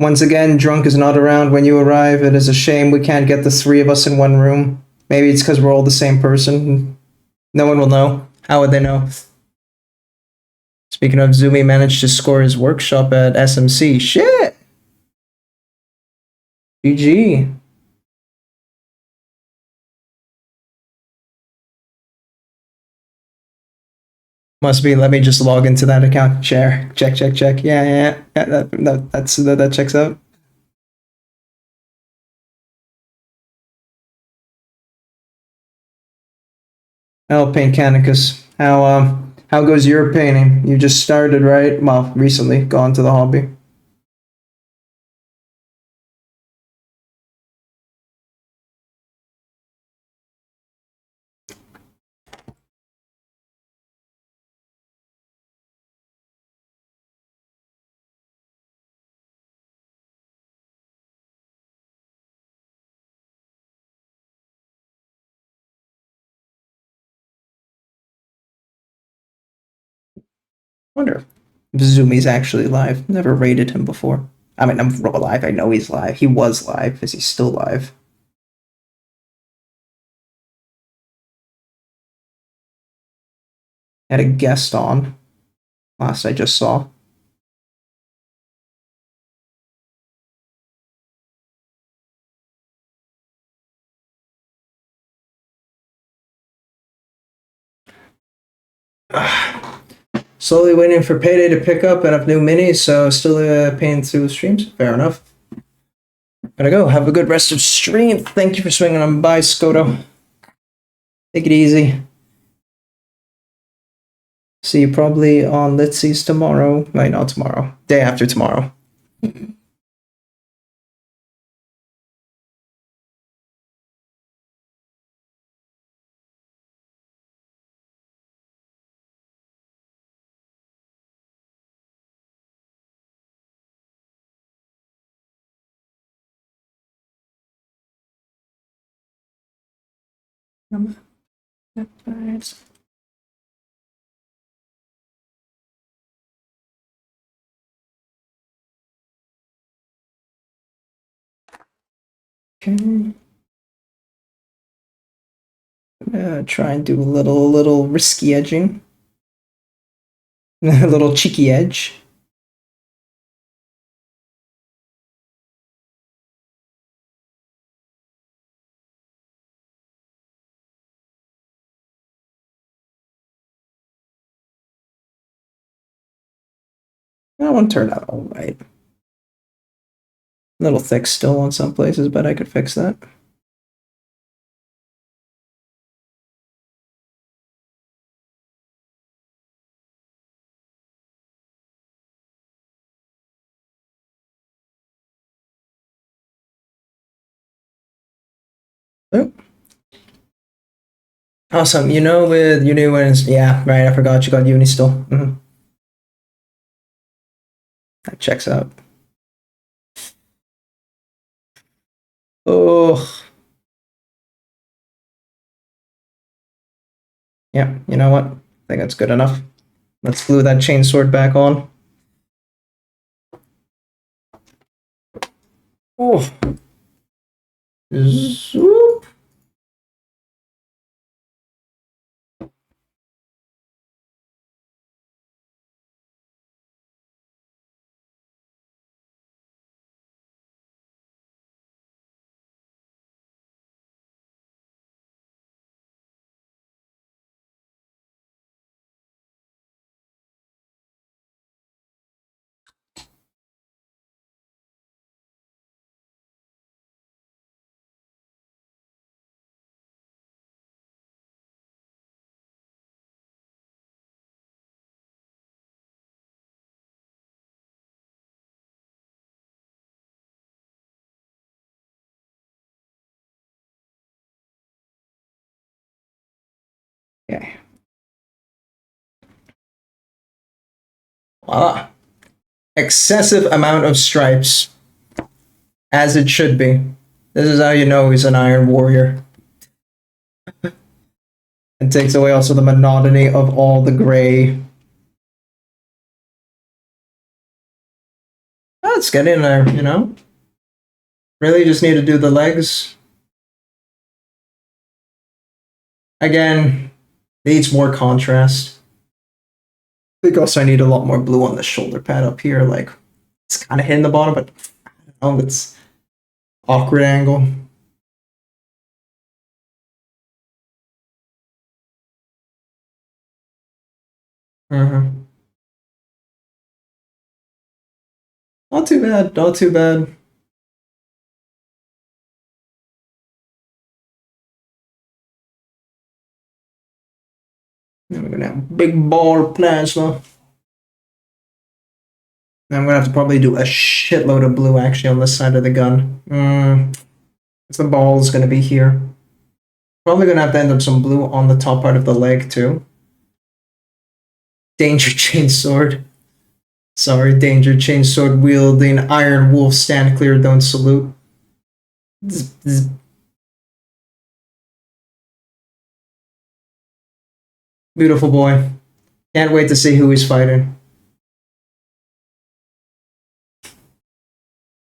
Once again, drunk is not around when you arrive. It is a shame we can't get the three of us in one room. Maybe it's because we're all the same person. No one will know. How would they know? Speaking of, Zumi managed to score his workshop at SMC. Shit! GG. Must be. Let me just log into that account. Share. Check. Yeah. That checks out. Oh, Paint Canicus. How goes your painting? You just started, right? Well, recently gone to the hobby. Wonder if Zumi's actually live. Never rated him before. I mean, I'm alive. I know he's live. He was live. Is he still live? Had a guest on. Last I just saw. Slowly waiting for payday to pick up and up new minis, so still paying through the streams. Fair enough. Gotta go. Have a good rest of stream. Thank you for swinging on by, Skoto. Take it easy. See you probably on Let's See's tomorrow. Wait, not tomorrow. Day after tomorrow. Okay. Try and do a little risky edging. A little cheeky edge. That one turned out all right. A little thick still in some places, but I could fix that. Oh. Awesome. You know, with uni when yeah, right. I forgot you got uni still. That checks out. Oh. Yeah, you know what? I think that's good enough. Let's glue that chainsword back on. Oh. Zoop. Okay. Voila. Excessive amount of stripes. As it should be. This is how you know he's an Iron Warrior. It takes away also the monotony of all the gray. Oh, let's get in there, you know? Really just need to do the legs. Again, needs more contrast. I think also I need a lot more blue on the shoulder pad up here. Like, it's kind of hitting the bottom, but I don't know, it's awkward angle. Not too bad, not too bad. Then we're gonna have big ball of plasma. And I'm gonna have to probably do a shitload of blue actually on this side of the gun. The ball is gonna be here. Probably gonna have to end up some blue on the top part of the leg too. Danger chainsword. Sorry, danger chainsword wielding iron wolf, stand clear, don't salute. Beautiful boy. Can't wait to see who he's fighting.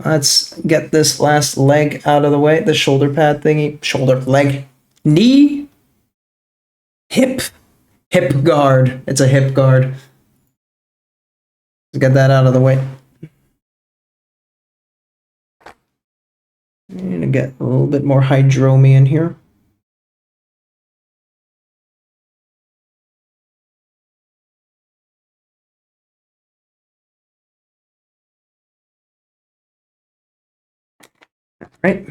Let's get this last leg out of the way. The shoulder pad thingy. Shoulder, leg, knee, hip. Hip guard. It's a hip guard. Let's get that out of the way. I need to get a little bit more hydromy in here. Right.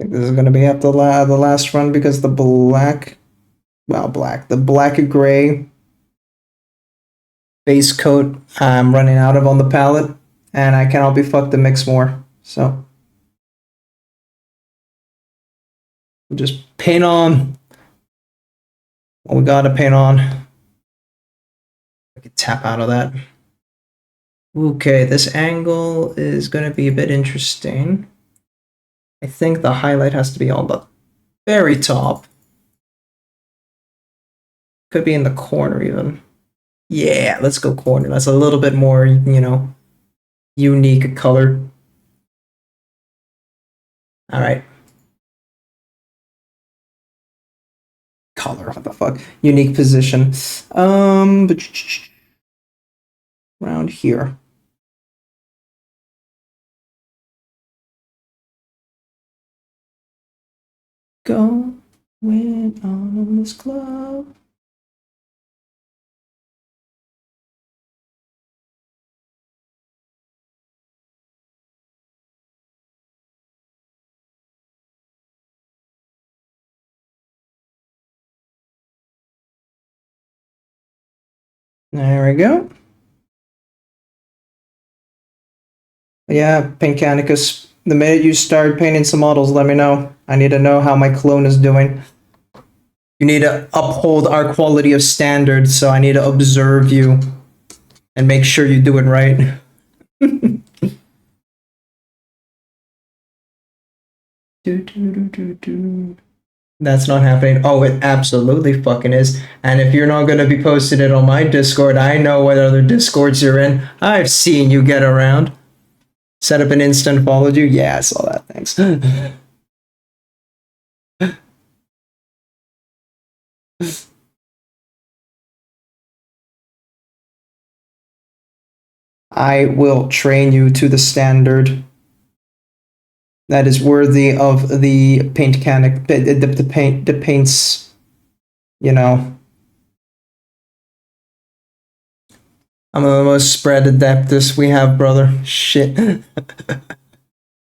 think this is gonna be up the last run because the black, well, the black and gray base coat I'm running out of on the palette, and I cannot be fucked to mix more. So we'll just paint on what we gotta paint on. I can tap out of that. Okay, this angle is gonna be a bit interesting. I think the highlight has to be on the very top. Could be in the corner even. Yeah, let's go corner. That's a little bit more, unique color. All right. Color, what the fuck? Unique position. Around here. Go win on this club. There we go. Yeah, Paintcanicus. The minute you start painting some models, let me know. I need to know how my clone is doing. You need to uphold our quality of standards, so I need to observe you and make sure you do it right. That's not happening. Oh, it absolutely fucking is. And if you're not going to be posting it on my Discord, I know what other Discords you're in. I've seen you get around. Set up an instant followed you. Yeah, I saw that. Thanks. I will train you to the standard that is worthy of the the paints, I'm the most spread Adaptus we have, brother. Shit.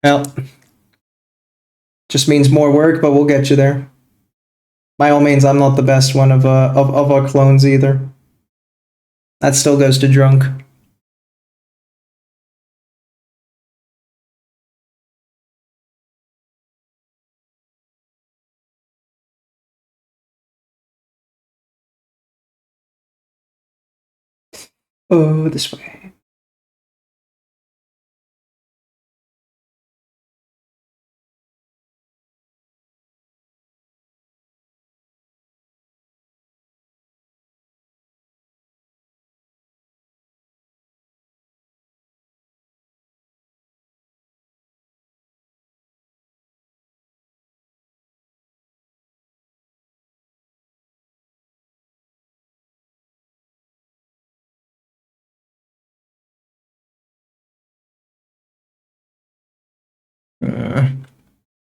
Well, just means more work, but we'll get you there. By all means, I'm not the best one of our clones either. That still goes to drunk. Oh, this way.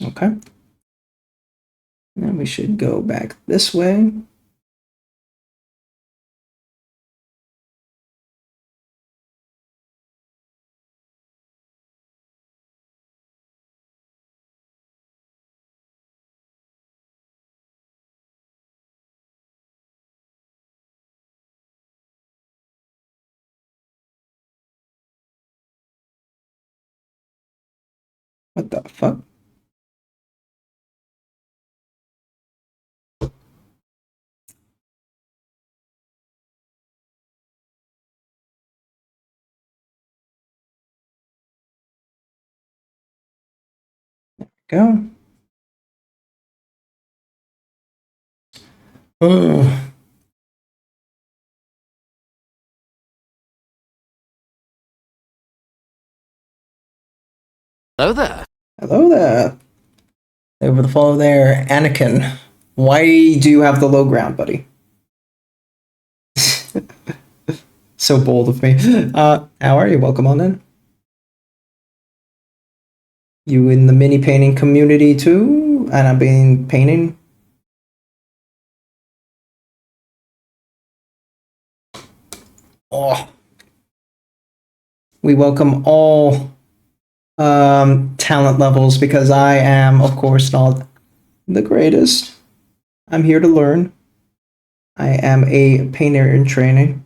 Okay. Then we should go back this way. What the fuck? Go. Oh. Hello there. Hello there. Over the follow there, Anakin. Why do you have the low ground, buddy? So bold of me. How are you? Welcome on in. You in the mini painting community too? And I've been painting. Oh. We welcome all talent levels because I am, of course, not the greatest. I'm here to learn. I am a painter in training.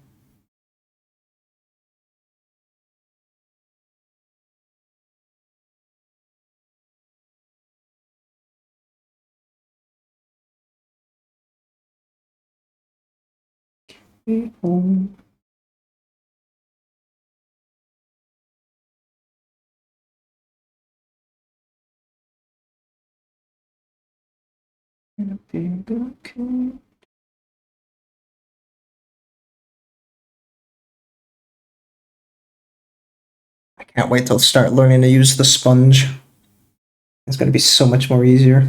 I can't wait to start learning to use the sponge. It's going to be so much more easier.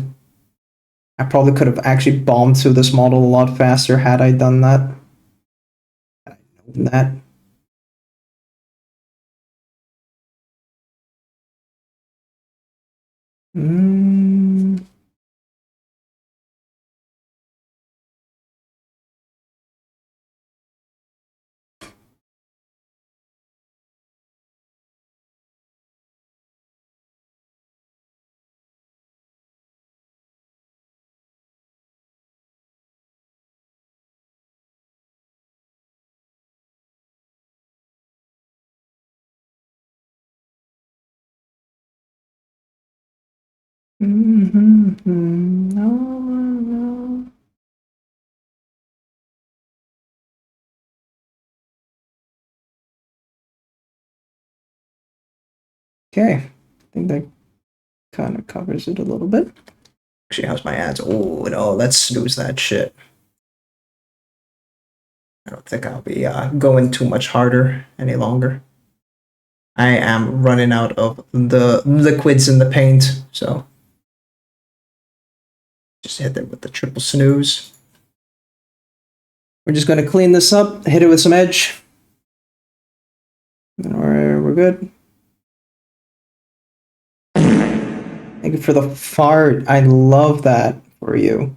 I probably could have actually bombed through this model a lot faster had I done that. Had I known that. Mm. No. Okay, I think that kind of covers it a little bit. Actually, how's my ads? Oh no, let's snooze that shit. I don't think I'll be going too much harder any longer. I am running out of the liquids in the paint, so just hit it with the triple snooze. We're just going to clean this up, hit it with some edge. And we're good. Thank you for the fart. I love that for you.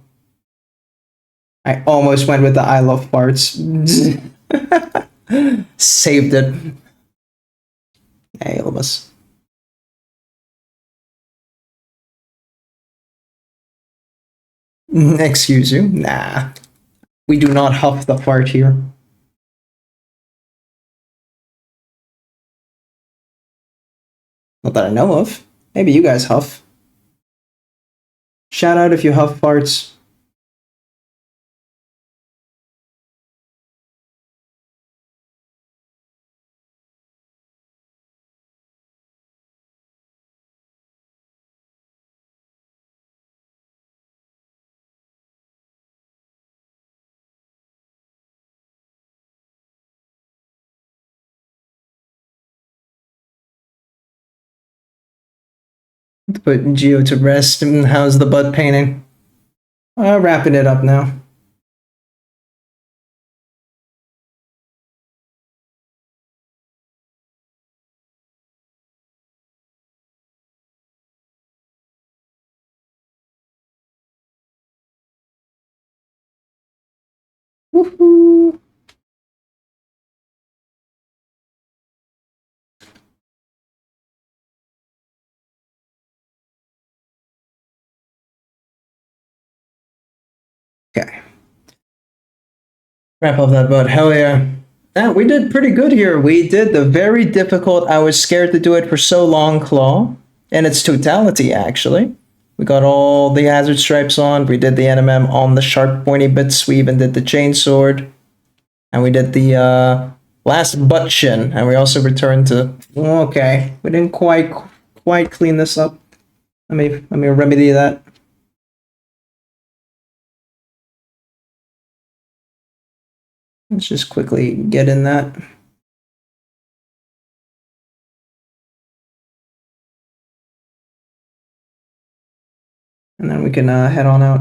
I almost went with the I love farts. Saved it. Hey, almost. Excuse you? Nah. We do not huff the fart here. Not that I know of. Maybe you guys huff. Shout out if you huff farts. Put Geo to rest. And how's the butt painting? Wrapping it up now. Woohoo! Okay. Wrap up that butt. Hell yeah. Yeah, we did pretty good here. We did the very difficult, I was scared to do it for so long claw. In its totality, actually. We got all the hazard stripes on. We did the NMM on the sharp pointy bits. We even did the chainsword. And we did the last butt shin. And we also returned to... Okay. We didn't quite clean this up. Let me remedy that. Let's just quickly get in that. And then we can head on out.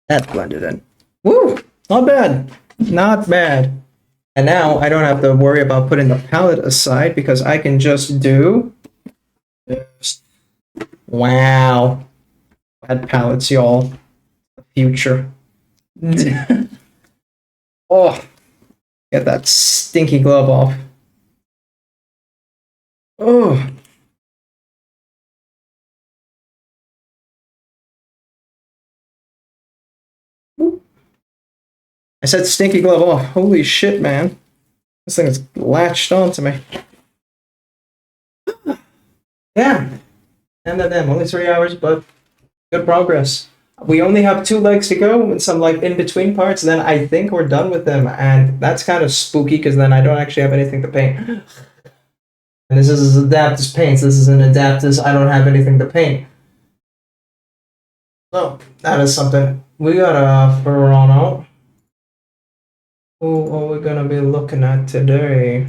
That blended in. Woo! Not bad. Not bad. And now I don't have to worry about putting the palette aside because I can just do this. Wow. Bad palettes, y'all. Future. Oh, get that stinky glove off. Oh. I said stinky glove off. Holy shit, man. This thing is latched onto me. Yeah. And then only 3 hours, but good progress. We only have 2 legs to go and some like in between parts, then I think we're done with them. And that's kind of spooky because then I don't actually have anything to paint. And this is AdaptusPaints. This is an Adaptus. I don't have anything to paint. So that is something we gotta figure on out. What are we gonna be looking at today?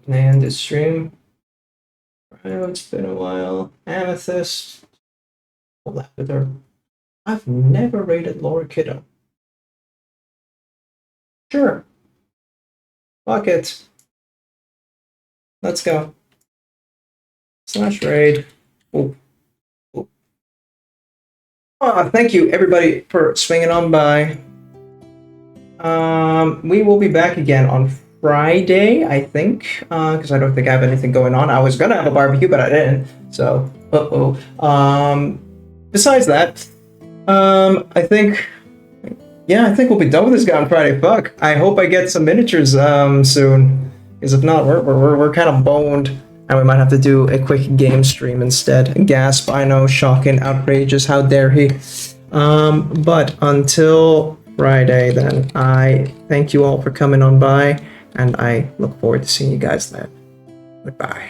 And the stream. Oh, it's been a while. Amethyst. Lavender. I've never rated Laura Kiddo. Sure. Fuck it. Let's go. Slash raid. Oh. Thank you everybody for swinging on by. We will be back again on Friday, I think, because I don't think I have anything going on. I was gonna have a barbecue, but I didn't. So, besides that, I think we'll be done with this guy on Friday. Fuck. I hope I get some miniatures soon, because if not, we're kind of boned. And we might have to do a quick game stream instead. Gasp, I know, shocking, outrageous, how dare he. But until Friday, then, I thank you all for coming on by, and I look forward to seeing you guys then. Goodbye.